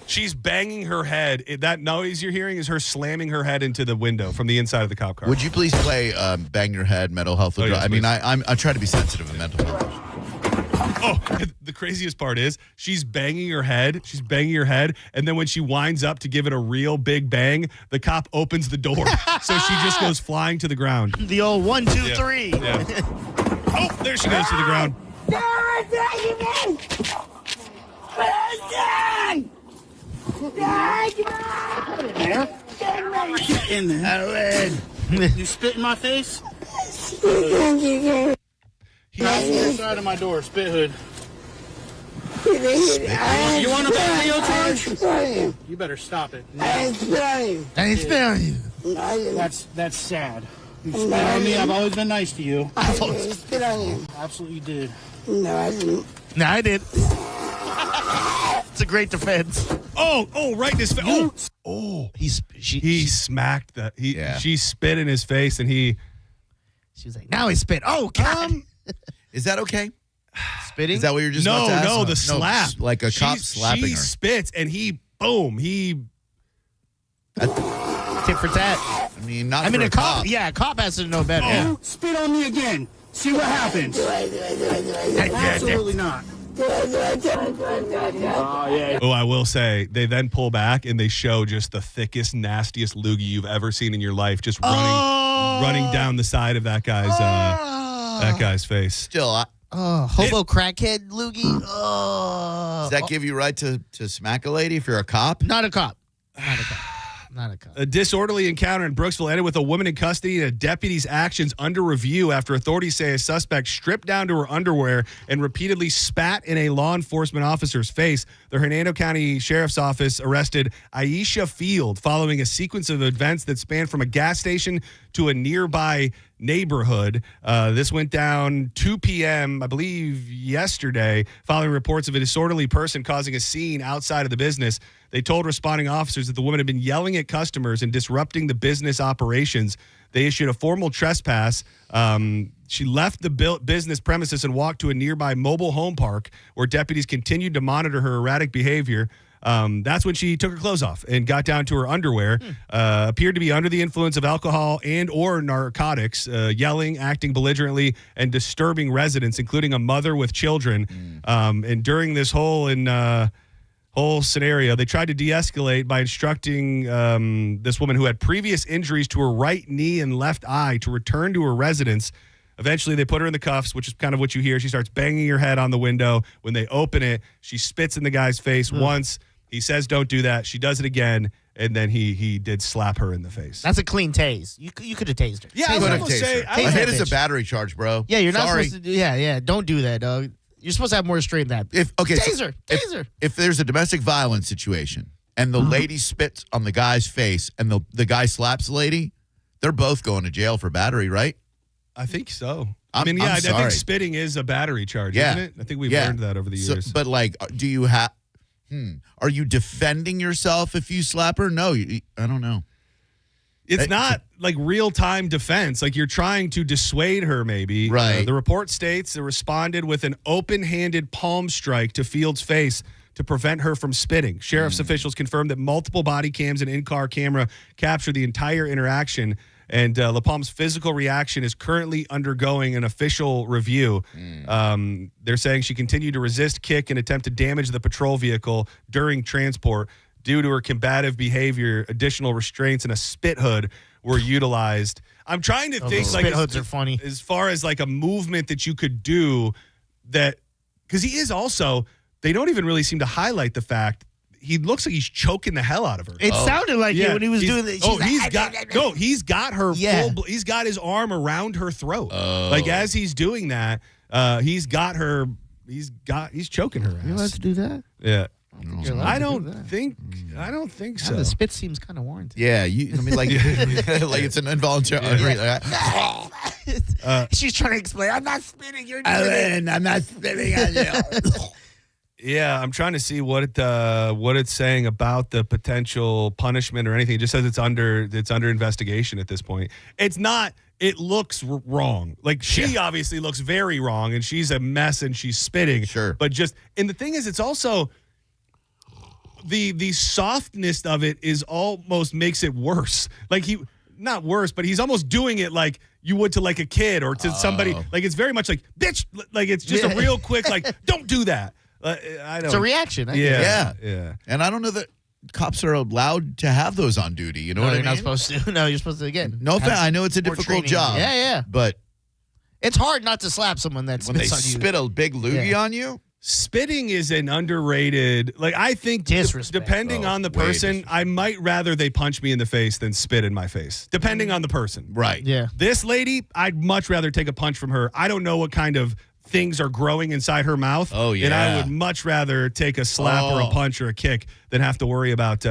She's banging her head. That noise you're hearing is her slamming her head into the window from the inside of the cop car. Would you please play Bang Your Head, Mental Health? Oh, yes, I mean, I try to be sensitive to mental health. Oh, the craziest part is she's banging her head. She's banging her head. And then when she winds up to give it a real big bang, the cop opens the door. So she just goes flying to the ground. The old 1, 2, 3. Yeah. Oh, there she goes to the ground. Get in there. You spit in my face? Get off the side of my door, spit hood. You want a video charge? You better stop it. I spit on you. That's sad. You spit on me. I've always been nice to you. I didn't spit on you. Absolutely did. No, I didn't. No, I did. It's a great defense. Oh, right in his face. He smacked that. She spit in his face, and she was like, "Now he spit." Oh, God. Is that okay? Spitting? Is that what you're just about to ask? No, the slap. Like a cop slapping she her. spits, and he tit for tat. I mean, not. I mean, for a cop. Yeah, a cop has to know better. Oh, spit on me again. See what happens. Absolutely not. Oh, I will say, they then pull back and they show just the thickest, nastiest loogie you've ever seen in your life, just running down the side of that guy's face. Still, hobo crackhead loogie. Does that give you right to smack a lady if you're a cop? Not a cop. Not a cop. A disorderly encounter in Brooksville ended with a woman in custody and a deputy's actions under review after authorities say a suspect stripped down to her underwear and repeatedly spat in a law enforcement officer's face. The Hernando County Sheriff's Office arrested Aisha Field following a sequence of events that spanned from a gas station to a nearby neighborhood. This went down 2 p.m., I believe, yesterday, following reports of a disorderly person causing a scene outside of the business. They told responding officers that the woman had been yelling at customers and disrupting the business operations. They issued a formal trespass. She left the business premises and walked to a nearby mobile home park where deputies continued to monitor her erratic behavior. That's when she took her clothes off and got down to her underwear, appeared to be under the influence of alcohol and or narcotics, yelling, acting belligerently, and disturbing residents, including a mother with children. And during this whole scenario, they tried to de-escalate by instructing this woman who had previous injuries to her right knee and left eye to return to her residence. Eventually, they put her in the cuffs, which is kind of what you hear. She starts banging her head on the window. When they open it, she spits in the guy's face once. He says, "Don't do that." She does it again, and then he did slap her in the face. That's a clean tase. You could have tased her. Yeah, I was going to say, a hit is a battery charge, bro. Yeah, you're not supposed to do. Yeah. Don't do that, dog. You're supposed to have more restraint than that. Taser. If there's a domestic violence situation and the lady spits on the guy's face and the guy slaps the lady, they're both going to jail for battery, right? I think so. I think spitting is a battery charge, isn't it? I think we've learned that over the years. But do you have? Are you defending yourself if you slap her? No, I don't know. It's not like real-time defense. Like you're trying to dissuade her, maybe. Right. The report states they responded with an open-handed palm strike to Field's face to prevent her from spitting. Sheriff's officials confirmed that multiple body cams and in-car camera captured the entire interaction. And La Palme's physical reaction is currently undergoing an official review. They're saying she continued to resist, kick, and attempt to damage the patrol vehicle during transport. Due to her combative behavior, additional restraints and a spit hood were utilized. I'm trying to think spit hoods are funny. As far as like a movement that you could do that, because he is also, they don't even really seem to highlight the fact he looks like he's choking the hell out of her. It sounded like it when he was doing it. He's got her full, he's got his arm around her throat. Like as he's doing that, he's choking her ass. You're allowed to do that? Yeah. I don't think so. The spit seems kind of warranted. Yeah, like it's an involuntary. She's trying to explain. I'm not spitting. You're doing it. I'm not spitting on you. Yeah, I'm trying to see what it's saying about the potential punishment or anything. It just says it's under investigation at this point. It's not. It looks wrong. Like she obviously looks very wrong, and she's a mess, and she's spitting. Sure, but and the thing is, it's also. The softness of it is almost makes it worse. Like not worse, but he's almost doing it like you would to like a kid or to somebody. Like it's very much like bitch. Like it's just a real quick like don't do that. It's a reaction. Yeah. And I don't know that cops are allowed to have those on duty. You know what I mean? You're not supposed to. No, you're supposed to again. No, I know it's a difficult job. Yeah. But it's hard not to slap someone that when they spits on you. spit a big loogie on you. Spitting is an underrated, like I think depending on the person, I might rather they punch me in the face than spit in my face, depending on the person. Right. Yeah. This lady, I'd much rather take a punch from her. I don't know what kind of things are growing inside her mouth. Oh, yeah. And I would much rather take a slap or a punch or a kick than have to worry about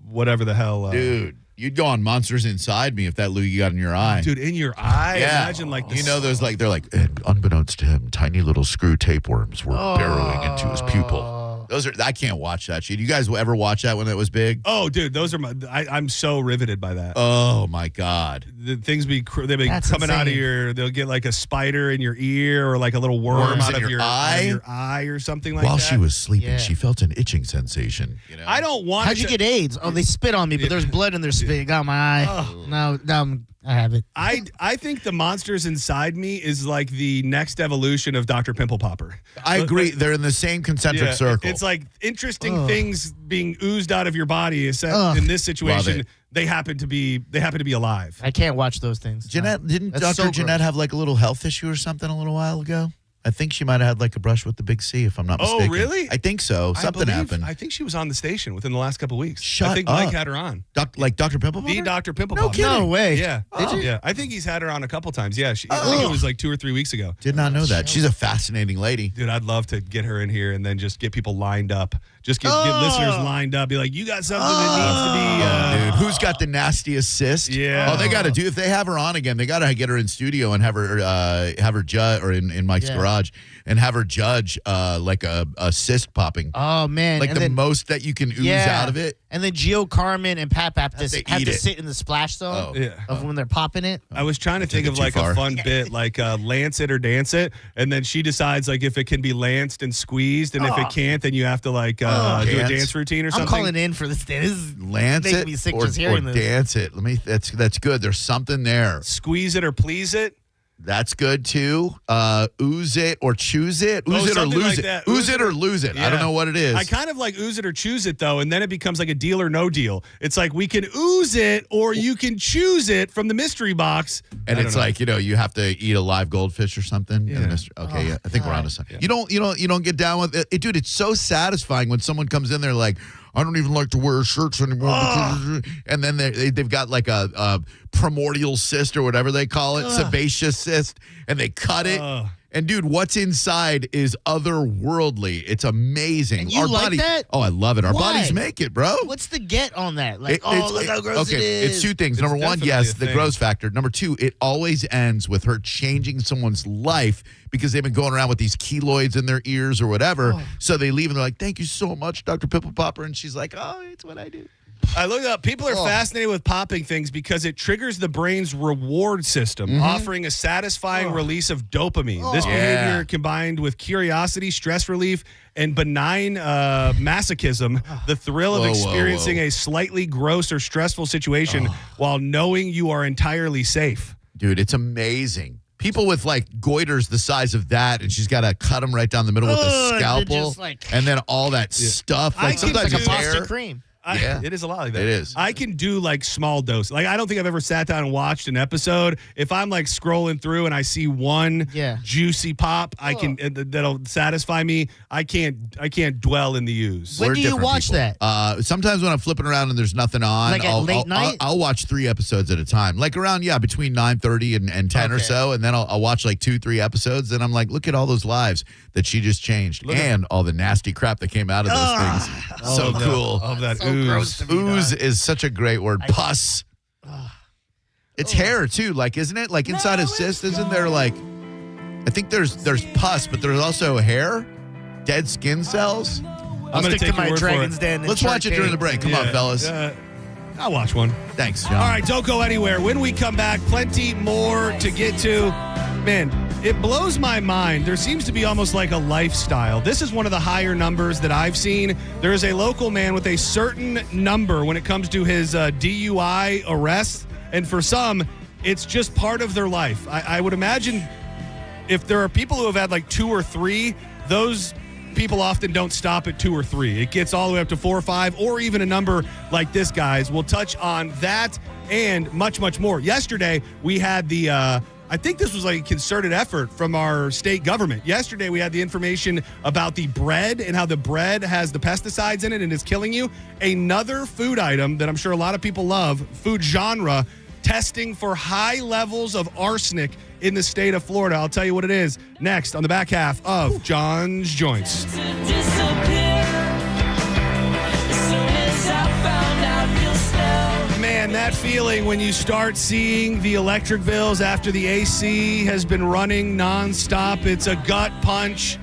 whatever the hell. Dude. You'd go on Monsters Inside Me if that loogie got in your eye. Dude, in your eye? Yeah. Imagine like You know, those like, they're like, and unbeknownst to him, tiny little screw tapeworms were burrowing into his pupil. Those are, I can't watch that shit. You guys ever watch that when it was big? Oh, dude, those are I'm so riveted by that. Oh, my God. The things they've been coming out of they'll get like a spider in your ear or like a little worm out of your eye or something like that. While she was sleeping, she felt an itching sensation. You know? I don't want How'd you get AIDS? Oh, they spit on me, but there's blood in their spit. It got my eye. Now I have it. I think the monsters inside me is like the next evolution of Dr. Pimple Popper. I agree. They're in the same concentric circle. It's like interesting things being oozed out of your body. Except in this situation, they happen to be alive. I can't watch those things. Jeanette, didn't Dr. Jeanette have like a little health issue or something a little while ago? I think she might have had like a brush with the big C, if I'm not mistaken. Oh, really? I think so. Something happened. I think she was on the station within the last couple of weeks. Shut I think up. Mike had her on. Like Dr. Pimple Popper? The Dr. Pimple No Popper. kidding. No way. Yeah. Did you? Yeah. I think he's had her on a couple times. Yeah. I think it was like 2 or 3 weeks ago. Did not know that. She's a fascinating lady. Dude, I'd love to get her in here and then just get people lined up. Just get listeners lined up. Be like, you got something that needs to be. Dude, who's got the nastiest cyst? Yeah. Oh, they got to do, if they have her on again, they got to get her in studio and have her judge, or in Mike's garage, and have her judge like a cyst popping. Oh, man. Like and the then, most that you can ooze out of it. And then Gio Carmen and Pap have to sit in the splash zone Yeah. of when they're popping it. I was trying to think of like a fun bit, like Lance it or dance it, and then she decides like if it can be lanced and squeezed, and if it can't, then you have to like do a dance routine or something. I'm calling in for this. This is Lance making it me sick or just hearing this. dance it. That's good. There's something there. Squeeze it or please it. That's good too. Ooze it or choose it. Ooze it or something lose like it. that. Ooze it or lose it. I don't know what it is. I kind of like ooze it or choose it though, and then it becomes like a deal or no deal. It's like we can ooze it or you can choose it from the mystery box. And it's like, you have to eat a live goldfish or something. Yeah. Okay, I think we're onto something. You don't get down with it. Dude, it's so satisfying when someone comes in there like, I don't even like to wear shirts anymore. And then they've got like a primordial cyst or whatever they call it, sebaceous cyst, and they cut it. And dude, what's inside is otherworldly. It's amazing. And you Our like body, that? Oh, I love it. Our Why? bodies make it, bro. What's the get on that? Like, look how gross okay, it is. it's two things. It's Number one, definitely yes, a the thing. gross factor. Number two, it always ends with her changing someone's life because they've been going around with these keloids in their ears or whatever. So they leave and they're like, thank you so much, Dr. Pimple Popper. And she's like, oh, it's what I do. I looked up. People are fascinated with popping things because it triggers the brain's reward system, offering a satisfying release of dopamine. This behavior, combined with curiosity, stress relief, and benign masochism, the thrill of experiencing a slightly gross or stressful situation while knowing you are entirely safe. Dude, it's amazing. People with like goiters the size of that, and she's got to cut them right down the middle with a scalpel, and then all that stuff. Like sometimes like a it's Boston hair. cream. It is a lot like that. It is. I can do like small doses. Like I don't think I've ever sat down and watched an episode. If I'm like scrolling through and I see one juicy pop, I can that'll satisfy me. I can't dwell in the ooze. When do you watch that? Sometimes when I'm flipping around and there's nothing on, Like at late night? I'll watch 3 episodes at a time. Like around between 9:30 and 10 or so, and then I'll watch like 2-3 episodes. And I'm like, look at all those lives that she just changed, and all the nasty crap that came out of those things. So cool. Of that So gross to me, Ooze dog. is such a great word. Pus. It's hair too, like, isn't it? Like inside a cyst, isn't there like? I think there's pus, but there's also hair, dead skin cells. I'll stick to my Dragon's Den. Let's watch it during the break. Come on, fellas. I'll watch one. Thanks, John. All right, don't go anywhere. When we come back, plenty more to get to. Man, it blows my mind. There seems to be almost like a lifestyle. This is one of the higher numbers that I've seen. There is a local man with a certain number when it comes to his DUI arrests. And for some, it's just part of their life. I would imagine if there are people who have had like 2 or 3, those people often don't stop at 2 or 3. It gets all the way up to 4 or 5, or even a number like this guy's. We'll touch on that and much, much more. Yesterday, we had the I think this was like a concerted effort from our state government. Yesterday, we had the information about the bread and how the bread has the pesticides in it and is killing you. Another food item that I'm sure a lot of people love, food genre, testing for high levels of arsenic in the state of Florida. I'll tell you what it is next on the back half of John's Joints. Man, that feeling when you start seeing the electric bills after the AC has been running nonstop, it's a gut punch.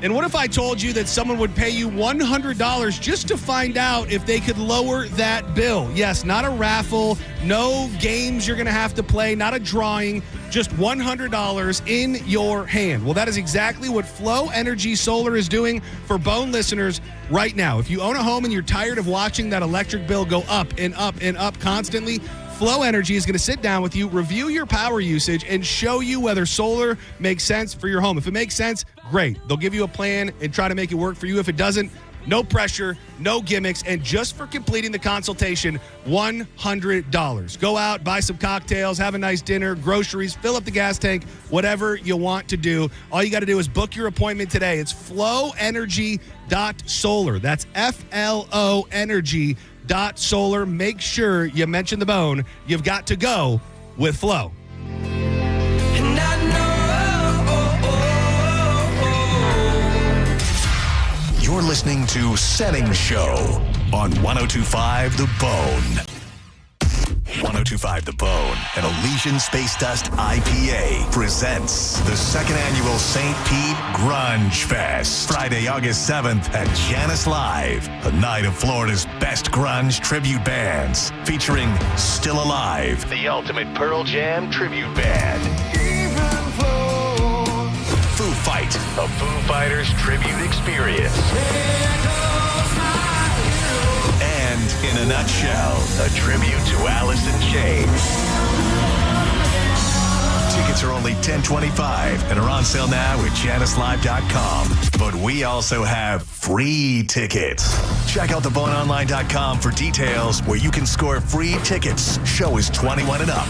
And what if I told you that someone would pay you $100 just to find out if they could lower that bill? Yes, not a raffle, no games you're going to have to play, not a drawing, just $100 in your hand. Well, that is exactly what Flow Energy Solar is doing for Bone listeners right now. If you own a home and you're tired of watching that electric bill go up and up and up constantly, Flow Energy is going to sit down with you, review your power usage, and show you whether solar makes sense for your home. If it makes sense, great. They'll give you a plan and try to make it work for you. If it doesn't, no pressure, no gimmicks, and just for completing the consultation, $100. Go out, buy some cocktails, have a nice dinner, groceries, fill up the gas tank, whatever you want to do. All you got to do is book your appointment today. It's flowenergy.solar. That's FLO Energy.solar. Make sure you mention the bone. You've got to go with Flow. You're listening to Senning Show on 102.5 The Bone. 102.5 The Bone and Elysian Space Dust IPA presents the second annual St. Pete Grunge Fest. Friday, August 7th at Janice Live, a night of Florida's best grunge tribute bands, featuring Still Alive, the ultimate Pearl Jam tribute band. Foo Fight, a Foo Fighters tribute experience. And in a nutshell, a tribute to Alice in Chains. Tickets are only $10.25 and are on sale now at JaniceLive.com. But we also have free tickets. Check out theboneonline.com for details where you can score free tickets. Show is 21 and up.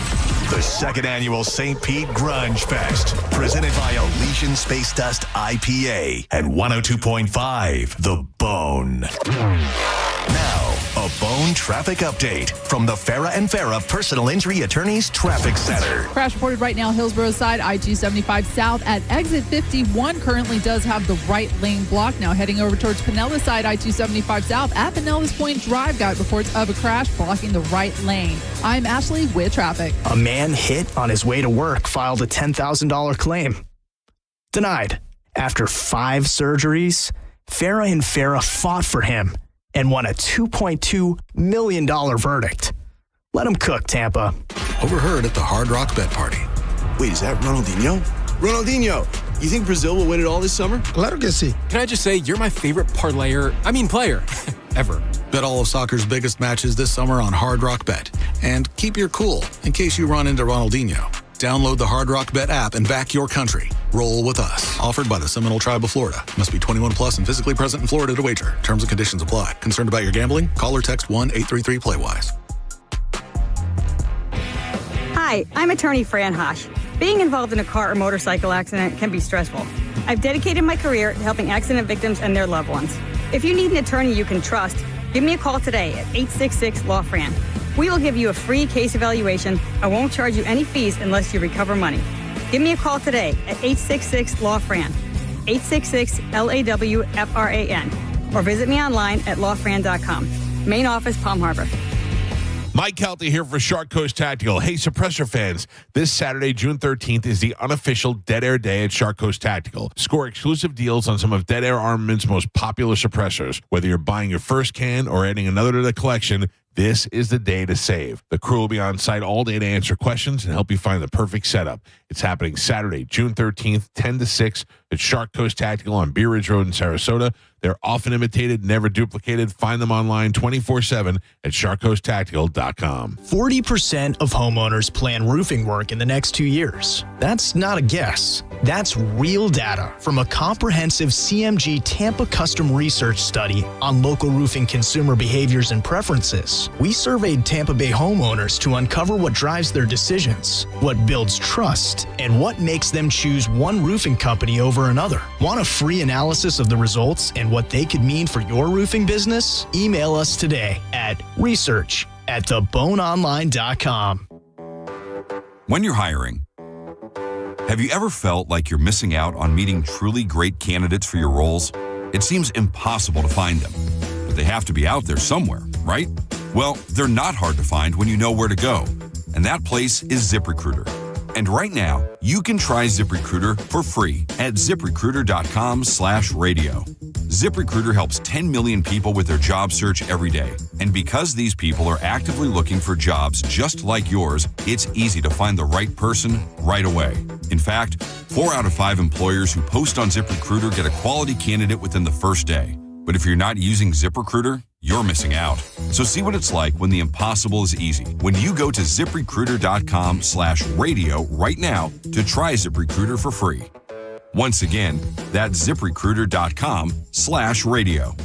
The second annual St. Pete Grunge Fest, presented by Elysian Space Dust IPA and 102.5 The Bone. Now, a Bone traffic update from the Farah and Farah Personal Injury Attorneys Traffic Center. Crash reported right now, Hillsborough side, I-275 south at exit 51 currently does have the right lane blocked. Now heading over towards Pinellas side, I-275 south at Pinellas Point Drive, got reports of a crash blocking the right lane. I'm Ashley with traffic. A man hit on his way to work filed a $10,000 claim. Denied. After 5 surgeries, Farah and Farah fought for him and won a $2.2 million verdict. Let him cook, Tampa. Overheard at the Hard Rock Bet Party. Wait, is that Ronaldinho? Ronaldinho, you think Brazil will win it all this summer? Claro que sí. Can I just say, you're my favorite player, ever. Bet all of soccer's biggest matches this summer on Hard Rock Bet. And keep your cool in case you run into Ronaldinho. Download the Hard Rock Bet app and back your country. Roll with us. Offered by the Seminole Tribe of Florida. Must be 21 plus and physically present in Florida to wager. Terms and conditions apply. Concerned about your gambling? Call or text 1-833-PLAY-WISE. Hi, I'm attorney Fran Hosh. Being involved in a car or motorcycle accident can be stressful. I've dedicated my career to helping accident victims and their loved ones. If you need an attorney you can trust, give me a call today at 866-LAW-FRAN. We will give you a free case evaluation and won't charge you any fees unless you recover money. Give me a call today at 866-LAW-FRAN, 866-LAW-FRAN, or visit me online at lawfran.com. Main office, Palm Harbor. Mike Kelty here for Shark Coast Tactical. Hey, Suppressor fans, this Saturday, June 13th, is the unofficial Dead Air Day at Shark Coast Tactical. Score exclusive deals on some of Dead Air Armament's most popular suppressors. Whether you're buying your first can or adding another to the collection, this is the day to save. The crew will be on site all day to answer questions and help you find the perfect setup. It's happening Saturday, June 13th, 10 to 6 at Shark Coast Tactical on Beer Ridge Road in Sarasota. They're often imitated, never duplicated. Find them online 24/7 at sharkcoasttactical.com. 40% of homeowners plan roofing work in the next 2 years. That's not a guess. That's real data from a comprehensive CMG Tampa custom research study on local roofing consumer behaviors and preferences. We surveyed Tampa Bay homeowners to uncover what drives their decisions, what builds trust, and what makes them choose one roofing company over another. Want a free analysis of the results and what they could mean for your roofing business? Email us today at research@theboneonline.com. When you're hiring, have you ever felt like you're missing out on meeting truly great candidates for your roles? It seems impossible to find them, but they have to be out there somewhere, right? Well, they're not hard to find when you know where to go, and that place is ZipRecruiter. And right now, you can try ZipRecruiter for free at ZipRecruiter.com/radio. ZipRecruiter helps 10 million people with their job search every day. And because these people are actively looking for jobs just like yours, it's easy to find the right person right away. In fact, 4 out of 5 employers who post on ZipRecruiter get a quality candidate within the first day. But if you're not using ZipRecruiter, you're missing out. So see what it's like when the impossible is easy. When you go to ZipRecruiter.com/radio right now to try ZipRecruiter for free. Once again, that's ZipRecruiter.com/radio.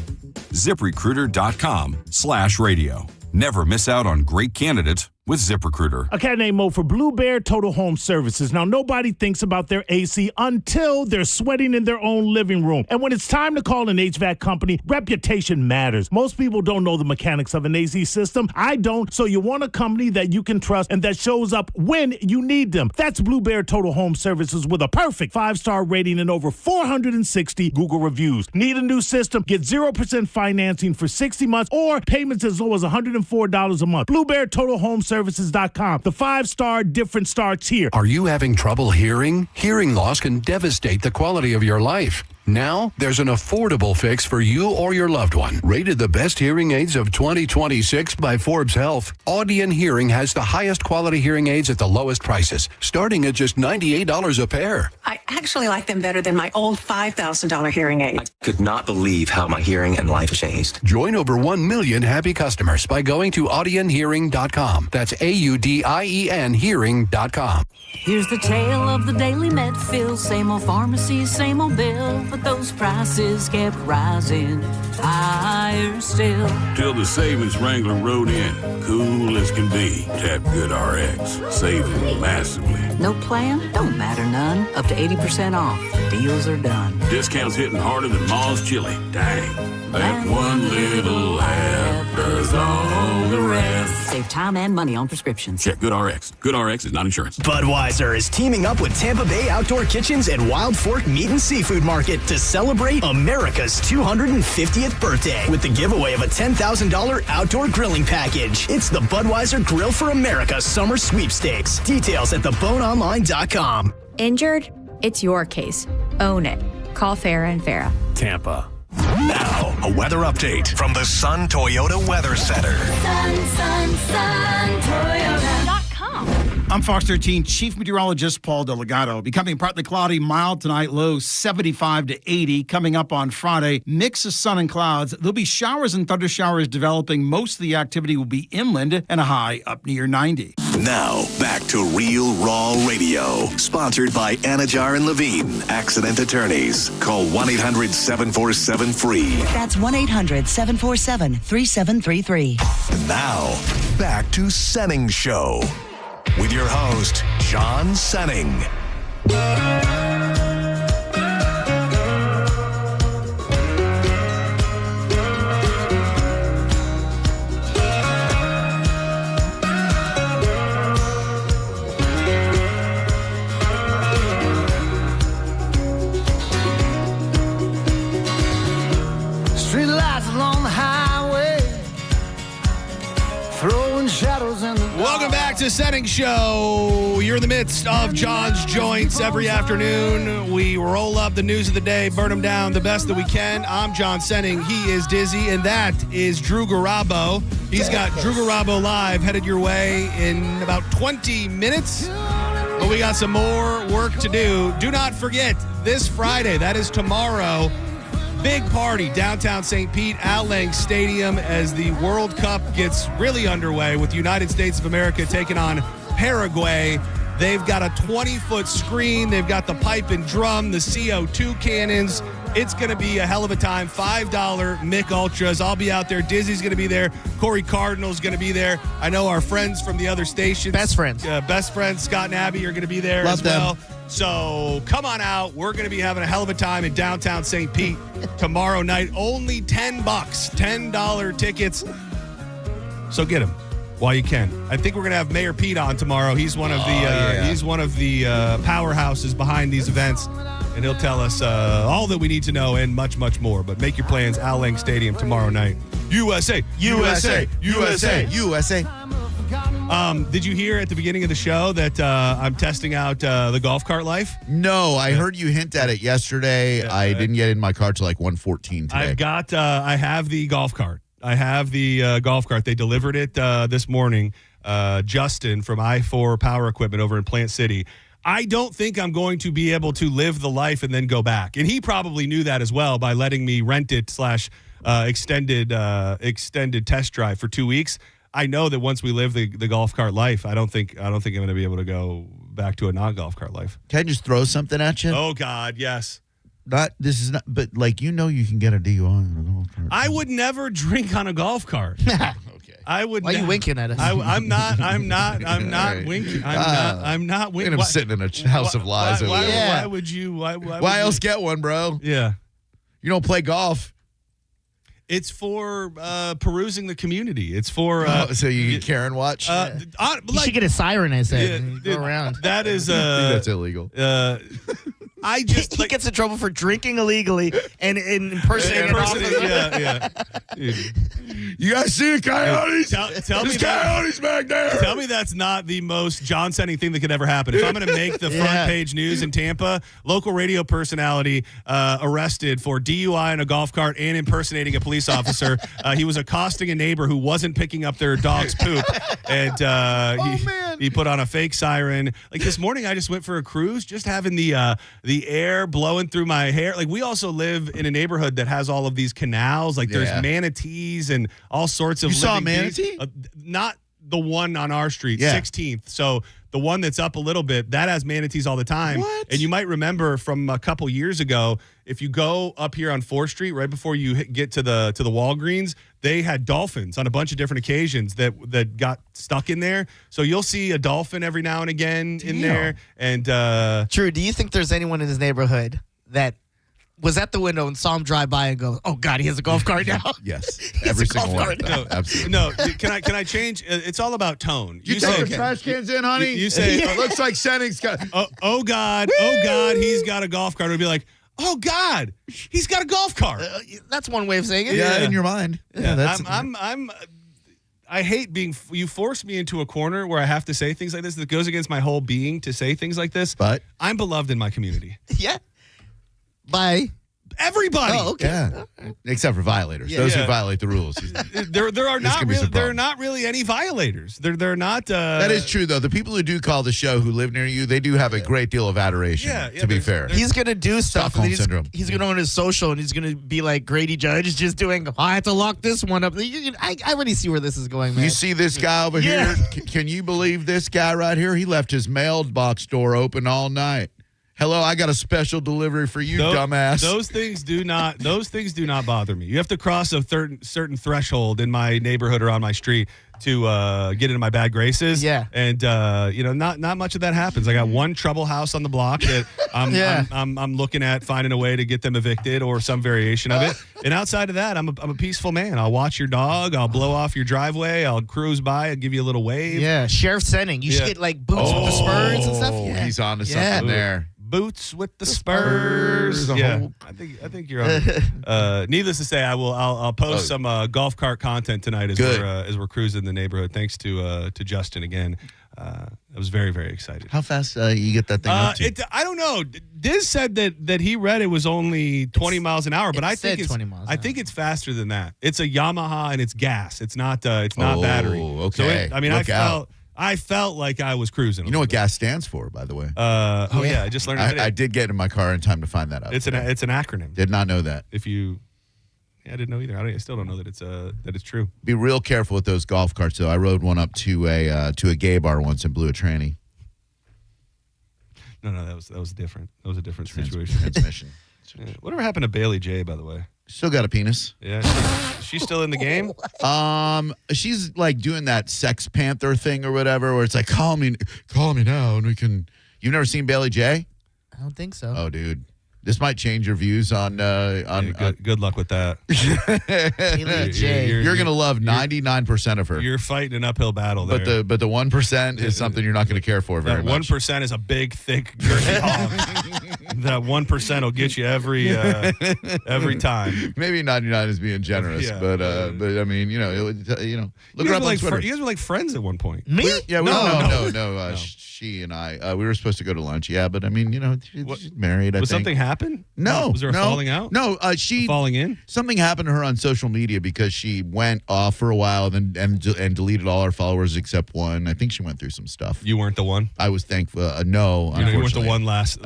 ZipRecruiter.com/radio. Never miss out on great candidates with ZipRecruiter. A cat named Mo for Blue Bear Total Home Services. Now, nobody thinks about their AC until they're sweating in their own living room. And when it's time to call an HVAC company, reputation matters. Most people don't know the mechanics of an AC system. I don't, so you want a company that you can trust and that shows up when you need them. That's Blue Bear Total Home Services with a perfect 5-star rating and over 460 Google reviews. Need a new system? Get 0% financing for 60 months or payments as low as $104 a month. Blue Bear Total Home Services.com. The 5-star difference starts here. Are you having trouble hearing? Hearing loss can devastate the quality of your life. Now, there's an affordable fix for you or your loved one. Rated the best hearing aids of 2026 by Forbes Health, Audion Hearing has the highest quality hearing aids at the lowest prices, starting at just $98 a pair. I actually like them better than my old $5,000 hearing aid. I could not believe how my hearing and life changed. Join over 1 million happy customers by going to audionhearing.com. That's AUDIEN hearing.com. Here's the tale of the daily Medfield. Same old pharmacy, same old bill. But those prices kept rising higher still. Till the savings Wrangler rode in. Cool as can be. Tap Good RX. Saving massively. No plan? Don't matter none. Up to 80% off. Deals are done. Discounts hitting harder than Ma's chili. Dang. That one little app does all the rest. Save time and money on prescriptions. Check Good RX. Good RX is not insurance. Budweiser is teaming up with Tampa Bay Outdoor Kitchens and Wild Fork Meat and Seafood Market to celebrate America's 250th birthday with the giveaway of a $10,000 outdoor grilling package. It's the Budweiser Grill for America Summer Sweepstakes. Details at theboneonline.com. Injured? It's your case. Own it. Call Farah and Farah. Tampa. Now, a weather update from the Sun Toyota Weather Center. SunToyota.com. I'm Fox 13 Chief Meteorologist Paul Delgado. Becoming partly cloudy, mild tonight, low 75 to 80. Coming up on Friday, mix of sun and clouds. There'll be showers and thunder showers developing. Most of the activity will be inland and a high up near 90. Now, back to Real Raw Radio. Sponsored by Anajar and Levine, Accident Attorneys. Call 1-800-747-FREE. That's 1-800-747-3733. Now, back to Senning Show. With your host, John Senning. Street lights along the highway, throwing shadows in the Welcome back to Senning Show. You're in the midst of John's Joints every afternoon. We roll up the news of the day, burn them down the best that we can. I'm John Senning. He is Dizzy, and that is Drew Garabo. He's got Drew Garabo Live headed your way in about 20 minutes. But we got some more work to do. Do not forget, this Friday, that is tomorrow, Big party downtown St. Pete, Al Lang Stadium, as the World Cup gets really underway with the United States of America taking on Paraguay. They've got a 20-foot screen. They've got the pipe and drum, the CO2 cannons. It's going to be a hell of a time. $5 Mick Ultras. I'll be out there. Dizzy's going to be there. Corey Cardinal's going to be there. I know our friends from the other stations. Best friends, Scott and Abby, are going to be there as well. So come on out. We're going to be having a hell of a time in downtown St. Pete tomorrow night. Only $10. $10 tickets. So get them while you can. I think we're going to have Mayor Pete on tomorrow. He's one of the powerhouses behind these events, and he'll tell us all that we need to know and much, much more. But make your plans. Al Lang Stadium tomorrow night. USA. Did you hear at the beginning of the show that I'm testing out the golf cart life? No, I heard you hint at it yesterday. I didn't get in my car till like 1:14 today. I have the golf cart. Golf cart. They delivered it this morning. Justin from I-4 Power Equipment over in Plant City. I don't think I'm going to be able to live the life and then go back. And he probably knew that as well by letting me rent it / extended test drive for 2 weeks. I know that once we live the golf cart life, I don't think I'm going to be able to go back to a non-golf cart life. Can I just throw something at you? Oh God, yes. But you can get a DUI on a golf cart. I would never drink on a golf cart. Okay. I would. Why are you winking at us? I'm not winking. I'm not winking. I'm sitting in a house of lies over there. Why would you? Why else get one, bro? Yeah. You don't play golf. It's for perusing the community. It's for so you can Karen watch. You should get a siren. I said, and go around. That is I think that's illegal. He gets in trouble for drinking illegally and impersonating an officer. Yeah. You guys see the coyotes? Tell me coyotes back there. Tell me that's not the most John Senning thing that could ever happen. If I'm going to make the front page news in Tampa, local radio personality arrested for DUI in a golf cart and impersonating a police officer. He was accosting a neighbor who wasn't picking up their dog's poop, and he put on a fake siren. Like this morning, I just went for a cruise, just having the air blowing through my hair. Like we also live in a neighborhood that has all of these canals. Like there's manatees and all sorts of. You saw a manatee? Not the one on our street, 16th. So the one that's up a little bit, that has manatees all the time. What? And you might remember from a couple years ago, if you go up here on 4th Street, right before you get to the Walgreens, they had dolphins on a bunch of different occasions that got stuck in there. So you'll see a dolphin every now and again in there. And Drew, do you think there's anyone in his neighborhood that was at the window and saw him drive by and go, "Oh God, he has a golf cart now"? Yes, every single one. No, absolutely. No, can I change? It's all about tone. You take the trash cans in, honey. You say it looks like Senning's got. Oh God, he's got a golf cart. It'd be like, oh God, he's got a golf cart. That's one way of saying it. Yeah, in your mind. Yeah, that's. I hate being. You force me into a corner where I have to say things like this that goes against my whole being to say things like this. But I'm beloved in my community. Yeah. By everybody. Oh, okay. Yeah. Except for violators. Those who violate the rules. There are not really any violators. They're not. That is true, though. The people who do call the show who live near you, they do have a great deal of adoration. To be fair, he's gonna do stuff. Stockholm syndrome. He's gonna on his social, and he's gonna be like Grady Judge, just doing. I have to lock this one up. I already see where this is going, man. You see this guy over here? Can you believe this guy right here? He left his mailbox door open all night. Hello, I got a special delivery for you, dumbass. Those things do not bother me. You have to cross a certain threshold in my neighborhood or on my street to get into my bad graces. Yeah. And not much of that happens. I got one trouble house on the block that I'm looking at finding a way to get them evicted or some variation of it. And outside of that, I'm a peaceful man. I'll watch your dog. I'll blow off your driveway. I'll cruise by. I'll give you a little wave. Yeah, Sheriff Senning. You should get like boots with the Spurs and stuff. Yeah. He's on to something there. Boots with the Spurs. Yeah, I think you're on. Needless to say, I'll post some golf cart content tonight as we're cruising the neighborhood. Thanks to Justin again. I was very, very excited. How fast you get that thing up to? I don't know. Diz said that he read it was only 20 miles an hour, but I think it's 20 miles. I think it's faster than that. It's a Yamaha and it's gas. It's not battery. Okay. So I felt. I felt like I was cruising. You know what gas stands for, by the way? I just learned it today. I did get in my car in time to find that out. It's an acronym. Did not know that. I didn't know either. I still don't know that it's true. Be real careful with those golf carts, though. I rode one up to a gay bar once and blew a tranny. No, that was different. That was a different situation. Transmission. Whatever happened to Bailey J, by the way? Still got a penis. Yeah, she's still in the game. She's like doing that Sex Panther thing or whatever, where it's like, call me now, and we can. You've never seen Bailey J? I don't think so. Oh, dude. This might change your views on. Good luck with that. You're going to love 99% of her. You're fighting an uphill battle there. But the 1% is something you're not going to care for very much. 1% is a big, thick, girthy hog. That 1% will get you every time. Maybe 99 is being generous, but I mean, look her up on Twitter. You guys were like friends at one point. Me? No. She and I, we were supposed to go to lunch. Yeah, but I mean, she's married. Was something happen? No. Was there a falling out? No. Falling in? Something happened to her on social media because she went off for a while and deleted all her followers except one. I think she went through some stuff. You weren't the one? I was thankful. No, you weren't the one left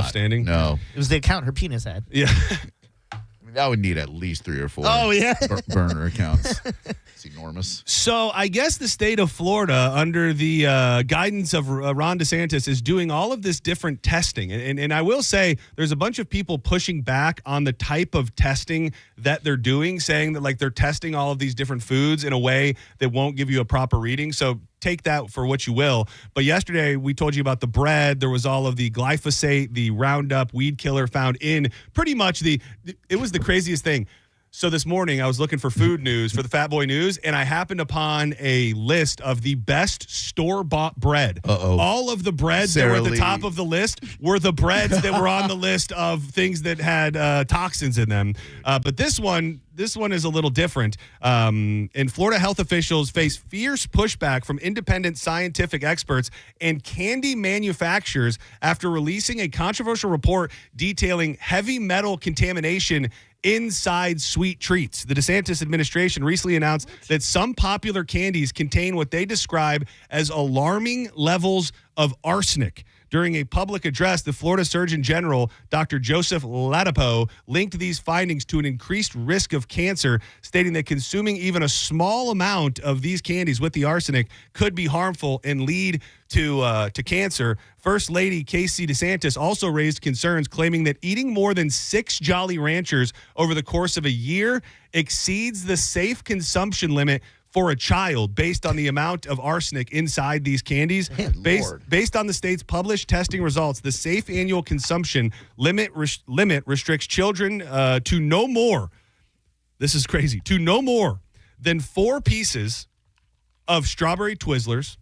standing? No. It was the account her penis had. Yeah. That would need at least 3 or 4 burner accounts. It's enormous. So I guess the state of Florida, under the guidance of Ron DeSantis, is doing all of this different testing. And I will say there's a bunch of people pushing back on the type of testing that they're doing, saying that like they're testing all of these different foods in a way that won't give you a proper reading. So take that for what you will. But yesterday we told you about the bread. There was all of the glyphosate, the Roundup weed killer found in pretty much it was the craziest thing. So this morning I was looking for food news for the Fat Boy News, and I happened upon a list of the best store-bought bread. Uh-oh. All of the breads that were at the top of the list were the breads that were on the list of things that had toxins in them. But this one is a little different. And Florida health officials face fierce pushback from independent scientific experts and candy manufacturers after releasing a controversial report detailing heavy metal contamination inside sweet treats. The DeSantis administration recently announced that some popular candies contain what they describe as alarming levels of arsenic. During a public address, the Florida Surgeon General, Dr. Joseph Ladapo, linked these findings to an increased risk of cancer, stating that consuming even a small amount of these candies with the arsenic could be harmful and lead to cancer. First Lady Casey DeSantis also raised concerns, claiming that eating more than 6 Jolly Ranchers over the course of a year exceeds the safe consumption limit for a child based on the amount of arsenic inside these candies. Based on the state's published testing results, the safe annual consumption limit restricts children to no more, this is crazy, to no more than 4 pieces of strawberry Twizzlers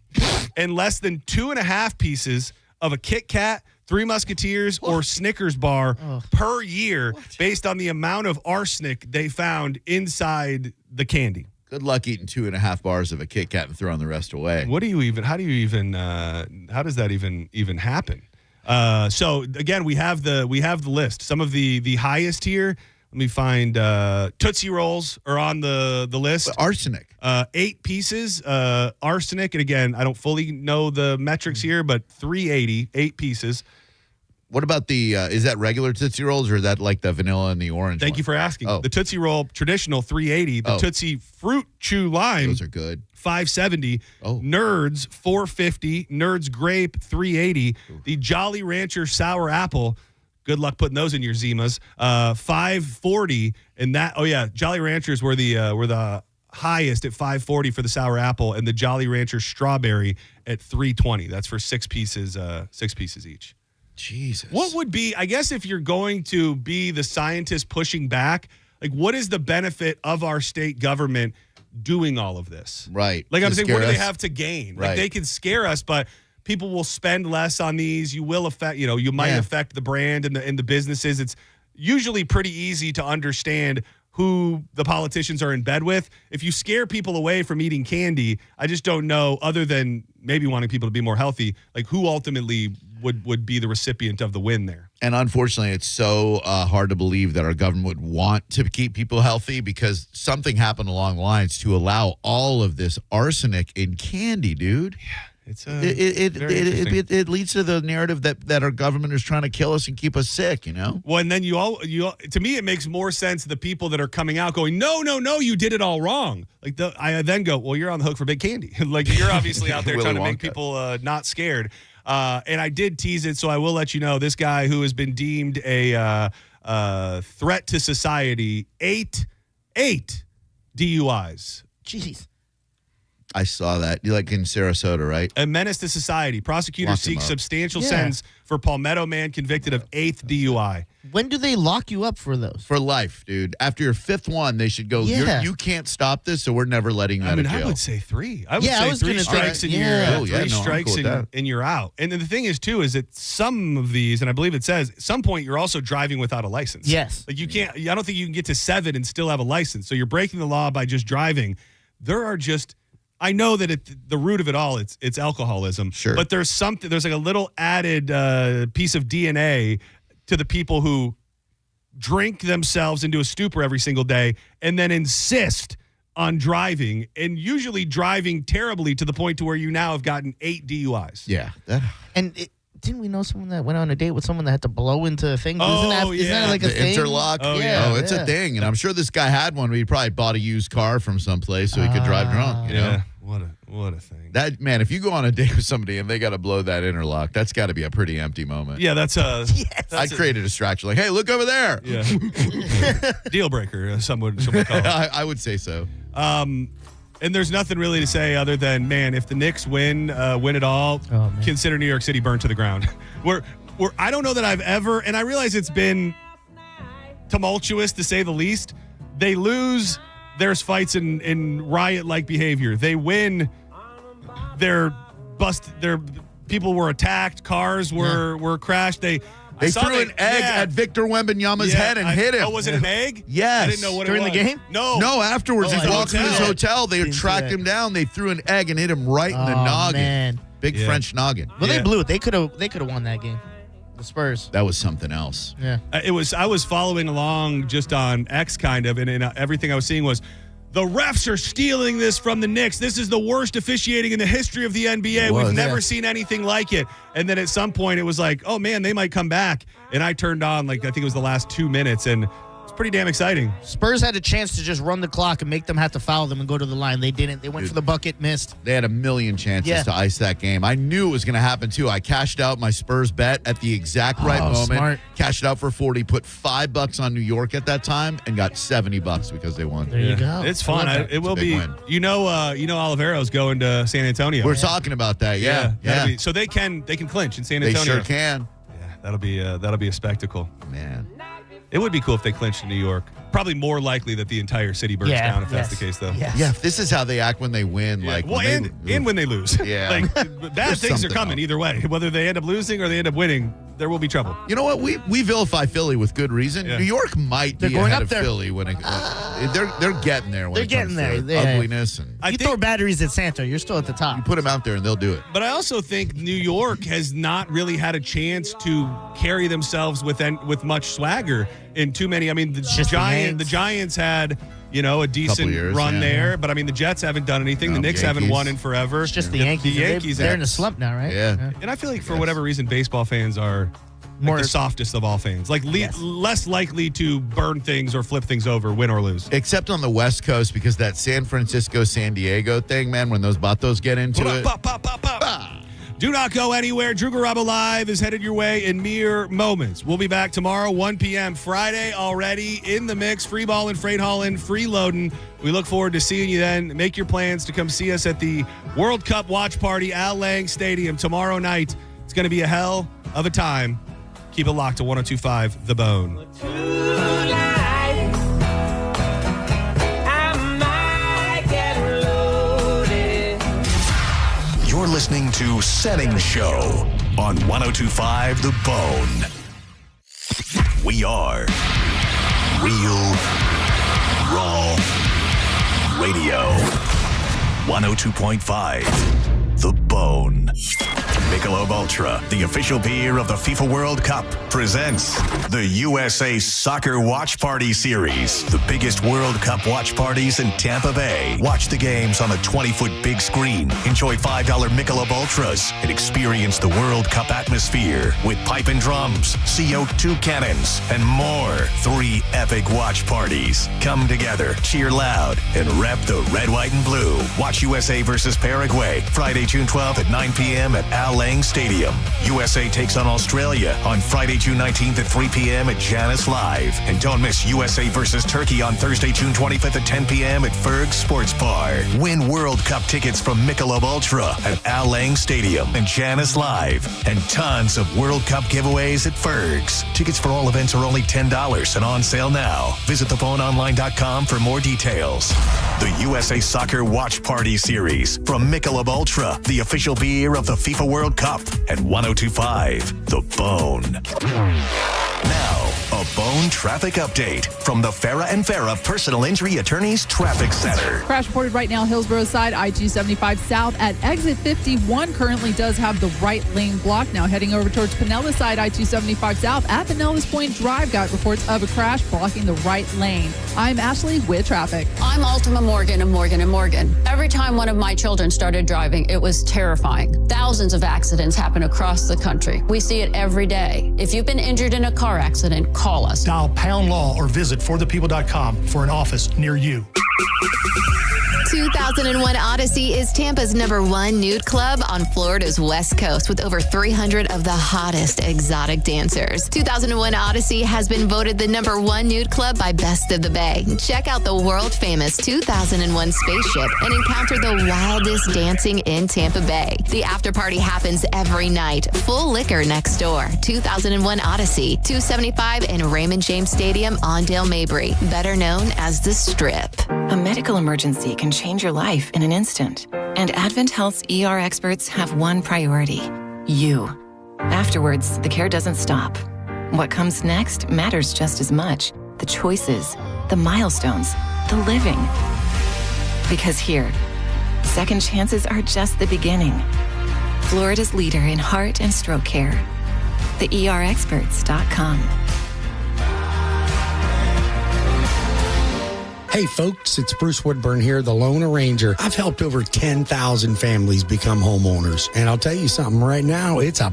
and less than 2.5 pieces of a Kit Kat, Three Musketeers, or Snickers bar per year based on the amount of arsenic they found inside the candy. Good luck eating 2.5 bars of a Kit Kat and throwing the rest away. How does that even happen? So again, we have the list. Some of the highest here. Let me find Tootsie Rolls are on the list. But arsenic. 8 pieces arsenic, and again, I don't fully know the metrics here, but 380, 8 pieces. What about the, is that regular Tootsie Rolls or is that like the vanilla and the orange Thank you for asking. The Tootsie Roll traditional, 380. The Tootsie Fruit Chew Lime. Those are good. 570. Nerds, 450. Nerds Grape, 380. The Jolly Rancher Sour Apple, good luck putting those in your Zimas, 540. And that, Jolly Ranchers were the highest at 540 for the sour apple, and the Jolly Rancher Strawberry at 320. That's for 6 pieces each. Jesus. What would be, I guess, if you're going to be the scientist pushing back, like what is the benefit of our state government doing all of this? Right. Like I'm saying, what do they have to gain? Right. Like they can scare us, but people will spend less on these. You will affect, you might affect the brand and the businesses. It's usually pretty easy to understand who the politicians are in bed with. If you scare people away from eating candy, I just don't know, other than maybe wanting people to be more healthy, like who ultimately would be the recipient of the win there. And unfortunately, it's so hard to believe that our government would want to keep people healthy because something happened along the lines to allow all of this arsenic in candy, dude. It's it leads to the narrative that our government is trying to kill us and keep us sick, you know? Well, and then you to me, it makes more sense the people that are coming out going, no, you did it all wrong. Like I then go, well, you're on the hook for big candy. Like you're obviously out there trying to make people not scared. And I did tease it, so I will let you know this guy who has been deemed a threat to society, eight DUIs. Jeez. I saw that. You like in Sarasota, right? A menace to society. Prosecutors seek substantial sentence for Palmetto man convicted of 8th DUI. When do they lock you up for those? For life, dude. After your 5th one, they should go, you can't stop this, so we're never letting you out of jail. I would say 3. I would say 3 strikes and you're out. And then the thing is, too, is that some of these, and I believe it says, at some point you're also driving without a license. Yes. Like you can't, I don't think you can get to 7 and still have a license. So you're breaking the law by just driving. There are just... I know that the root of it all, it's alcoholism. Sure. But there's like a little added piece of DNA to the people who drink themselves into a stupor every single day and then insist on driving, and usually driving terribly to the point to where you now have gotten 8 DUIs. Yeah. Didn't we know someone that went on a date with someone that had to blow into things? Oh, isn't that like a thing? Interlock? Oh, yeah. Oh, it's a thing. And I'm sure this guy had one. He probably bought a used car from someplace so he could drive drunk. You know? What a thing. That, man, if you go on a date with somebody and they got to blow that interlock, that's got to be a pretty empty moment. Yeah, that's I'd create a distraction. Like, hey, look over there. Yeah. Deal breaker, someone call it. I would say so. And there's nothing really to say other than, man, if the Knicks win it all, consider New York City burned to the ground. I don't know that I've ever, and I realize it's been tumultuous to say the least. They lose, there's fights and riot-like behavior. They win, their people were attacked, cars were crashed. They threw an egg at Victor Wembanyama's head and hit him. Oh, was it an egg? Yes. I didn't know what During it was. the game? No, afterwards. He's walking to his hotel. They tracked him down. They threw an egg and hit him right in the noggin. Man. Big French noggin. Well, they blew it. They could have won that game. The Spurs. That was something else. Yeah. I was following along just on X kind of, and everything I was seeing was, the refs are stealing this from the Knicks. This is the worst officiating in the history of the NBA. We've never seen anything like it. And then at some point it was like, oh man, they might come back. And I turned on, I think it was the last 2 minutes, and it's pretty damn exciting. Spurs had a chance to just run the clock and make them have to foul them and go to the line. They didn't. They went for the bucket, missed. They had a million chances to ice that game. I knew it was going to happen too. I cashed out my Spurs bet at the exact right moment. Smart. Cashed it out for 40, put $5 on New York at that time, and got $70 because they won. There you go. It's fun. It will be. Win. Oliveira's going to San Antonio. We're talking about that. Yeah. So they can clinch in San Antonio. They sure can. Yeah, that'll be a spectacle. Man. It would be cool if they clinched in New York. Probably more likely that the entire city burns down if that's the case, though. Yes. Yeah, if this is how they act when they win. And when they lose. Yeah. Bad things are coming either way. Whether they end up losing or they end up winning, there will be trouble. You know what? We vilify Philly with good reason. Yeah. New York might be going ahead up of there. Philly when they're getting there. When They're it getting comes there. to ugliness. And You throw batteries at Santa, you're still at the top. you put them out there and they'll do it. But I also think New York has not really had a chance to carry themselves with much swagger in too many. I mean, the Giants had a decent run there, but I mean the Jets haven't done anything. The Knicks haven't won in forever. It's just the Yankees. They're in a slump now, right? Yeah. And I feel like for whatever reason, baseball fans are the softest of all fans. Less likely to burn things or flip things over, win or lose. Except on the West Coast, because that San Francisco-San Diego thing, man, when those vatos get into it. Do not go anywhere. Drew Garabo Live is headed your way in mere moments. We'll be back tomorrow, 1 p.m. Friday, already in the mix. Free ball and freight hauling, freeloading. We look forward to seeing you then. Make your plans to come see us at the World Cup watch party, Al Lang Stadium, tomorrow night. It's going to be a hell of a time. Keep it locked to 102.5 The Bone. You're listening to Senning Show on 102.5 The Bone. We are Real Raw Radio. 102.5 The Bone. Make Michelob Ultra, the official beer of the FIFA World Cup, presents the USA Soccer Watch Party Series. The biggest World Cup watch parties in Tampa Bay. Watch the games on a 20-foot big screen. Enjoy $5 Michelob Ultras and experience the World Cup atmosphere with pipe and drums, CO2 cannons, and more. 3 epic watch parties. Come together, cheer loud, and rep the red, white, and blue. Watch USA versus Paraguay, Friday, June 12th at 9 p.m. at Al Lang Stadium. USA takes on Australia on Friday, June 19th at 3 p.m. at Janus Live. And don't miss USA versus Turkey on Thursday, June 25th at 10 p.m. at Ferg Sports Bar. Win World Cup tickets from Michelob Ultra at Al Lang Stadium and Janus Live. And tons of World Cup giveaways at Ferg's. Tickets for all events are only $10 and on sale now. Visit thephoneonline.com for more details. The USA Soccer Watch Party Series from Michelob Ultra, the official beer of the FIFA World Cup at 102.5 The Bone. Now, a Bone traffic update from the Farah and Farah Personal Injury Attorneys Traffic Center. Crash reported right now, Hillsborough side, I-275 south at exit 51 currently does have the right lane blocked. Now heading over towards Pinellas side, I-275 south at Pinellas Point Drive got reports of a crash blocking the right lane. I'm Ashley with traffic. I'm Ultima Morgan of Morgan & Morgan. Every time one of my children started driving, it was terrifying. Thousands of accidents happen across the country. We see it every day. If you've been injured in a car accident, call us. Dial pound law or visit forthepeople.com for an office near you. 2001 Odyssey is Tampa's #1 nude club on Florida's West Coast with over 300 of the hottest exotic dancers. 2001 Odyssey has been voted the #1 nude club by Best of the Bay. Check out the world-famous 2001 spaceship and encounter the wildest dancing in Tampa Bay. The after party happens every night. Full liquor next door. 2001 Odyssey, 275 in Raymond James Stadium on Dale Mabry, better known as the Strip. A medical emergency can change your life in an instant. And Advent Health's ER experts have one priority: you. Afterwards, the care doesn't stop. What comes next matters just as much. The choices, the milestones, the living. Because here, second chances are just the beginning. Florida's leader in heart and stroke care. TheERexperts.com. Hey folks, it's Bruce Woodburn here, the Lone Arranger. I've helped over 10,000 families become homeowners. And I'll tell you something right now, it's a